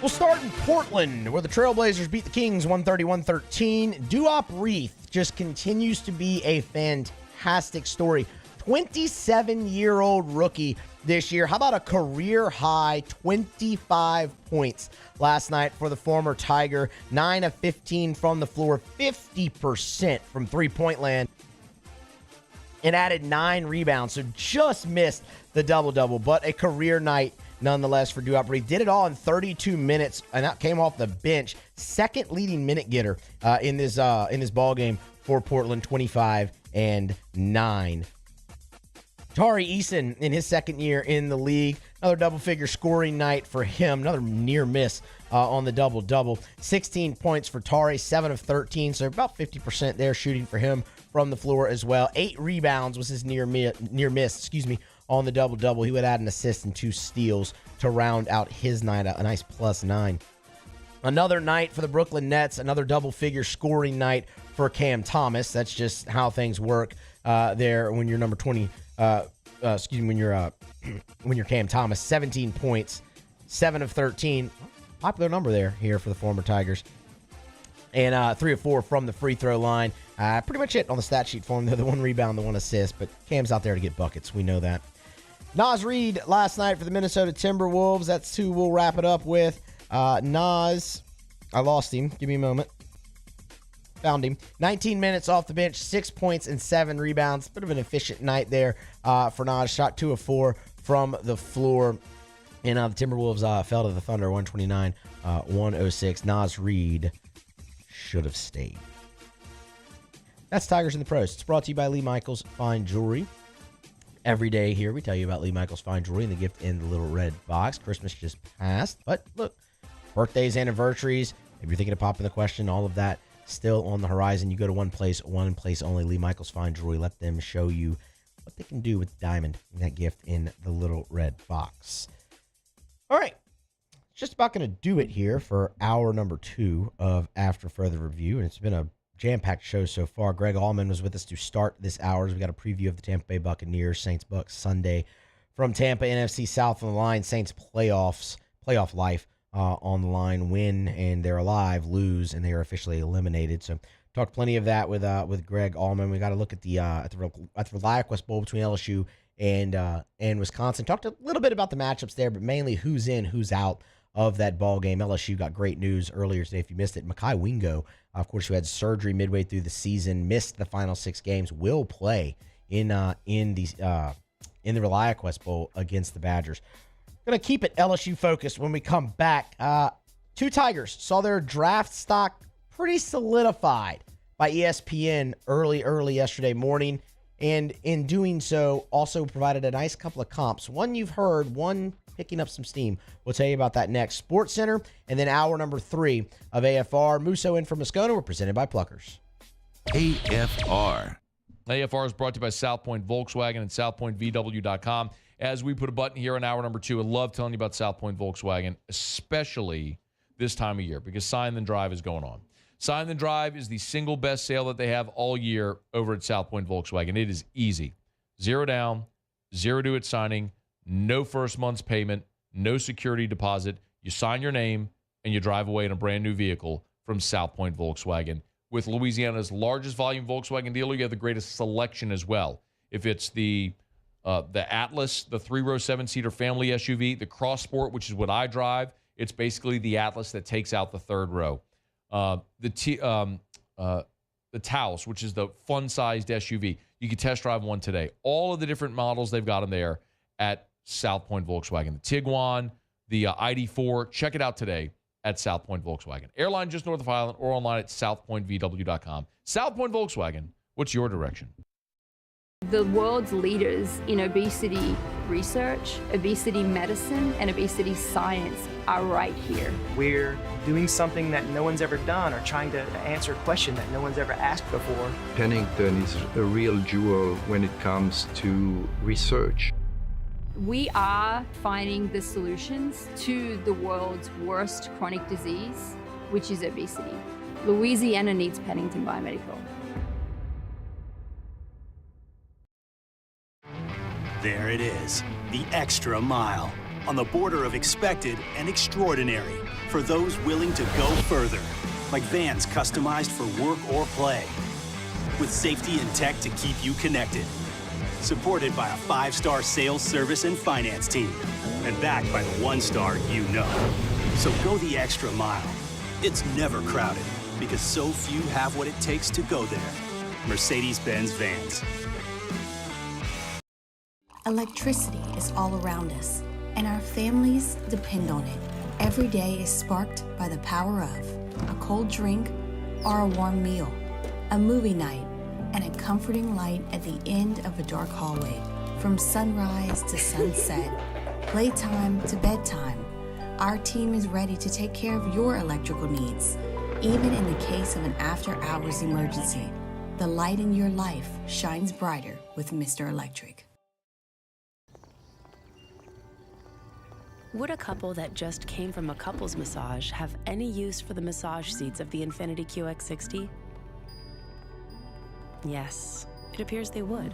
We'll start in Portland, where the Trailblazers beat the Kings 131-13. Duop Reith just continues to be a fantastic story. 27-year-old rookie this year. How about a career-high 25 points last night for the former Tiger? 9 of 15 from the floor, 50% from three-point land, and added 9 rebounds. So just missed the double-double, but a career night nonetheless for Duop Reith. Did it all in 32 minutes, and that came off the bench. Second leading minute getter in this ball game for Portland, 25 and 9. Tari Eason in his second year in the league. Another double-figure scoring night for him. Another near miss on the double-double. 16 points for Tari, 7 of 13, so about 50% there shooting for him from the floor as well. 8 rebounds was his near miss on the double-double. He would add an assist and 2 steals to round out his night, a nice +9. Another night for the Brooklyn Nets, another double-figure scoring night for Cam Thomas. That's just how things work there when you're number 20. When you're Cam Thomas. 17 points, 7 of 13. Popular number there here for the former Tigers. And 3 of 4 from the free throw line. Pretty much it on the stat sheet for him. The 1 rebound, the 1 assist, but Cam's out there to get buckets. We know that. Nas Reed last night for the Minnesota Timberwolves. That's who we'll wrap it up with. Nas, I lost him. Give me a moment. Found him. 19 minutes off the bench, 6 points and 7 rebounds. Bit of an efficient night there for Nas. Shot 2 of 4 from the floor. And the Timberwolves fell to the Thunder 129-106. Nas Reed should have stayed. That's Tigers in the Pros. It's brought to you by Lee Michaels Fine Jewelry. Every day here we tell you about Lee Michaels Fine Jewelry and the gift in the little red box. Christmas just passed, but look, birthdays, anniversaries, if you're thinking of popping the question, all of that still on the horizon. You go to one place only, Lee Michaels Fine Jewelry. Let them show you what they can do with the diamond and that gift in the little red box. All right, just about going to do it here for hour number 2 of After Further Review, and it's been a jam-packed show so far. Greg Auman was with us to start this hour. We got a preview of the Tampa Bay Buccaneers, Saints-Bucks Sunday from Tampa. NFC South on the line, Saints playoff life on the line. Win and they're alive, lose and they are officially eliminated. So talked plenty of that with Greg Auman. We got to look at the ReliaQuest Bowl between LSU and Wisconsin. Talked a little bit about the matchups there, but mainly who's in, who's out of that ball game. LSU got great news earlier today. If you missed it, Mekhi Wingo, of course, who had surgery midway through the season, missed the final 6 games, will play in the ReliaQuest Bowl against the Badgers. Going to keep it LSU focused when we come back. Two Tigers saw their draft stock pretty solidified by ESPN early yesterday morning. And in doing so, also provided a nice couple of comps. One you've heard, one picking up some steam. We'll tell you about that next. Sports Center, and then hour number 3 of AFR. Musso in for Moscona. We're presented by Pluckers. AFR. AFR is brought to you by South Point Volkswagen and SouthPointVW.com. As we put a button here in hour number 2, I love telling you about South Point Volkswagen, especially this time of year, because Sign Then Drive is going on. Sign Then Drive is the single best sale that they have all year over at South Point Volkswagen. It is easy. 0 down, 0 due at signing, no first month's payment, no security deposit. You sign your name, and you drive away in a brand-new vehicle from South Point Volkswagen. With Louisiana's largest volume Volkswagen dealer, you have the greatest selection as well. If it's the Atlas, the 3-row 7-seater family SUV, the Cross Sport, which is what I drive, it's basically the Atlas that takes out the third row. The Taos, which is the fun-sized SUV. You can test drive one today. All of the different models they've got in there at South Point Volkswagen. The Tiguan, the ID4. Check it out today at South Point Volkswagen. Airline just north of Highland or online at southpointvw.com. South Point Volkswagen, what's your direction? The world's leaders in obesity research, obesity medicine, and obesity science are right here. We're doing something that no one's ever done or trying to answer a question that no one's ever asked before. Pennington is a real jewel when it comes to research. We are finding the solutions to the world's worst chronic disease, which is obesity. Louisiana needs Pennington Biomedical. There it is, the extra mile, on the border of expected and extraordinary, for those willing to go further, like vans customized for work or play, with safety and tech to keep you connected, supported by a 5-star sales, service, and finance team, and backed by the 1-star you know. So go the extra mile. It's never crowded, because so few have what it takes to go there. Mercedes-Benz Vans. Electricity is all around us, and our families depend on it. Every day is sparked by the power of a cold drink or a warm meal, a movie night, and a comforting light at the end of a dark hallway. From sunrise to sunset, playtime to bedtime, our team is ready to take care of your electrical needs, even in the case of an after-hours emergency. The light in your life shines brighter with Mr. Electric. Would a couple that just came from a couples massage have any use for the massage seats of the Infiniti QX60? Yes, it appears they would.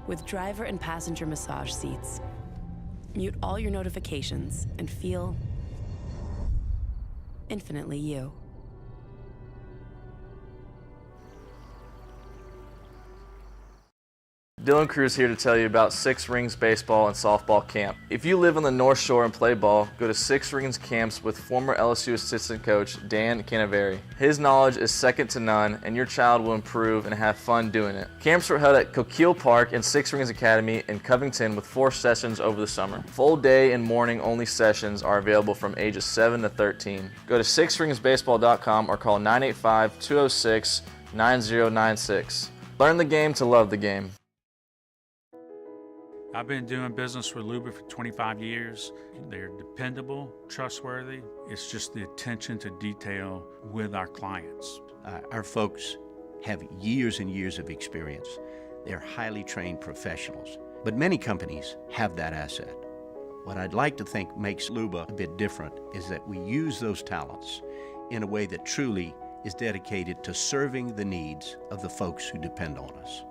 With driver and passenger massage seats, mute all your notifications and feel infinitely you. Dylan Cruz here to tell you about Six Rings Baseball and Softball Camp. If you live on the North Shore and play ball, go to Six Rings Camps with former LSU assistant coach Dan Canaveri. His knowledge is second to none, and your child will improve and have fun doing it. Camps were held at Coquille Park and Six Rings Academy in Covington with 4 sessions over the summer. Full day and morning only sessions are available from ages 7 to 13. Go to sixringsbaseball.com or call 985-206-9096. Learn the game to love the game. I've been doing business with Luba for 25 years. They're dependable, trustworthy. It's just the attention to detail with our clients. Our folks have years and years of experience. They're highly trained professionals, but many companies have that asset. What I'd like to think makes Luba a bit different is that we use those talents in a way that truly is dedicated to serving the needs of the folks who depend on us.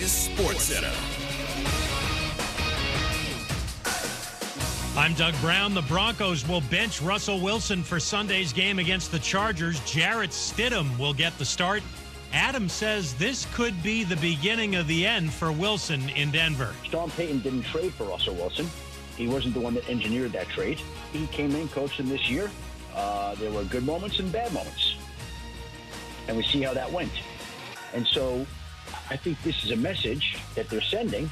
Sports Center. I'm Doug Brown. The Broncos will bench Russell Wilson for Sunday's game against the Chargers. Jarrett Stidham will get the start. Adam says this could be the beginning of the end for Wilson in Denver. Sean Payton didn't trade for Russell Wilson. He wasn't the one that engineered that trade. He came in, coached him this year. There were good moments and bad moments. And we see how that went. And so I think this is a message that they're sending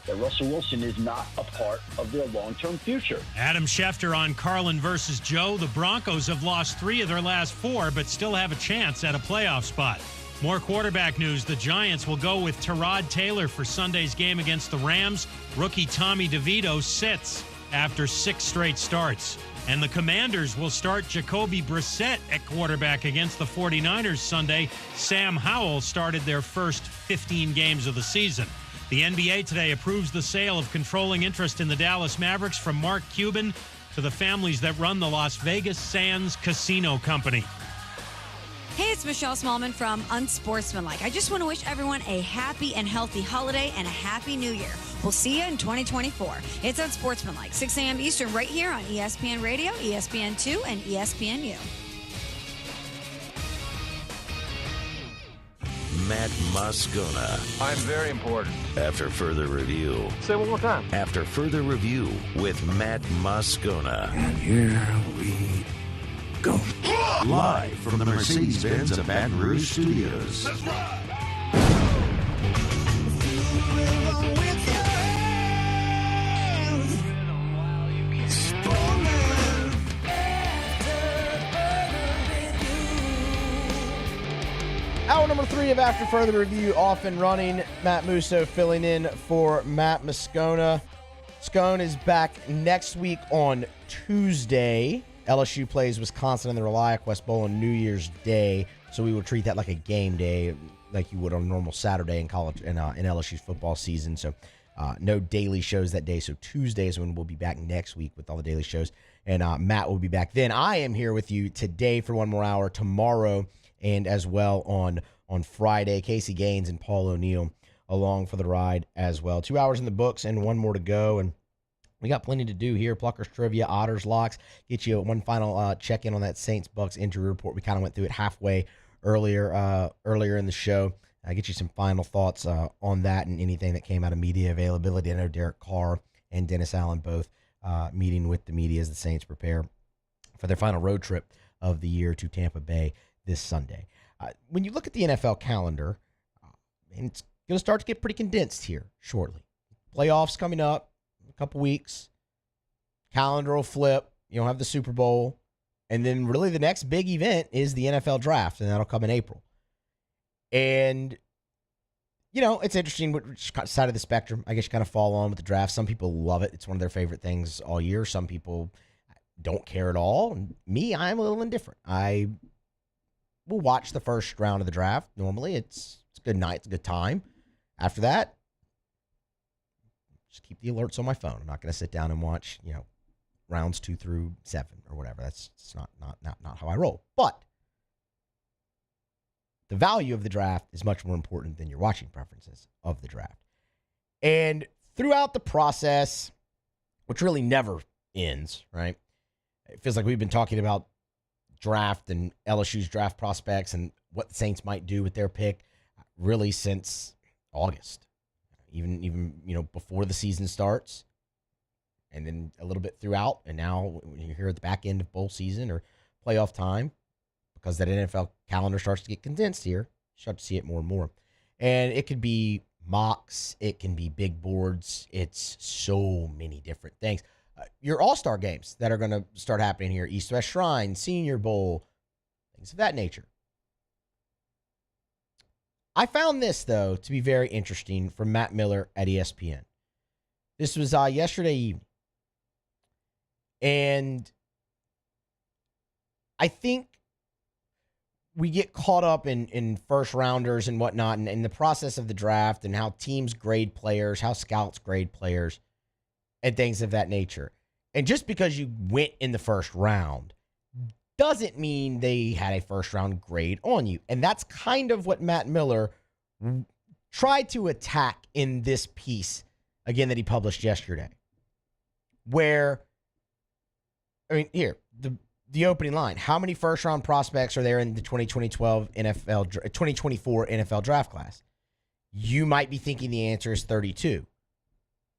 that Russell Wilson is not a part of their long-term future. Adam Schefter on Carlin versus Joe. The Broncos have lost 3 of their last 4, but still have a chance at a playoff spot. More quarterback news. The Giants will go with Tyrod Taylor for Sunday's game against the Rams. Rookie Tommy DeVito sits after 6 straight starts. And the Commanders will start Jacoby Brissett at quarterback against the 49ers Sunday. Sam Howell started their first 15 games of the season. The NBA today approves the sale of controlling interest in the Dallas Mavericks from Mark Cuban to the families that run the Las Vegas Sands Casino Company. Hey, it's Michelle Smallman from Unsportsmanlike. I just want to wish everyone a happy and healthy holiday and a happy new year. We'll see you in 2024. It's Unsportsmanlike, 6 a.m. Eastern, right here on ESPN Radio, ESPN2, and ESPNU. Matt Moscona. I'm very important. After further review. Say it one more time. After further review with Matt Moscona. And here we go. Live from the Mercedes-Benz of Baton Rouge Studios. Let's ride. Hour number 3 of After Further Review off and running. Matt Musso filling in for Matt Moscona. Scone is back next week on Tuesday. LSU plays Wisconsin in the ReliaQuest Bowl on New Year's Day, so we will treat that like a game day, like you would on a normal Saturday in college in LSU's football season. So no daily shows that day. So Tuesday is when we'll be back next week with all the daily shows, and Matt will be back then. I am here with you today for one more hour, tomorrow, and as well on Friday. Casey Gaines and Paul O'Neill along for the ride as well. 2 hours in the books and one more to go, and we got plenty to do here. Pluckers trivia, Otters locks. Get you one final check-in on that Saints-Bucks injury report. We kind of went through it halfway earlier in the show. Get you some final thoughts on that and anything that came out of media availability. I know Derek Carr and Dennis Allen both meeting with the media as the Saints prepare for their final road trip of the year to Tampa Bay this Sunday. When you look at the NFL calendar, and it's going to start to get pretty condensed here shortly. Playoffs coming up in a couple weeks. Calendar will flip. You'll have the Super Bowl. And then really the next big event is the NFL draft, and that'll come in April. And, it's interesting which side of the spectrum I guess you kind of fall on with the draft. Some people love it. It's one of their favorite things all year. Some people don't care at all. And me, I'm a little indifferent. I will watch the first round of the draft. Normally, it's a good night. It's a good time. After that, just keep the alerts on my phone. I'm not going to sit down and watch, rounds 2 through 7 or whatever. That's not how I roll. But the value of the draft is much more important than your watching preferences of the draft. And throughout the process, which really never ends, right? It feels like we've been talking about draft and LSU's draft prospects and what the Saints might do with their pick really since August, even before the season starts, and then a little bit throughout, and now when you're here at the back end of bowl season or playoff time, because that NFL calendar starts to get condensed here, you start to see it more and more. And it could be mocks, it can be big boards, it's so many different things. Your all-star games that are going to start happening here, East-West Shrine, Senior Bowl, things of that nature. I found this, though, to be very interesting from Matt Miller at ESPN. This was yesterday evening. And I think we get caught up in first rounders and whatnot, and in the process of the draft and how teams grade players, how scouts grade players, and things of that nature. And just because you went in the first round doesn't mean they had a first round grade on you. And that's kind of what Matt Miller tried to attack in this piece, again, that he published yesterday. Where, here, the opening line. How many first round prospects are there in the 2024 NFL draft class? You might be thinking the answer is 32.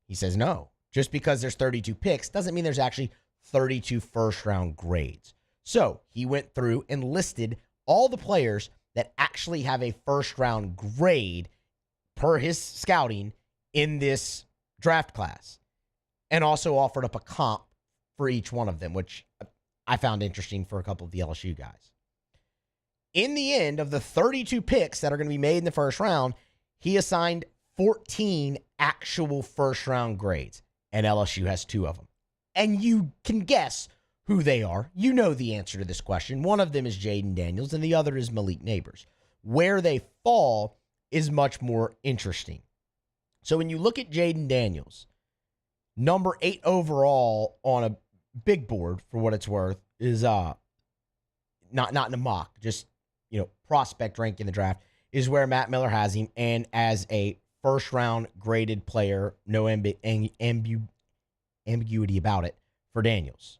He says no. Just because there's 32 picks doesn't mean there's actually 32 first-round grades. So he went through and listed all the players that actually have a first-round grade per his scouting in this draft class, and also offered up a comp for each one of them, which I found interesting for a couple of the LSU guys. In the end of the 32 picks that are going to be made in the first round, he assigned 14 actual first-round grades, and LSU has 2 of them. And you can guess who they are. You know the answer to this question. One of them is Jaden Daniels, and the other is Malik Neighbors. Where they fall is much more interesting. So when you look at Jaden Daniels, number 8 overall on a big board, for what it's worth, is not in a mock, just prospect rank in the draft, is where Matt Miller has him, and as a first-round graded player, no ambiguity about it for Daniels.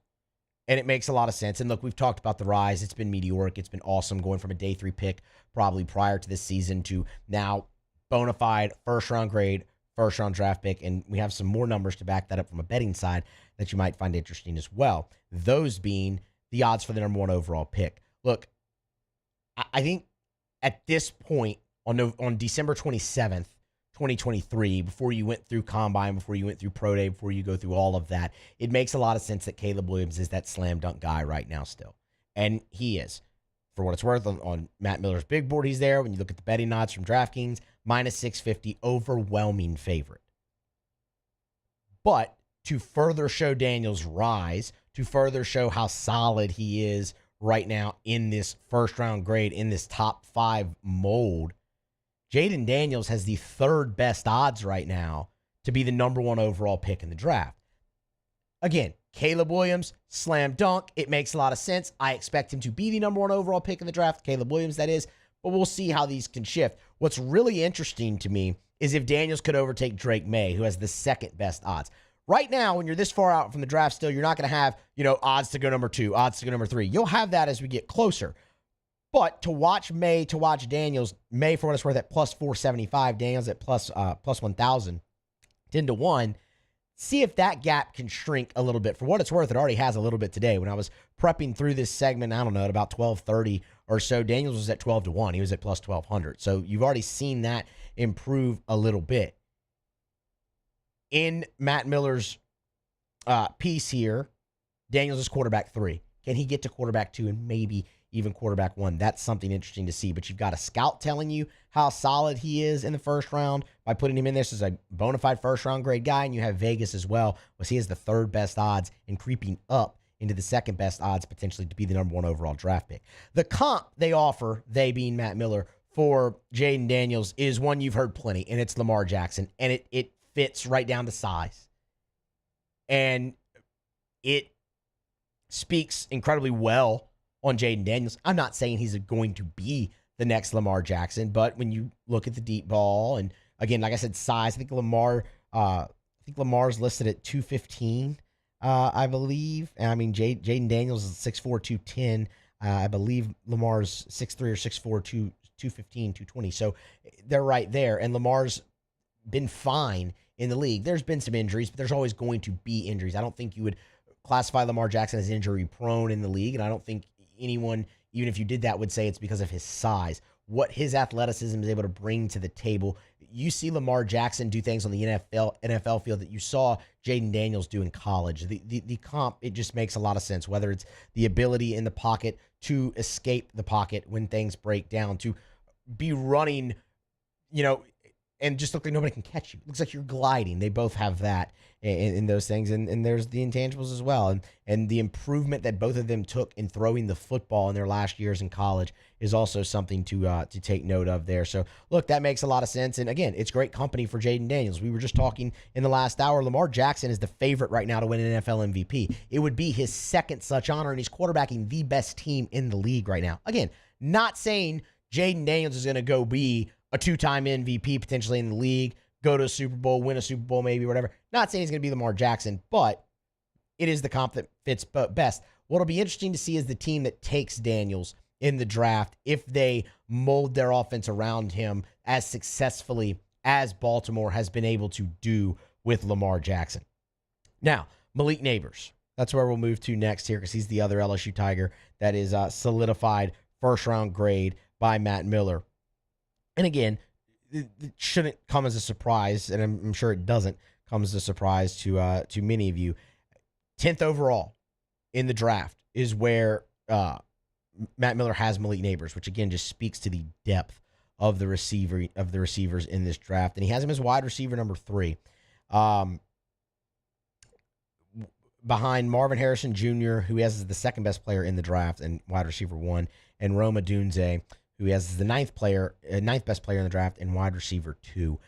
And it makes a lot of sense. And look, we've talked about the rise. It's been meteoric. It's been awesome going from a day 3 pick probably prior to this season to now bona fide first-round grade, first-round draft pick. And we have some more numbers to back that up from a betting side that you might find interesting as well. Those being the odds for the number 1 overall pick. Look, I think at this point on December 27th, 2023, before you went through Combine, before you went through Pro Day, before you go through all of that, it makes a lot of sense that Caleb Williams is that slam dunk guy right now still. And he is. For what it's worth, on Matt Miller's big board, he's there. When you look at the betting odds from DraftKings, minus 650, overwhelming favorite. But to further show Daniels' rise, to further show how solid he is right now in this first-round grade, in this top 5 mold, Jaden Daniels has the 3rd best odds right now to be the number 1 overall pick in the draft. Again, Caleb Williams, slam dunk. It makes a lot of sense. I expect him to be the number 1 overall pick in the draft, Caleb Williams, that is, but we'll see how these can shift. What's really interesting to me is if Daniels could overtake Drake May, who has the 2nd best odds. Right now, when you're this far out from the draft still, you're not going to have, odds to go number 2, odds to go number 3. You'll have that as we get closer. But to watch May, to watch Daniels, May, for what it's worth, at plus 475, Daniels at plus 1,000, 10-1, see if that gap can shrink a little bit. For what it's worth, it already has a little bit today. When I was prepping through this segment, I don't know, at about 12:30 or so, Daniels was at 12-1. He was at plus 1,200. So you've already seen that improve a little bit. In Matt Miller's piece here, Daniels is quarterback 3. Can he get to quarterback 2 and maybe even quarterback 1? That's something interesting to see. But you've got a scout telling you how solid he is in the first round by putting him in this as a bona fide first-round grade guy, and you have Vegas as well, was he has the 3rd best odds and creeping up into the 2nd best odds potentially to be the number 1 overall draft pick. The comp they offer, they being Matt Miller, for Jaden Daniels is one you've heard plenty, and it's Lamar Jackson, and it fits right down to size. And it speaks incredibly well on Jaden Daniels. I'm not saying he's going to be the next Lamar Jackson, but when you look at the deep ball, and again, like I said, size, I think Lamar's listed at 215, I believe. And I mean, Jaden Daniels is 6'4", 210. I believe Lamar's 6'3" or 6'4", 215, 220. So they're right there. And Lamar's been fine in the league. There's been some injuries, but there's always going to be injuries. I don't think you would classify Lamar Jackson as injury prone in the league, and I don't think anyone, even if you did that, would say it's because of his size. What his athleticism is able to bring to the table. You see Lamar Jackson do things on the NFL field that you saw Jaden Daniels do in college. The comp, it just makes a lot of sense, whether it's the ability in the pocket to escape the pocket when things break down, to be running, and just look like nobody can catch you. Looks like you're gliding. They both have that in those things. And there's the intangibles as well. And the improvement that both of them took in throwing the football in their last years in college is also something to take note of there. So, look, that makes a lot of sense. And, again, it's great company for Jaden Daniels. We were just talking in the last hour. Lamar Jackson is the favorite right now to win an NFL MVP. It would be his 2nd such honor, and he's quarterbacking the best team in the league right now. Again, not saying Jaden Daniels is going to go be a 2-time MVP potentially in the league, go to a Super Bowl, win a Super Bowl maybe, whatever. Not saying he's going to be Lamar Jackson, but it is the comp that fits best. What'll be interesting to see is the team that takes Daniels in the draft, if they mold their offense around him as successfully as Baltimore has been able to do with Lamar Jackson. Now, Malik Neighbors. That's where we'll move to next here because he's the other LSU Tiger that is solidified first-round grade by Matt Miller. And again, it shouldn't come as a surprise, and I'm sure it doesn't come as a surprise to many of you. 10th overall in the draft is where Matt Miller has Malik Neighbors, which again just speaks to the depth of the receivers in this draft. And he has him as wide receiver number 3. Behind Marvin Harrison Jr., who he has as the second best player in the draft and wide receiver 1, and Rome Odunze, who he has as the ninth best player in the draft and wide receiver 2.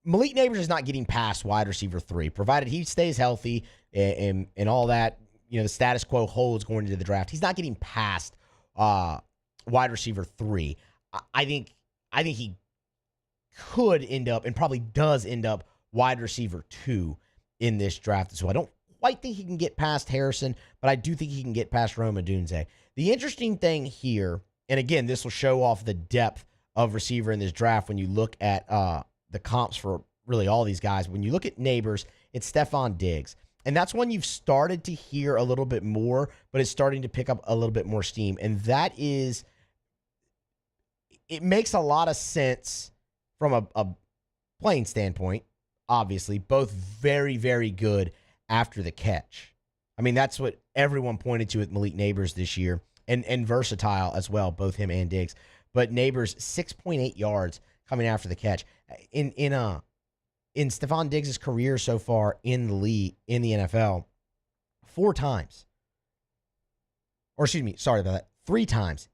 Malik Neighbors is not getting past wide receiver 3, provided he stays healthy and all that. The status quo holds going into the draft. He's not getting past wide receiver 3. I think he could end up and probably does end up wide receiver 2 in this draft as well. I don't quite think he can get past Harrison, but I do think he can get past Rome Odunze. The interesting thing here, and again, this will show off the depth of receiver in this draft when you look at the comps for really all these guys. When you look at Neighbors, it's Stephon Diggs. And that's when you've started to hear a little bit more, but it's starting to pick up a little bit more steam. And that is, it makes a lot of sense from a playing standpoint, obviously. Both very, very good after the catch. I mean, that's what everyone pointed to with Malik Neighbors this year, and versatile as well, both him and Diggs. But Neighbors, 6.8 yards coming after the catch. In Stephon Diggs' career so far in the league, in the NFL, 3 times,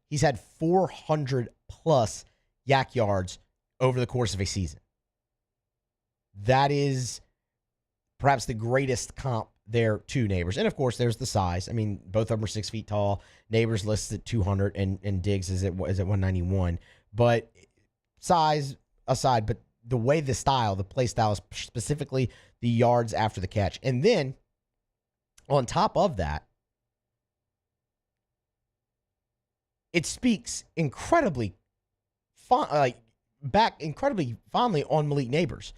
he's had 400-plus yak yards over the course of a season. That is perhaps the greatest comp there to Neighbors. And, of course, there's the size. I mean, both of them are 6 feet tall. Neighbors lists at 200, and Diggs is at 191. But size aside, but the way the play style is specifically the yards after the catch. And then, on top of that, it speaks incredibly fondly on Malik Neighbors.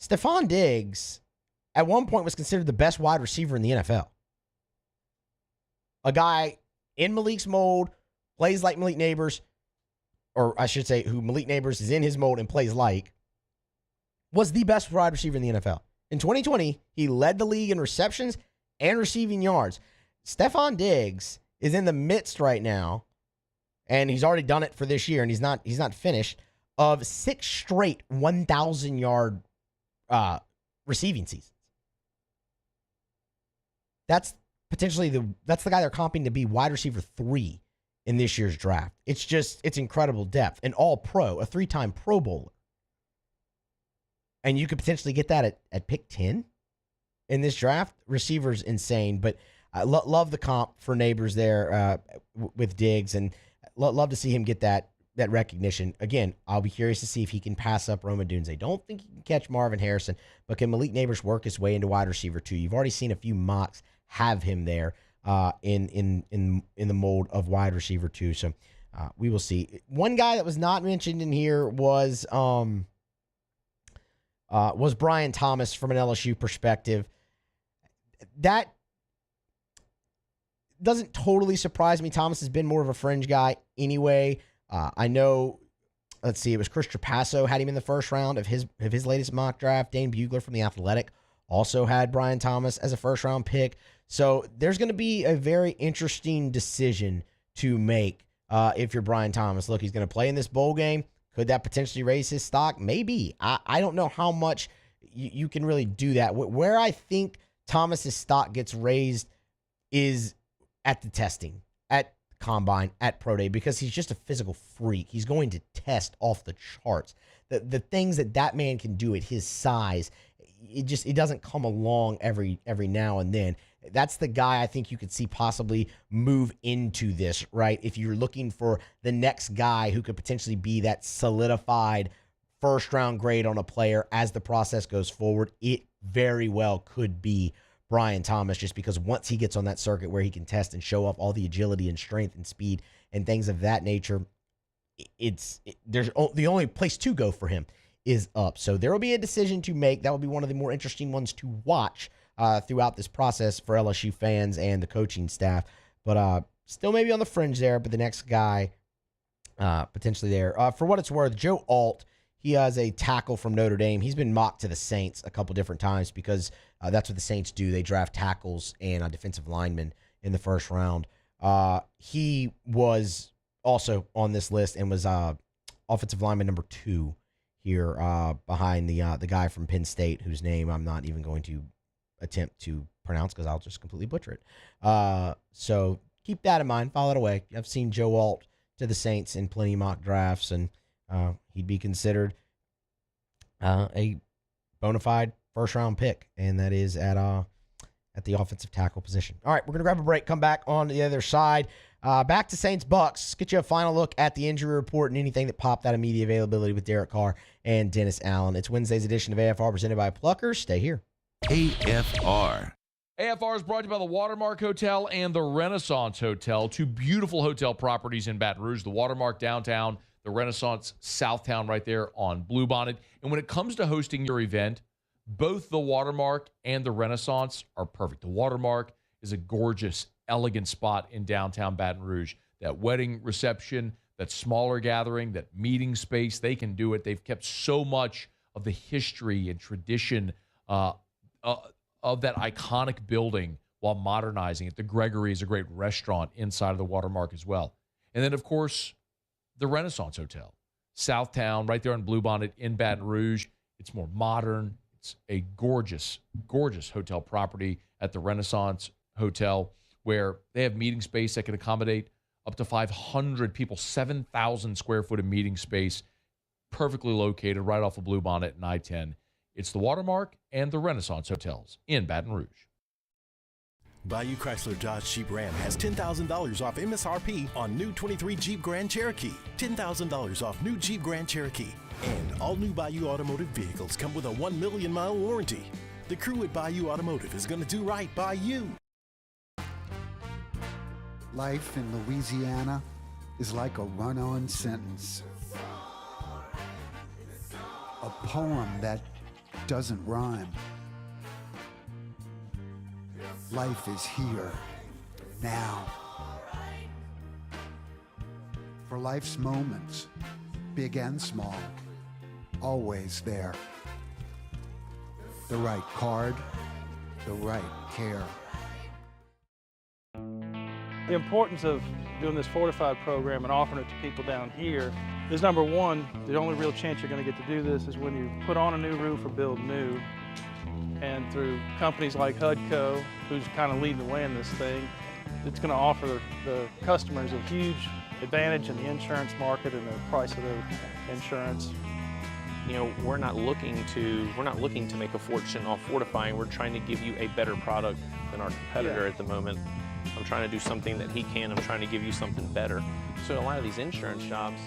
Stephon Diggs, at one point, was considered the best wide receiver in the NFL. A guy in Malik's mold, plays like Malik Neighbors, or I should say who Malik Neighbors is in his mold and plays like, was the best wide receiver in the NFL. In 2020, he led the league in receptions and receiving yards. Stephon Diggs is in the midst right now, and he's already done it for this year, and he's not finished, of 6 straight 1,000-yard receiving seasons. That's the guy they're comping to be wide receiver 3 in this year's draft. It's incredible depth. An all-pro, a 3-time Pro Bowler. And you could potentially get that at pick 10 in this draft. Receiver's insane, but I love the comp for Neighbors there with Diggs, and love to see him get that recognition. Again, I'll be curious to see if he can pass up Rome Odunze. Don't think he can catch Marvin Harrison, but can Malik Neighbors work his way into wide receiver 2? You've already seen a few mocks have him there in the mold of wide receiver 2. So we will see. One guy that was not mentioned in here was Brian Thomas from an LSU perspective. That doesn't totally surprise me. Thomas has been more of a fringe guy anyway. I know, let's see, it was Chris Trapasso had him in the first round of his latest mock draft. Dane Bugler from The Athletic also had Brian Thomas as a first-round pick. So there's going to be a very interesting decision to make if you're Brian Thomas. Look, he's going to play in this bowl game. Could that potentially raise his stock? Maybe. I don't know how much you can really do that. Where I think Thomas's stock gets raised is at the testing, at Combine, at Pro Day, because he's just a physical freak. He's going to test off the charts. The things that man can do at his size, it doesn't come along every now and then. That's the guy I think you could see possibly move into this, right? If you're looking for the next guy who could potentially be that solidified first-round grade on a player as the process goes forward, it very well could be Brian Thomas, just because once he gets on that circuit where he can test and show off all the agility and strength and speed and things of that nature, the only place to go for him is up. So there will be a decision to make. That will be one of the more interesting ones to watch throughout this process for LSU fans and the coaching staff. But still maybe on the fringe there, but the next guy potentially there. For what it's worth, Joe Alt, he has a tackle from Notre Dame. He's been mocked to the Saints a couple different times because that's what the Saints do. They draft tackles and defensive linemen in the first round. He was also on this list and was offensive lineman number 2 here behind the guy from Penn State, whose name I'm not even going to attempt to pronounce because I'll just completely butcher it. So keep that in mind. File it away. I've seen Joe Alt to the Saints in plenty of mock drafts, and he'd be considered a bona fide first-round pick, and that is at the offensive tackle position. All right, we're going to grab a break, come back on the other side. Back to Saints-Bucks. Get you a final look at the injury report and anything that popped out of media availability with Derek Carr and Dennis Allen. It's Wednesday's edition of AFR presented by Pluckers. Stay here. AFR. AFR is brought to you by the Watermark Hotel and the Renaissance Hotel, 2 beautiful hotel properties in Baton Rouge, the Watermark downtown, the Renaissance Southtown right there on Bluebonnet. And when it comes to hosting your event, both the Watermark and the Renaissance are perfect. The Watermark is a gorgeous, elegant spot in downtown Baton Rouge. That wedding reception, that smaller gathering, that meeting space, they can do it. They've kept so much of the history and tradition of that iconic building while modernizing it. The Gregory is a great restaurant inside of the Watermark as well. And then, of course, the Renaissance Hotel, Southtown, right there on Bluebonnet in Baton Rouge. It's more modern. It's a gorgeous, gorgeous hotel property at the Renaissance Hotel where they have meeting space that can accommodate up to 500 people, 7,000 square foot of meeting space, perfectly located right off of Bluebonnet and I-10. It's the Watermark and the Renaissance Hotels in Baton Rouge. Bayou Chrysler Dodge Jeep Ram has $10,000 off MSRP on new 23 Jeep Grand Cherokee. $10,000 off new Jeep Grand Cherokee. And all new Bayou Automotive vehicles come with a 1 million mile warranty. The crew at Bayou Automotive is going to do right by you. Life in Louisiana is like a run-on sentence. A poem that doesn't rhyme. Life is here, now. For life's moments, big and small, always there. The right card, the right care. The importance of doing this Fortified program and offering it to people down here is, number one, the only real chance you're going to get to do this is when you put on a new roof or build new. And through companies like HUDCO, who's kind of leading the way in this thing, it's going to offer the customers a huge advantage in the insurance market and the price of their insurance. You know, we're not looking to make a fortune off fortifying. We're trying to give you a better product than our competitor at the moment. I'm trying to do something that he can. I'm trying to give you something better. So a lot of these insurance shops,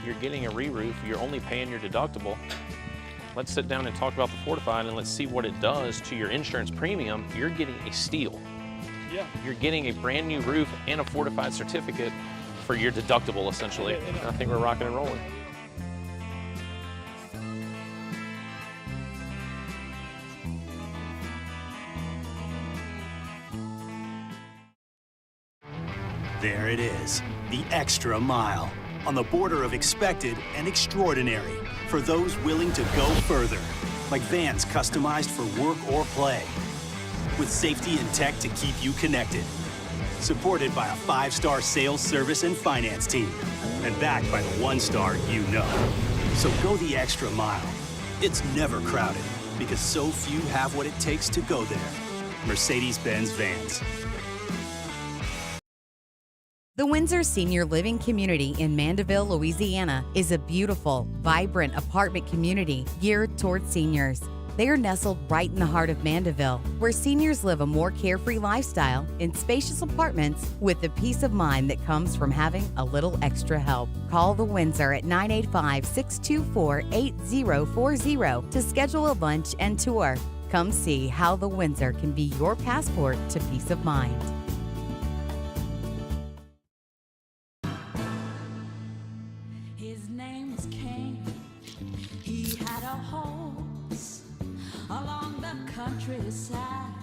you're getting a re-roof, you're only paying your deductible. Let's sit down and talk about the Fortified and let's see what it does to your insurance premium. You're getting a steal. Yeah. You're getting a brand new roof and a Fortified certificate for your deductible, essentially. I think we're rocking and rolling. There it is, the extra mile, on the border of expected and extraordinary, for those willing to go further, like vans customized for work or play, with safety and tech to keep you connected, supported by a 5-star sales, service, and finance team, and backed by the 1-star you know. So go the extra mile. It's never crowded, because so few have what it takes to go there. Mercedes-Benz Vans. The Windsor Senior Living Community in Mandeville, Louisiana is a beautiful, vibrant apartment community geared toward seniors. They are nestled right in the heart of Mandeville, where seniors live a more carefree lifestyle in spacious apartments with the peace of mind that comes from having a little extra help. Call the Windsor at 985-624-8040 to schedule a lunch and tour. Come see how the Windsor can be your passport to peace of mind. Countryside,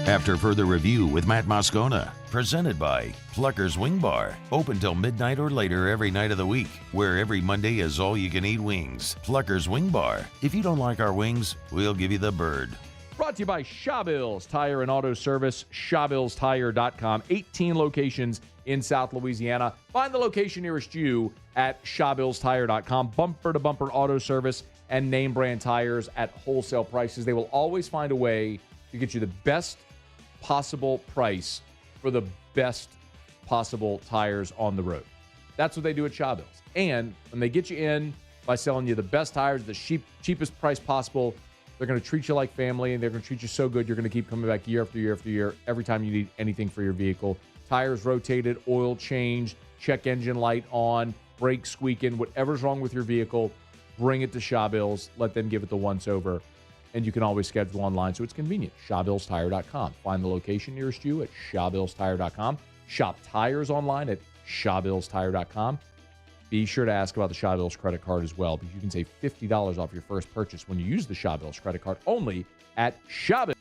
After further review with Matt Moscona, presented by Pluckers Wing Bar, open till midnight or later every night of the week, where every Monday is all-you-can-eat wings. Pluckers Wing Bar. If you don't like our wings, we'll give you the bird. Brought to you by Shawbills Tire and Auto Service, ShawbillsTire.com. 18 locations in South Louisiana. Find the location nearest you at ShawbillsTire.com. Bumper-to-bumper auto service and name brand tires at wholesale prices. They will always find a way to get you the best possible price for the best possible tires on the road. That's what they do at Shawbills. And when they get you in by selling you the best tires, the cheapest price possible, they're going to treat you like family, and they're going to treat you so good you're going to keep coming back year after year after year every time you need anything for your vehicle. Tires rotated, oil changed, check engine light on, brakes squeaking, whatever's wrong with your vehicle, bring it to Shawbills. Let them give it the once-over. And you can always schedule online, so it's convenient. ShawbillsTire.com. Find the location nearest you at ShawbillsTire.com. Shop tires online at ShawbillsTire.com. Be sure to ask about the Shawbills credit card as well, because you can save $50 off your first purchase when you use the Shawbills credit card only at Shawbills.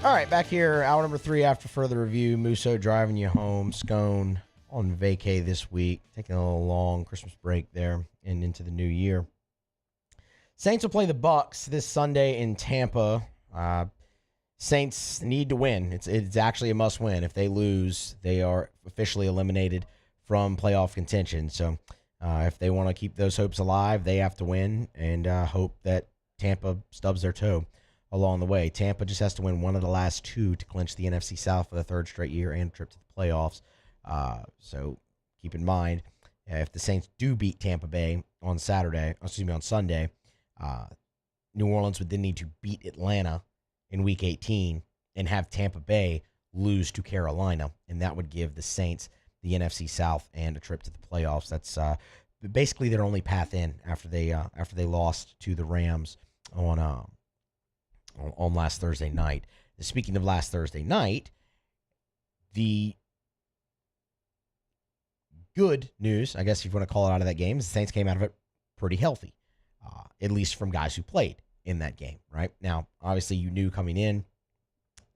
All right, back here, hour number 3 after further review. Musso driving you home. Scone on vacay this week, taking a little long Christmas break there and into the new year. Saints will play the Bucs this Sunday in Tampa. Saints need to win. It's actually a must win. If they lose, they are officially eliminated from playoff contention. So if they want to keep those hopes alive, they have to win and hope that Tampa stubs their toe along the way. Tampa just has to win one of the last 2 to clinch the NFC South for the 3rd straight year and trip to the playoffs. So keep in mind, if the Saints do beat Tampa Bay on Sunday, New Orleans would then need to beat Atlanta in Week 18 and have Tampa Bay lose to Carolina, and that would give the Saints the NFC South and a trip to the playoffs. That's basically their only path in after they lost to the Rams on last Thursday night. Speaking of last Thursday night, the good news, I guess if you want to call it out of that game, is the Saints came out of it pretty healthy, at least from guys who played in that game, right? Now, obviously, you knew coming in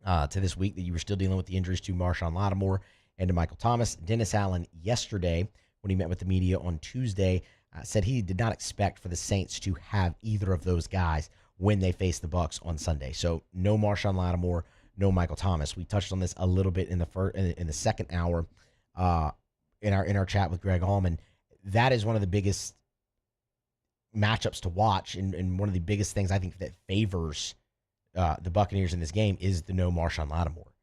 to this week that you were still dealing with the injuries to Marshawn Lattimore and to Michael Thomas. Dennis Allen yesterday, when he met with the media on Tuesday, said he did not expect for the Saints to have either of those guys when they face the Bucs on Sunday. So no Marshawn Lattimore, no Michael Thomas. We touched on this a little bit in the second hour in our chat with Greg Auman. That is one of the biggest matchups to watch, and one of the biggest things I think that favors the Buccaneers in this game is the no Marshawn Lattimore.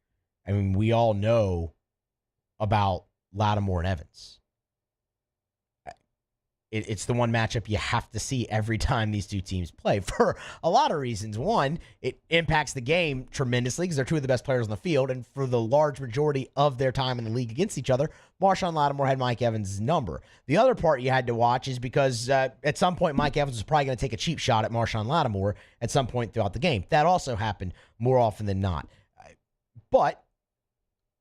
I mean, we all know about Lattimore and Evans. It's the one matchup you have to see every time these two teams play for a lot of reasons. One, it impacts the game tremendously because they're 2 of the best players on the field, and for the large majority of their time in the league against each other, Marshawn Lattimore had Mike Evans' number. The other part you had to watch is because at some point Mike Evans was probably going to take a cheap shot at Marshawn Lattimore at some point throughout the game. That also happened more often than not. But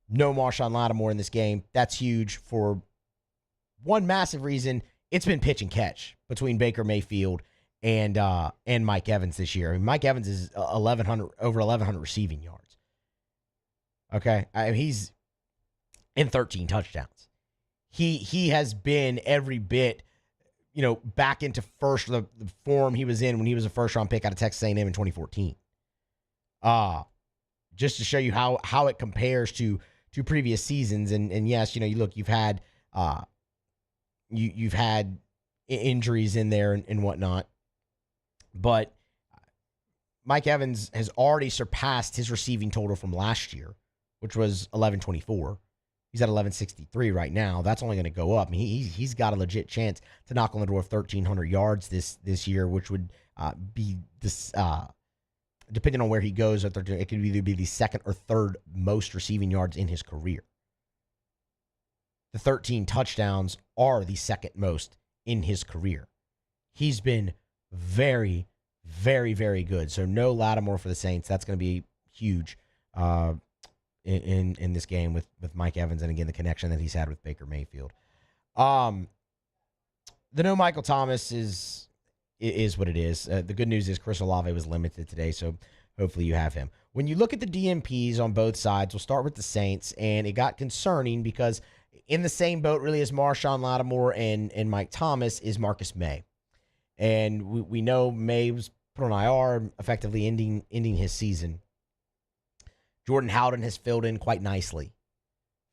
no Marshawn Lattimore in this game. That's huge for one massive reason. It's been pitch and catch between Baker Mayfield and Mike Evans this year. I mean, Mike Evans is over 1,100 receiving yards. Okay, he's in 13 touchdowns. He has been every bit, back into the form he was in when he was a first-round pick out of Texas A&M in 2014. Just to show you how it compares to previous seasons. And yes, you've had. You've had injuries in there and whatnot, but Mike Evans has already surpassed his receiving total from last year, which was 1,124. He's at 1,163 right now. That's only going to go up. I mean, he's got a legit chance to knock on the door of 1,300 yards this year, which would be this. Depending on where he goes, it could either be the 2nd or 3rd most receiving yards in his career. The 13 touchdowns are the 2nd most in his career. He's been very, very, very good. So no Lattimore for the Saints. That's going to be huge in this game with Mike Evans, and again the connection that he's had with Baker Mayfield. The no Michael Thomas is it is what it is. The good news is Chris Olave was limited today, so hopefully you have him. When you look at the DNPs on both sides, we'll start with the Saints, and it got concerning because in the same boat really as Marshawn Lattimore and Mike Thomas is Marcus May. And we know May was put on IR, effectively ending his season. Jordan Howden has filled in quite nicely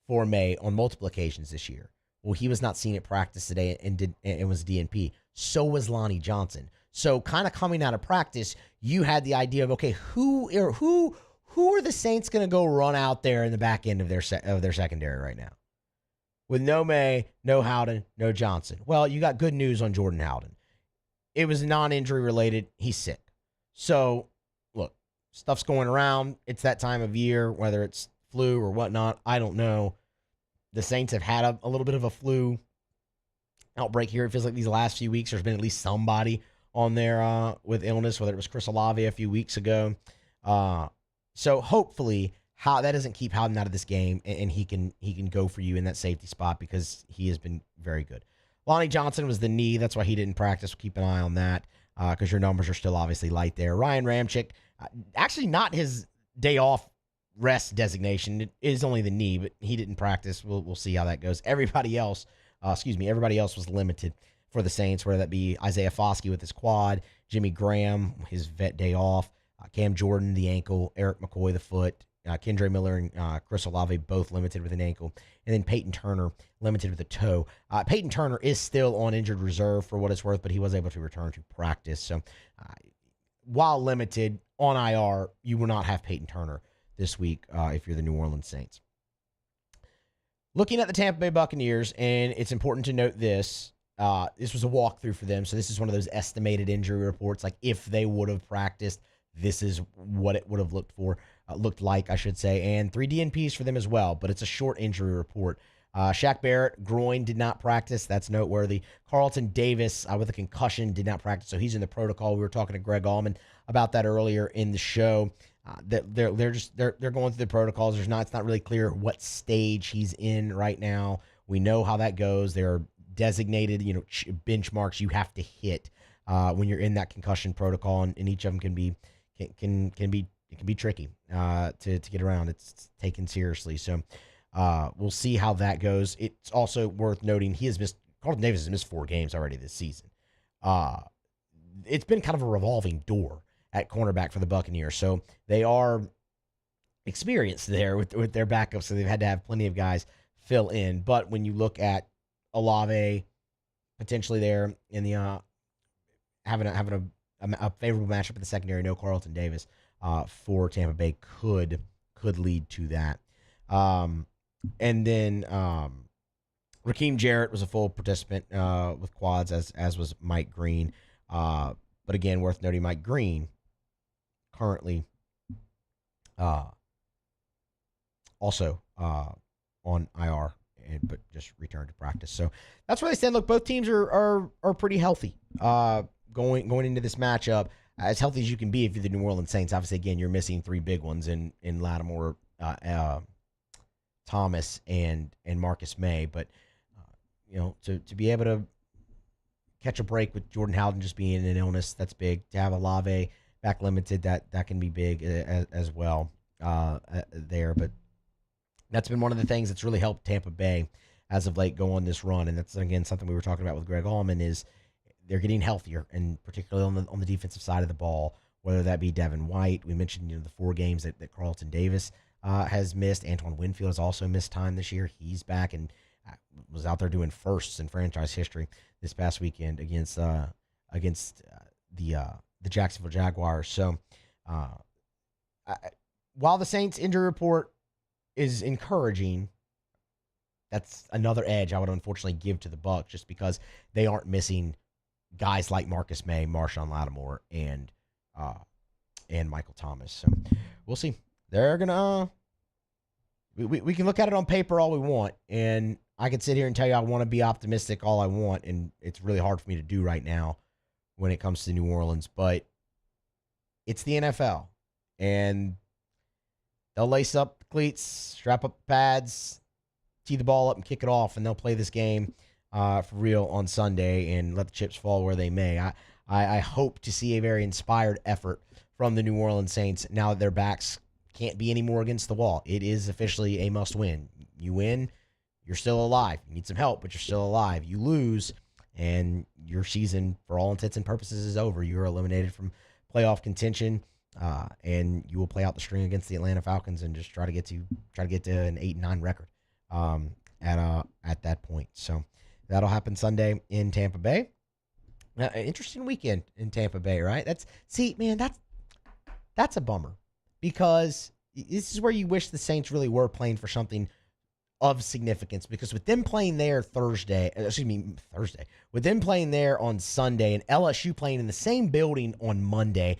for May on multiple occasions this year. Well, he was not seen at practice today and was DNP. So was Lonnie Johnson. So kind of coming out of practice, you had the idea of, okay, who are the Saints going to go run out there in the back end of their secondary right now? With no May, no Howden, no Johnson. Well, you got good news on Jordan Howden. It was non-injury related. He's sick. So, look, stuff's going around. It's that time of year, whether it's flu or whatnot. I don't know. The Saints have had a little bit of a flu outbreak here. It feels like these last few weeks there's been at least somebody on there with illness, whether it was Chris Olave a few weeks ago. So hopefully that doesn't keep Howden out of this game, and he can go for you in that safety spot because he has been very good. Lonnie Johnson was the knee. That's why he didn't practice. Keep an eye on that because your numbers are still obviously light there. Ryan Ramczyk, actually not his day off rest designation. It is only the knee, but he didn't practice. We'll see how that goes. Everybody else was limited for the Saints, whether that be Isaiah Foskey with his quad, Jimmy Graham, his vet day off, Cam Jordan, the ankle, Eric McCoy, the foot, Kendre Miller and Chris Olave both limited with an ankle, and then Peyton Turner limited with a toe. Peyton Turner is still on injured reserve for what it's worth, but he was able to return to practice. So while limited on IR, you will not have Peyton Turner this week if you're the New Orleans Saints. Looking at the Tampa Bay Buccaneers, and it's important to note this. This was a walkthrough for them, so this is one of those estimated injury reports. Like if they would have practiced, this is what it would have looked like, I should say. And 3 DNPs for them as well, but it's a short injury report. Shaq Barrett, groin, did not practice. That's noteworthy. Carlton Davis, with a concussion, did not practice, so he's in the protocol. We were talking to Greg Auman about that earlier in the show. They're going through the protocols. It's not really clear what stage he's in right now. We know how that goes. There are designated, benchmarks you have to hit when you're in that concussion protocol, and each of them can be tricky to get around. It's taken seriously. So we'll see how that goes. It's also worth noting Carlton Davis has missed 4 games already this season. It's been kind of a revolving door at cornerback for the Buccaneers. So they are experienced there with their backup, so they've had to have plenty of guys fill in. But when you look at Olave potentially there in the having a favorable matchup in the secondary, no Carlton Davis for Tampa Bay could lead to that. And then Raheem Jarrett was a full participant with quads, as was Mike Green. But again, worth noting, Mike Green currently also on IR, but just returned to practice. So that's where they stand. Look, both teams are pretty healthy going into this matchup, as healthy as you can be if you're the New Orleans Saints. Obviously, again, you're missing 3 big ones in Lattimore, Thomas, and Marcus May. But to be able to catch a break with Jordan Howden just being in an illness, that's big. To have Olave back limited, that can be big as well there. But that's been one of the things that's really helped Tampa Bay as of late go on this run. And that's, again, something we were talking about with Greg Auman, is they're getting healthier, and particularly on the defensive side of the ball, whether that be Devin White. We mentioned the 4 games that Carlton Davis has missed. Antoine Winfield has also missed time this year. He's back and was out there doing firsts in franchise history this past weekend against the Jacksonville Jaguars. So while the Saints injury report is encouraging, that's another edge I would unfortunately give to the Bucs, just because they aren't missing guys like Marcus May, Marshawn Lattimore, and Michael Thomas. So we'll see. They're gonna we can look at it on paper all we want, and I can sit here and tell you I want to be optimistic all I want, and it's really hard for me to do right now when it comes to New Orleans. But it's the NFL, and they'll lace up cleats, strap up pads, tee the ball up, and kick it off, and they'll play this game for real on Sunday and let the chips fall where they may. I hope to see a very inspired effort from the New Orleans Saints now that their backs can't be any more against the wall. It is officially a must-win. You win, you're still alive. You need some help, but you're still alive. You lose, and your season, for all intents and purposes, is over. You're eliminated from playoff contention, and you will play out the string against the Atlanta Falcons and just try to get to an 8-9 record at that point. So that'll happen Sunday in Tampa Bay. Interesting weekend in Tampa Bay, right? That's a bummer, because this is where you wish the Saints really were playing for something of significance, because with them playing there Thursday, with them playing there on Sunday and LSU playing in the same building on Monday,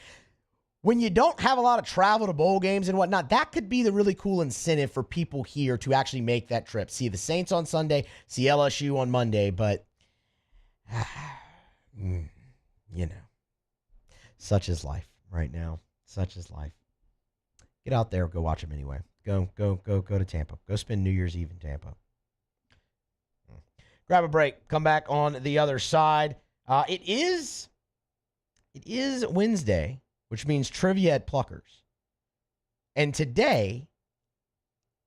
when you don't have a lot of travel to bowl games and whatnot, that could be the really cool incentive for people here to actually make that trip. See the Saints on Sunday, see LSU on Monday, but, such is life right now. Such is life. Get out there, go watch them anyway. Go to Tampa. Go spend New Year's Eve in Tampa. Grab a break. Come back on the other side. It is Wednesday, which means trivia at Pluckers. And today,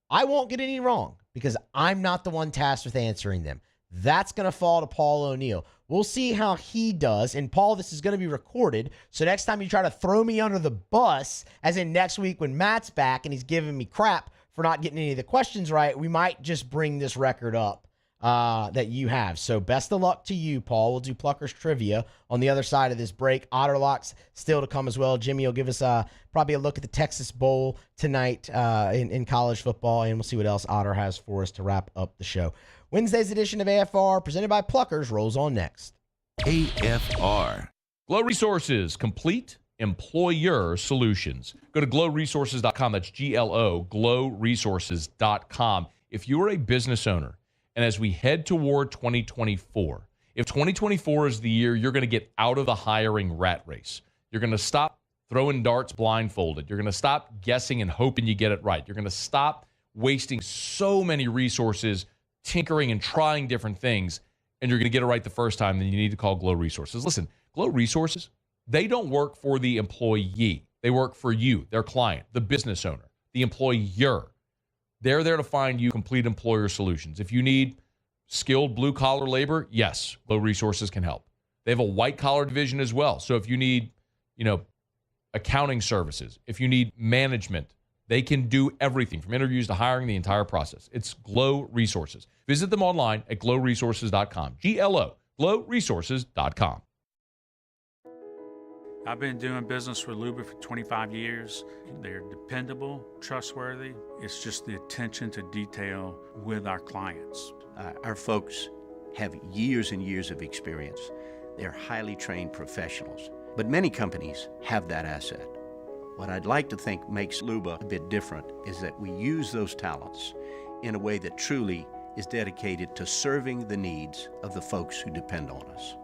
I won't get any wrong because I'm not the one tasked with answering them. That's going to fall to Paul O'Neill. We'll see how he does. And, Paul, this is going to be recorded. So next time you try to throw me under the bus, as in next week when Matt's back and he's giving me crap for not getting any of the questions right, we might just bring this record up that you have. So best of luck to you, Paul. We'll do Pluckers trivia on the other side of this break. Otter locks still to come as well. Jimmy will give us probably a look at the Texas Bowl tonight in college football, and we'll see what else Otter has for us to wrap up the show. Wednesday's edition of AFR, presented by Pluckers, rolls on next. AFR. Glow Resources, complete employer solutions. Go to glowresources.com. That's GLO, glowresources.com. If you are a business owner, and as we head toward 2024, if 2024 is the year you're going to get out of the hiring rat race, you're going to stop throwing darts blindfolded, you're going to stop guessing and hoping you get it right, you're going to stop wasting so many resources tinkering and trying different things, and you're going to get it right the first time, then you need to call Glow Resources. Listen, Glow Resources, they don't work for the employee. They work for you, their client, the business owner, the employer. They're there to find you complete employer solutions. If you need skilled blue-collar labor, yes, Glow Resources can help. They have a white-collar division as well. So if you need, accounting services, if you need management, they can do everything from interviews to hiring, the entire process. It's Glow Resources. Visit them online at glowresources.com. GLO, glowresources.com. I've been doing business with Luba for 25 years. They're dependable, trustworthy. It's just the attention to detail with our clients. Our folks have years and years of experience. They're highly trained professionals, but many companies have that asset. What I'd like to think makes Luba a bit different is that we use those talents in a way that truly is dedicated to serving the needs of the folks who depend on us.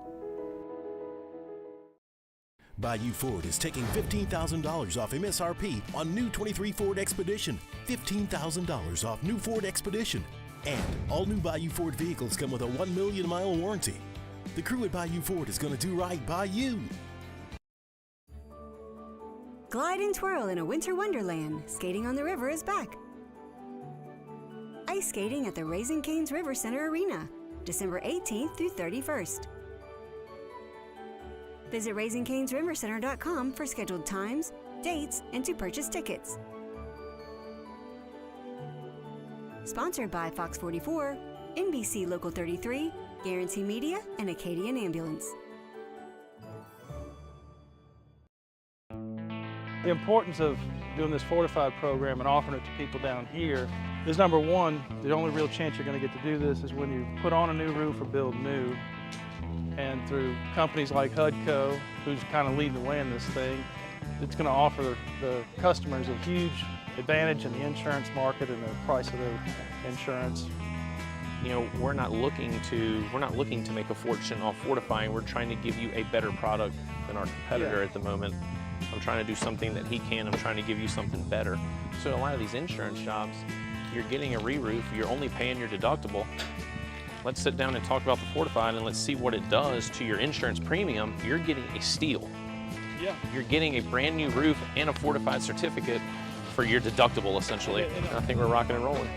Bayou Ford is taking $15,000 off MSRP on new 23 Ford Expedition. $15,000 off new Ford Expedition. And all new Bayou Ford vehicles come with a 1 million mile warranty. The crew at Bayou Ford is going to do right by you. Glide and twirl in a winter wonderland. Skating on the river is back. Ice skating at the Raising Cane's River Center Arena, December 18th through 31st. Visit RaisingCanesRiverCenter.com for scheduled times, dates, and to purchase tickets. Sponsored by Fox 44, NBC Local 33, Guarantee Media, and Acadian Ambulance. The importance of doing this fortified program and offering it to people down here is, number one, the only real chance you're going to get to do this is when you put on a new roof or build new. And through companies like HUDCO, who's kind of leading the way in this thing, it's going to offer the customers a huge advantage in the insurance market and the price of their insurance. We're not looking to make a fortune off fortifying. We're trying to give you a better product than our competitor at the moment. I'm trying to do something that he can. I'm trying to give you something better. So a lot of these insurance jobs, you're getting a re-roof, you're only paying your deductible. let's sit down and talk about the fortified and let's see what it does to your insurance premium. You're getting a steal. Yeah. You're getting a brand new roof and a fortified certificate for your deductible, essentially. I think we're rocking and rolling.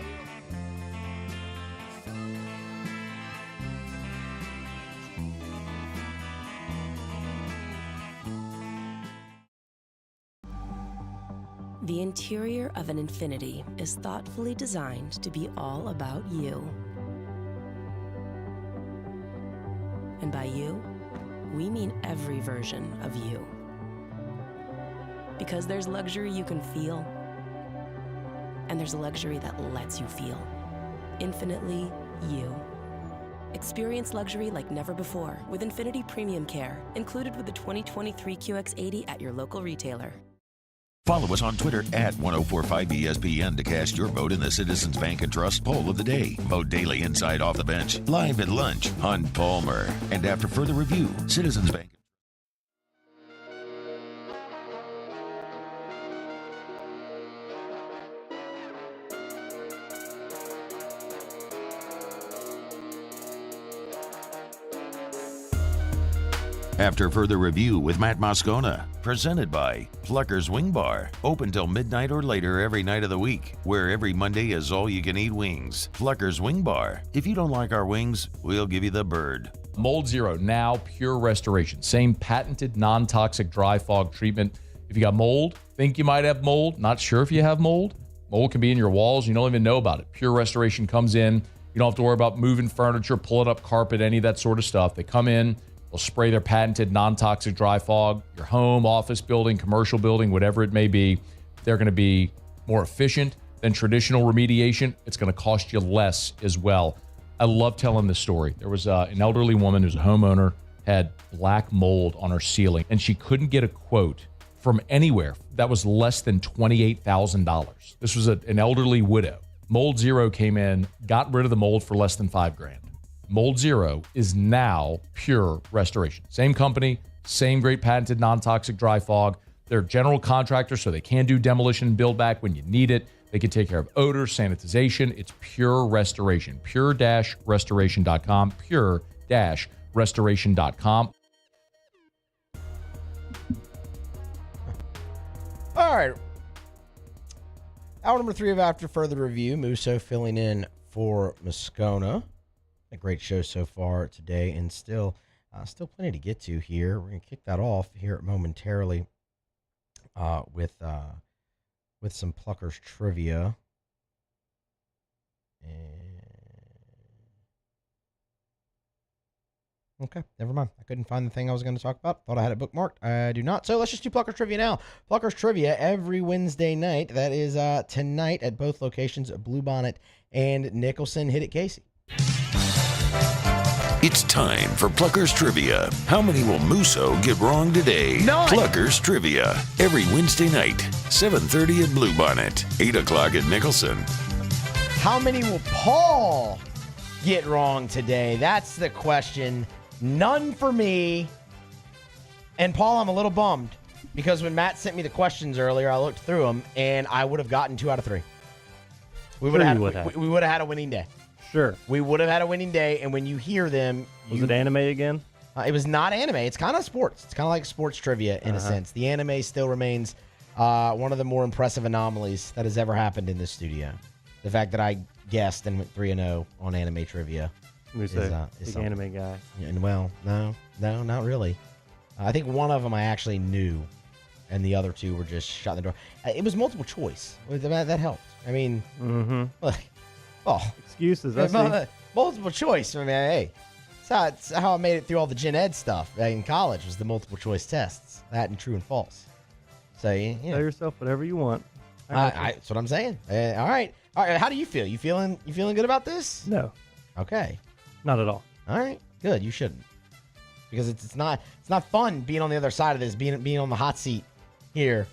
The interior of an Infiniti is thoughtfully designed to be all about you. And by you, we mean every version of you. Because there's luxury you can feel, and there's luxury that lets you feel. Infinitely you. Experience luxury like never before with Infiniti Premium Care, included with the 2023 QX80 at your local retailer. Follow us on Twitter at 1045ESPN to cast your vote in the Citizens Bank and Trust poll of the day. Vote daily inside Off the Bench, live at lunch on Palmer. And after further review, Citizens Bank. After further review with Matt Moscona, presented by Pluckers Wing Bar, open till midnight or later every night of the week, where every Monday is all-you-can-eat wings. Pluckers Wing Bar. If you don't like our wings, we'll give you the bird. Mold Zero, now pure restoration. Same patented non-toxic dry fog treatment. If you got mold, think you might have mold, not sure if you have mold, mold can be in your walls, you don't even know about it. Pure restoration comes in. You don't have to worry about moving furniture, pulling up carpet, any of that sort of stuff. They come in, they'll spray their patented non-toxic dry fog, your home, office building, commercial building, whatever it may be. They're going to be more efficient than traditional remediation. It's going to cost you less as well. I love telling this story. There was an elderly woman who's a homeowner, had black mold on her ceiling, and she couldn't get a quote from anywhere that was less than $28,000. This was an elderly widow. Mold Zero came in, got rid of the mold for less than $5,000. Mold Zero is now pure restoration. Same company, same great patented non-toxic dry fog. They're general contractors, so they can do demolition and build back when you need it. They can take care of odor, sanitization. It's pure restoration. Pure-restoration.com. Pure-restoration.com. All right. Hour number 3 of After Further Review. Musso filling in for Moscona. A great show so far today, and still plenty to get to here. We're going to kick that off here momentarily with some Pluckers trivia. Okay, never mind. I couldn't find the thing I was going to talk about. Thought I had it bookmarked. I do not. So let's just do Pluckers trivia now. Pluckers trivia every Wednesday night. That is tonight at both locations, Bluebonnet and Nicholson. Hit it, Casey. It's time for Pluckers Trivia. How many will Musso get wrong today? None. Pluckers Trivia. Every Wednesday night, 7:30 at Bluebonnet, 8 o'clock at Nicholson. How many will Paul get wrong today? That's the question. None for me. And Paul, I'm a little bummed because when Matt sent me the questions earlier, I looked through them and I would have gotten 2 out of 3. We would have had a winning day. Sure. We would have had a winning day, and when you hear them... Was it anime again? It was not anime. It's kind of sports. It's kind of like sports trivia in a sense. The anime still remains one of the more impressive anomalies that has ever happened in this studio. The fact that I guessed and went 3-0 on anime trivia is big something. anime guy. And well, no, not really. I think one of them I actually knew, and the other 2 were just shut in the door. It was multiple choice. That helped. I mean, excuses. Multiple choice. I mean, hey, that's how I made it through all the gen ed stuff in college. Was the multiple choice tests, that and true and false. So you know. Tell yourself whatever you want. That's what I'm saying. All right. How do you feel? You feeling good about this? No. Okay. Not at all. All right. Good. You shouldn't, because it's not fun being on the other side of this, being on the hot seat here.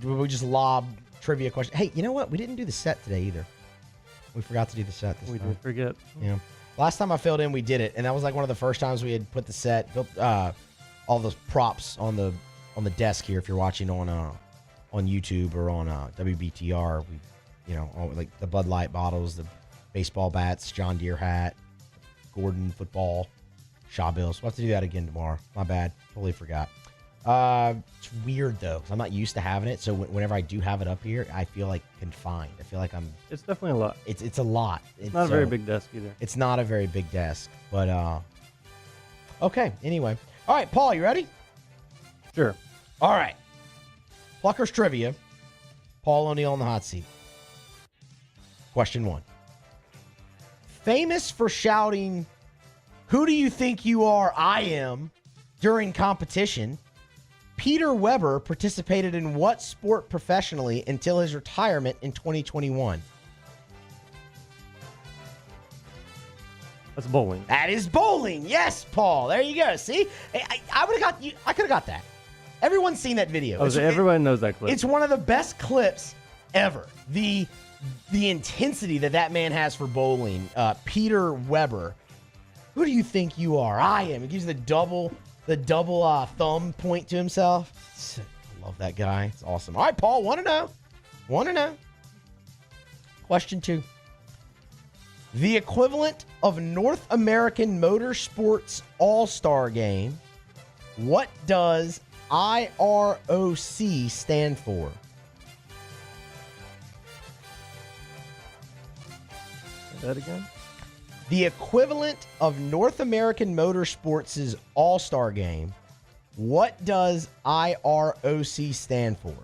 We just lob trivia questions. Hey, you know what? We didn't do the set today either. We forgot to do the set this time. We did forget. Yeah. Last time I filled in, we did it, and that was like one of the first times we had put the set, built all those props on the desk here. If you're watching on YouTube or on WBTR, we, all, like the Bud Light bottles, the baseball bats, John Deere hat, Gordon football, Shaw Bills. We'll have to do that again tomorrow. My bad. Totally forgot. It's weird, though, because I'm not used to having it. So whenever I do have it up here, I feel like confined. I feel like I'm... It's definitely a lot. It's a lot. It's not a very big desk either. It's not a very big desk. But, okay. Anyway. All right, Paul, you ready? Sure. All right. Pluckers trivia. Paul O'Neill on the hot seat. Question 1. Famous for shouting, "Who do you think you are? I am," during competition, Peter Weber participated in what sport professionally until his retirement in 2021? That's bowling. That is bowling. Yes, Paul. There you go. See? I would have got you. I could have got that. Everyone's seen that video. Everyone knows that clip. It's one of the best clips ever. The intensity that man has for bowling. Peter Weber. Who do you think you are? I am. He gives the double thumb point to himself. I love that guy. It's awesome. All right, Paul, want to know. Question 2. The equivalent of North American Motorsports All-Star Game. What does IROC stand for? Say that again? The equivalent of North American Motorsports' All-Star Game. What does IROC stand for?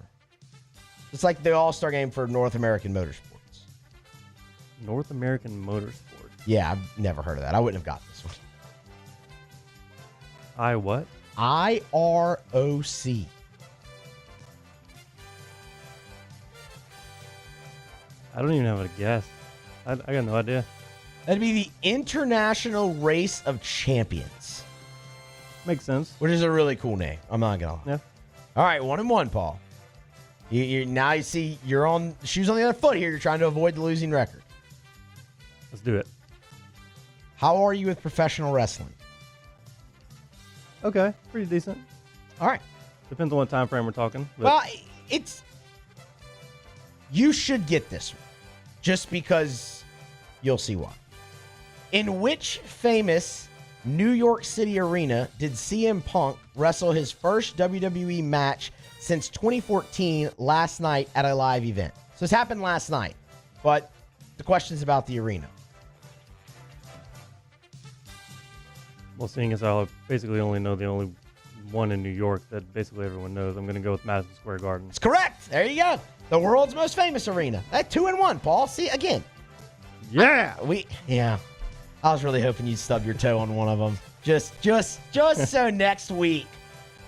It's like the All-Star Game for North American Motorsports. North American Motorsports. Yeah, I've never heard of that. I wouldn't have got this one. What? IROC. I don't even have a guess. I got no idea. That'd be the International Race of Champions. Makes sense. Which is a really cool name. I'm not gonna lie. Yeah. All right, 1-1, Paul. Now you see you're on shoes on the other foot here. You're trying to avoid the losing record. Let's do it. How are you with professional wrestling? Okay, pretty decent. All right. Depends on what time frame we're talking. Well, you should get this one, just because you'll see why. In which famous New York City arena did CM Punk wrestle his first WWE match since 2014 last night at a live event? So this happened last night, but the question's about the arena. Well, seeing as I basically only know the only one in New York that basically everyone knows, I'm going to go with Madison Square Garden. It's correct. There you go. The world's most famous arena. That's 2-1, Paul. See, again. Yeah. I was really hoping you'd stub your toe on one of them. Just so next week,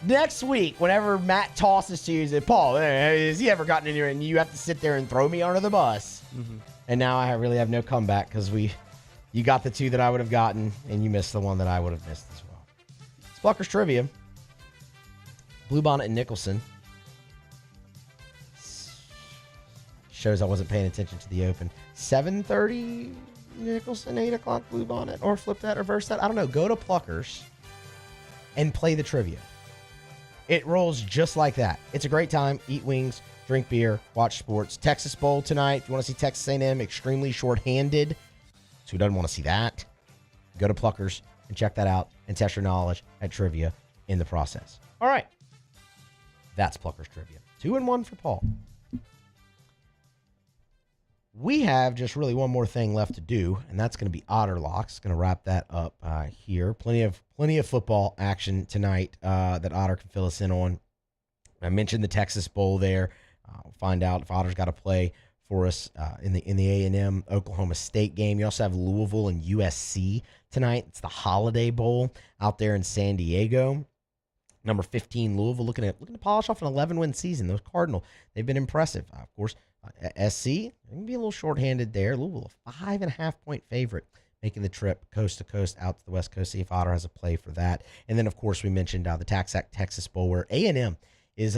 whenever Matt tosses to you, say, Paul, has he ever gotten in here? And you have to sit there and throw me under the bus. Mm-hmm. And now I really have no comeback because you got the two that I would have gotten, and you missed the one that I would have missed as well. It's Pluckers Trivia. Bluebonnet and Nicholson. Shows I wasn't paying attention to the open. 7:30 Nicholson, 8 o'clock Bluebonnet. Or flip that, reverse that. I don't know. Go to Pluckers and play the trivia. It rolls just like that. It's a great time. Eat wings, drink beer, watch sports. Texas Bowl tonight. If you want to see Texas A&M extremely shorthanded, so who doesn't want to see that? Go to Pluckers and check that out and test your knowledge at trivia in the process. All right. That's Pluckers Trivia. 2-1 for Paul. We have just really one more thing left to do, and that's going to be Otter Locks. Going to wrap that up here. Plenty of football action tonight that Otter can fill us in on. I mentioned the Texas Bowl there. We'll find out if Otter's got to play for us in the A&M Oklahoma State game. You also have Louisville and USC tonight. It's the Holiday Bowl out there in San Diego. Number 15 Louisville looking to polish off an 11-win season. Those Cardinal, they've been impressive. Of course, SC, they can be a little shorthanded there. Louisville, a 5.5-point favorite, making the trip coast to coast out to the West Coast. See if Otter has a play for that. And then, of course, we mentioned the TaxAct Texas Bowl, where A&M is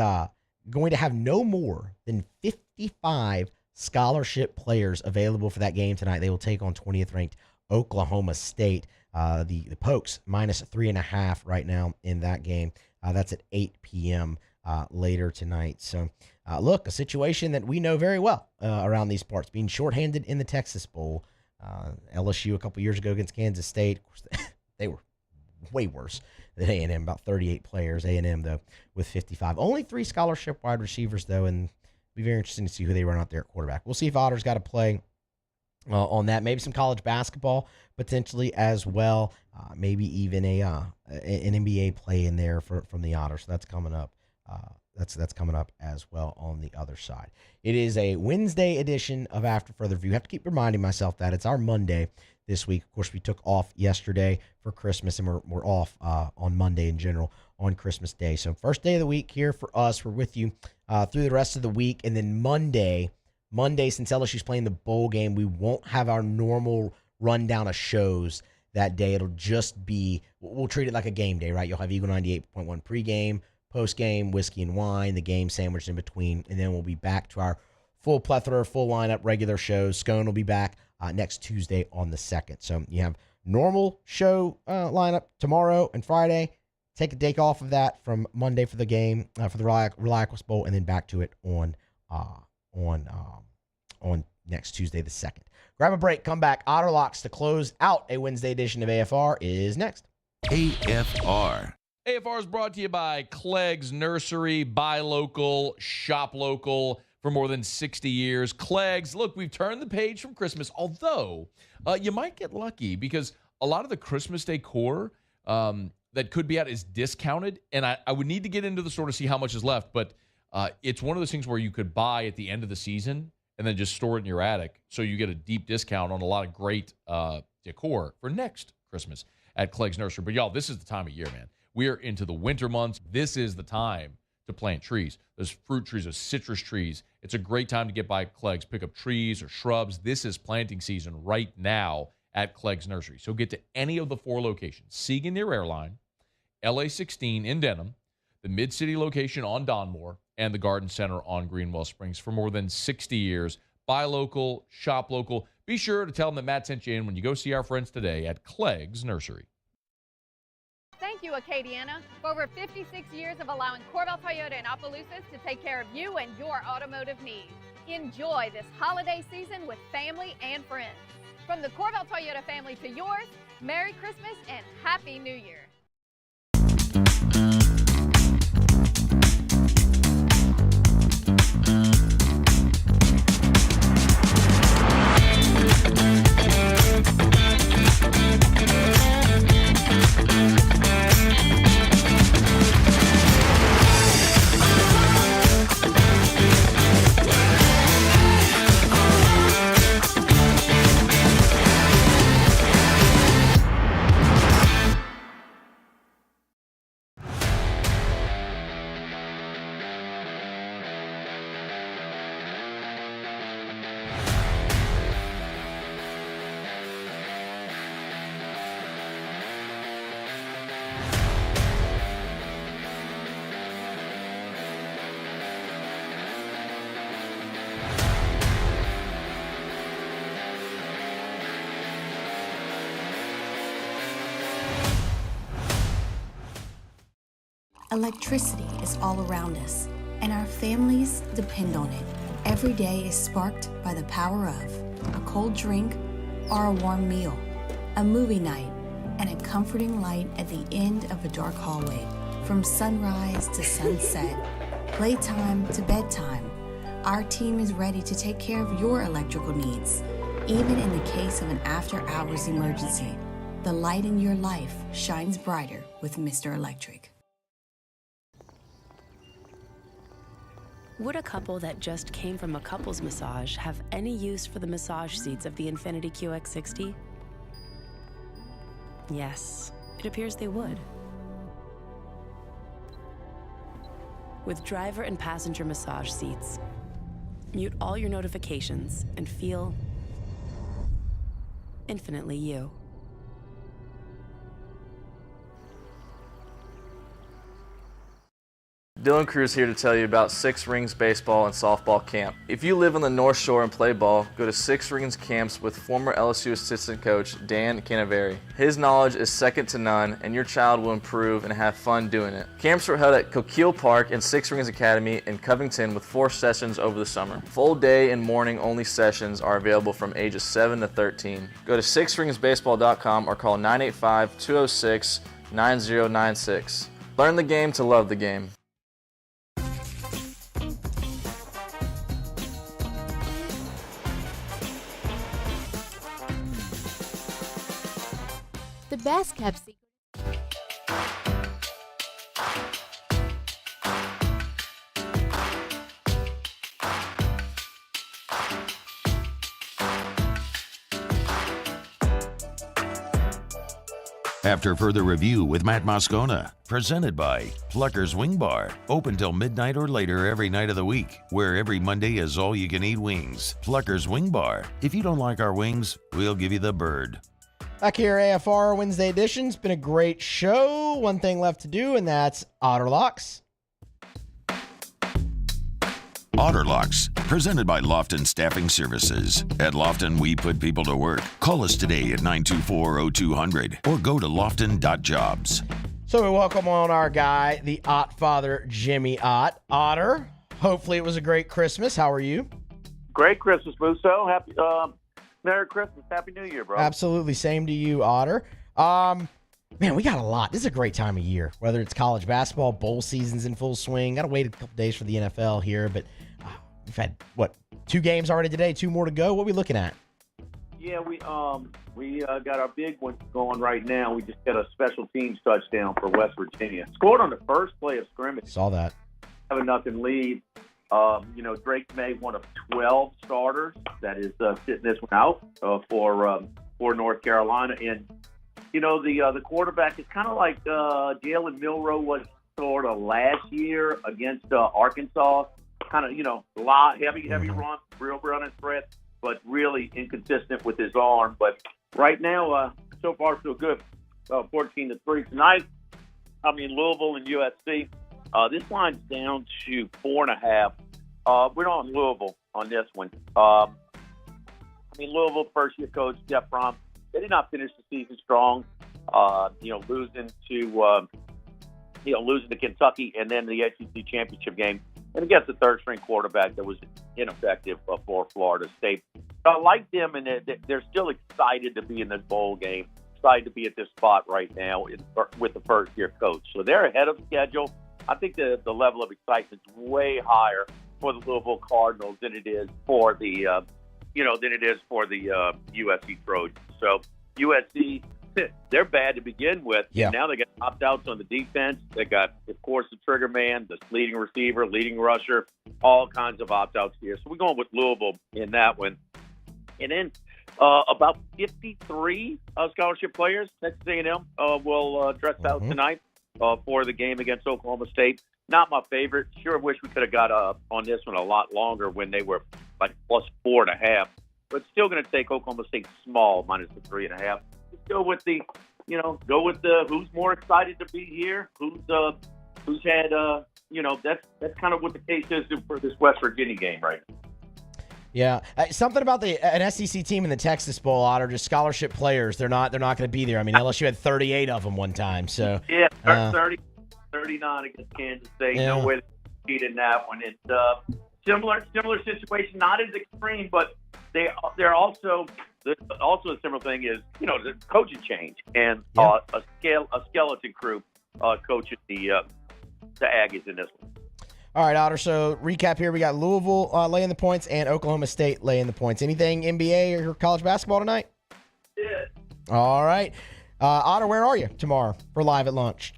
going to have no more than 55 scholarship players available for that game tonight. They will take on 20th ranked Oklahoma State. The Pokes -3.5 right now in that game. That's at 8 p.m. Later tonight. So, look, a situation that we know very well around these parts, being shorthanded in the Texas Bowl. LSU a couple years ago against Kansas State, of course, they were way worse than A&M, about 38 players. A&M, though, with 55. Only 3 scholarship wide receivers, though, and it'll be very interesting to see who they run out there at quarterback. We'll see if Otter's got to play on that. Maybe some college basketball potentially as well. Maybe even an NBA play in there from the Otter. So that's coming up. That's coming up as well on the other side. It is a Wednesday edition of After Further Review. I have to keep reminding myself that it's our Monday this week. Of course, we took off yesterday for Christmas, and we're off on Monday in general on Christmas Day. So first day of the week here for us. We're with you through the rest of the week, and then Monday, since LSU's playing the bowl game, we won't have our normal rundown of shows that day. It'll just be, we'll treat it like a game day, right? You'll have Eagle 98.1 pregame, postgame, whiskey and wine, the game sandwiched in between, and then we'll be back to our full plethora, full lineup, regular shows. Scone will be back next Tuesday on the 2nd. So you have normal show lineup tomorrow and Friday. Take a day off of that from Monday for the game, for the Reliquous Bowl, and then back to it on next Tuesday the 2nd. Grab a break, come back. Otter Locks to close out a Wednesday edition of AFR is next. AFR. AFR is brought to you by Clegg's Nursery. Buy local, shop local for more than 60 years. Clegg's, look, we've turned the page from Christmas, although you might get lucky because a lot of the Christmas decor that could be out is discounted, and I would need to get into the store to see how much is left, but it's one of those things where you could buy at the end of the season and then just store it in your attic, so you get a deep discount on a lot of great decor for next Christmas at Clegg's Nursery. But, y'all, this is the time of year, man. We are into the winter months. This is the time to plant trees. There's fruit trees, there's citrus trees. It's a great time to get by Clegg's, pick up trees or shrubs. This is planting season right now at Clegg's Nursery. So get to any of the 4 locations: Siegen near Airline, LA 16 in Denham, the Mid-City location on Donmore, and the Garden Center on Greenwell Springs for more than 60 years. Buy local, shop local. Be sure to tell them that Matt sent you in when you go see our friends today at Clegg's Nursery. Thank you, Acadiana, for over 56 years of allowing Corval Toyota in Opelousas to take care of you and your automotive needs. Enjoy this holiday season with family and friends. From the Corval Toyota family to yours, Merry Christmas and Happy New Year. Electricity is all around us, and our families depend on it. Every day is sparked by the power of a cold drink or a warm meal, a movie night, and a comforting light at the end of a dark hallway. From sunrise to sunset, playtime to bedtime, our team is ready to take care of your electrical needs. Even in the case of an after-hours emergency, the light in your life shines brighter with Mr. Electric. Would a couple that just came from a couples massage have any use for the massage seats of the Infiniti QX60? Yes, it appears they would. With driver and passenger massage seats, mute all your notifications and feel infinitely you. Dylan Cruz here to tell you about Six Rings Baseball and Softball Camp. If you live on the North Shore and play ball, go to Six Rings Camps with former LSU assistant coach Dan Canaveri. His knowledge is second to none, and your child will improve and have fun doing it. Camps were held at Coquille Park and Six Rings Academy in Covington with 4 sessions over the summer. Full day and morning only sessions are available from ages 7 to 13. Go to sixringsbaseball.com or call 985-206-9096. Learn the game to love the game. The best kept secret. After further review with Matt Moscona, presented by Pluckers Wing Bar, open till midnight or later every night of the week, where every Monday is all-you-can-eat wings. Pluckers Wing Bar. If you don't like our wings, we'll give you the bird. Back here, AFR Wednesday edition. It's been a great show. One thing left to do, and that's Otter Locks. Otter Locks, presented by Lofton Staffing Services. At Lofton, we put people to work. Call us today at 924-0200 or go to lofton.jobs. So we welcome on our guy, the Ott father, Jimmy Ott. Otter, hopefully it was a great Christmas. How are you? Great Christmas, Musso. Happy Merry Christmas. Happy New Year, bro. Absolutely. Same to you, Otter. Man, we got a lot. This is a great time of year, whether it's college basketball, bowl season's in full swing. Got to wait a couple days for the NFL here, but we've had, 2 games already today, 2 more to go. What are we looking at? Yeah, we got our big one going right now. We just got a special teams touchdown for West Virginia. Scored on the first play of scrimmage. Saw that. 7-0 lead. Drake May, one of 12 starters that is sitting this one out for North Carolina. And, the quarterback is kind of like Jalen Milroe was sort of last year against Arkansas. Kind of, heavy run, real running threat, but really inconsistent with his arm. But right now, so far so good. 14-3 tonight. Louisville and USC. This line's down to 4.5. We're on Louisville on this one. Louisville first-year coach Jeff Fromm. They did not finish the season strong. Losing to Kentucky and then the SEC championship game, and against the third-string quarterback that was ineffective for Florida State. I like them, and they're still excited to be in this bowl game. Excited to be at this spot right now with the first-year coach. So they're ahead of schedule. I think the level of excitement is way higher for the Louisville Cardinals than it is for the USC Trojans. So USC, they're bad to begin with. Yeah. Now they got opt-outs on the defense. They got, of course, the trigger man, the leading receiver, leading rusher, all kinds of opt-outs here. So we're going with Louisville in that one. And then about 53 scholarship players, Texas A&M will dress out tonight for the game against Oklahoma State. Not my favorite. Sure wish we could have got on this one a lot longer when they were like plus 4.5. But still going to take Oklahoma State small minus the 3.5. Let's go with the who's more excited to be here, who's had that's kind of what the case is for this West Virginia game right now. Yeah, something about an SEC team in the Texas Bowl, Otter, just scholarship players. They're not going to be there. LSU had 38 of them one time. So yeah, 39 against Kansas State. Yeah. No way to beat in that one. It's similar situation, not as extreme, but they're also a similar thing is the coaching change and a skeleton crew coaching the Aggies in this one. All right, Otter, so recap here. We got Louisville laying the points and Oklahoma State laying the points. Anything NBA or college basketball tonight? Yeah. All right. Otter, where are you tomorrow for Live at Lunch?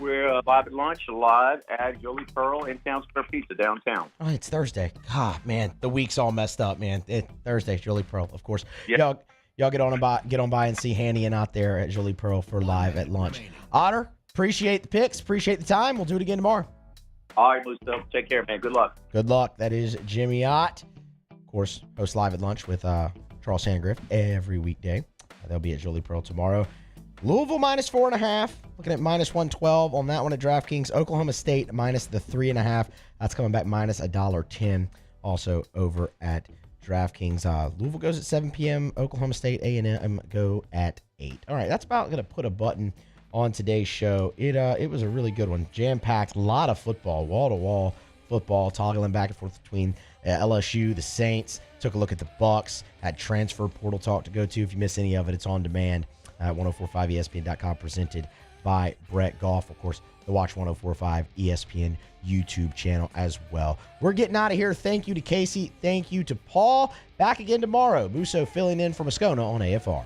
We're live at lunch, live at Jolie Pearl in Town Square Pizza downtown. Oh, it's Thursday. Ah, man, the week's all messed up, man. Thursday, Jolie Pearl, of course. Yeah. Y'all get on by and see Hanny and out there at Jolie Pearl for Live at Lunch. Otter, appreciate the picks, appreciate the time. We'll do it again tomorrow. All right, Musso. Take care, man. Good luck. Good luck. That is Jimmy Ott. Of course, hosts Live at Lunch with Charles Sandgriff every weekday. They'll be at Jolie Pearl tomorrow. Louisville minus 4.5. Looking at minus 112 on that one at DraftKings. Oklahoma State minus the 3.5. That's coming back minus $1.10. Also over at DraftKings. Louisville goes at 7 p.m. Oklahoma State A&M go at 8. All right, that's about going to put a button on today's show. It was a really good one. Jam-packed, a lot of football, wall-to-wall football, toggling back and forth between LSU, the Saints. Took a look at the Bucs. Had transfer portal talk to go to. If you miss any of it, it's on demand at 1045ESPN.com, presented by Brett Goff. Of course, the Watch 1045 ESPN YouTube channel as well. We're getting out of here. Thank you to Casey. Thank you to Paul. Back again tomorrow. Musso filling in for Moscona on AFR.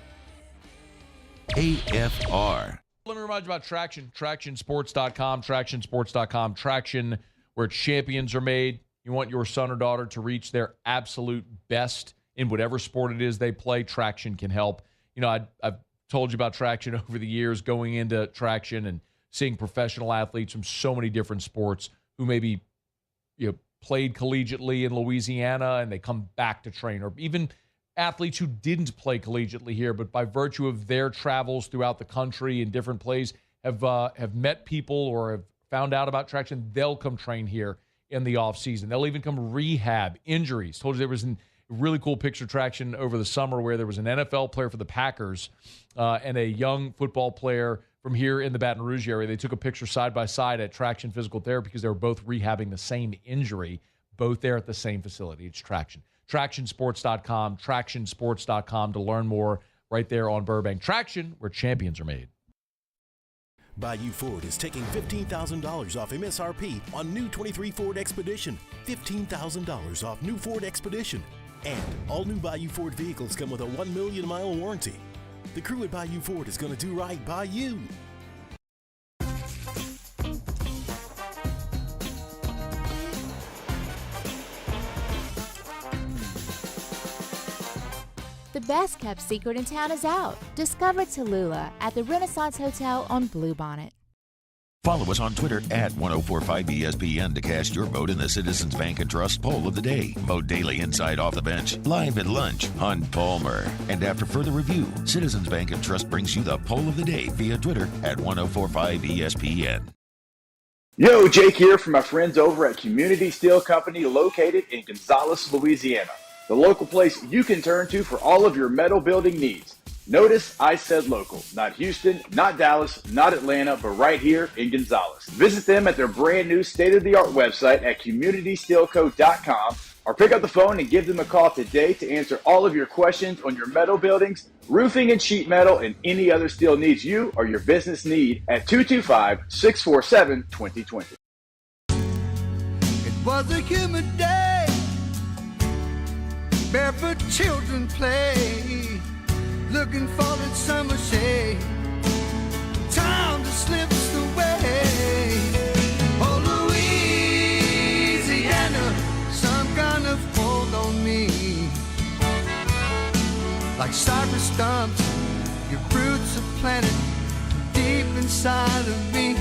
AFR. Let me remind you about Traction, TractionSports.com, TractionSports.com, Traction, where champions are made. You want your son or daughter to reach their absolute best in whatever sport it is they play. Traction can help. You know, I've told you about Traction over the years, going into Traction and seeing professional athletes from so many different sports who maybe played collegiately in Louisiana and they come back to train, or even athletes who didn't play collegiately here, but by virtue of their travels throughout the country in different places have met people or have found out about Traction. They'll come train here in the off season. They'll even come rehab injuries. Told you there was a really cool picture Traction over the summer where there was an NFL player for the Packers and a young football player from here in the Baton Rouge area. They took a picture side by side at Traction Physical Therapy because they were both rehabbing the same injury, both there at the same facility. It's Traction. TractionSports.com, TractionSports.com to learn more right there on Burbank. Traction, where champions are made. Bayou Ford is taking $15,000 off MSRP on new 23 Ford Expedition. $15,000 off new Ford Expedition. And all new Bayou Ford vehicles come with a 1 million mile warranty. The crew at Bayou Ford is going to do right by you. The best kept secret in town is out. Discover Tallulah at the Renaissance Hotel on Bluebonnet. Follow us on Twitter at 1045ESPN to cast your vote in the Citizens Bank and Trust poll of the day. Vote daily inside Off the Bench, live at lunch on Palmer. And after further review, Citizens Bank and Trust brings you the poll of the day via Twitter at 1045ESPN. Yo, Jake here from my friends over at Community Steel Company located in Gonzales, Louisiana. The local place you can turn to for all of your metal building needs. Notice I said local, not Houston, not Dallas, not Atlanta, but right here in Gonzales. Visit them at their brand new state-of-the-art website at communitysteelco.com or pick up the phone and give them a call today to answer all of your questions on your metal buildings, roofing and sheet metal, and any other steel needs you or your business need at 225-647-2020. It was a humid day, barefoot children play, looking for that summer shade. Time just slips away. Oh, Louisiana, some kind of hold on me. Like cypress stumps, your roots are planted deep inside of me.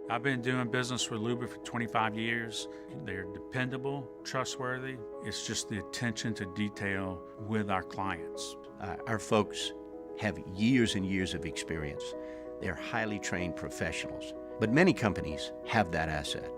I've been doing business with Luba for 25 years. They're dependable, trustworthy. It's just the attention to detail with our clients. Our folks have years and years of experience. They're highly trained professionals. But many companies have that asset.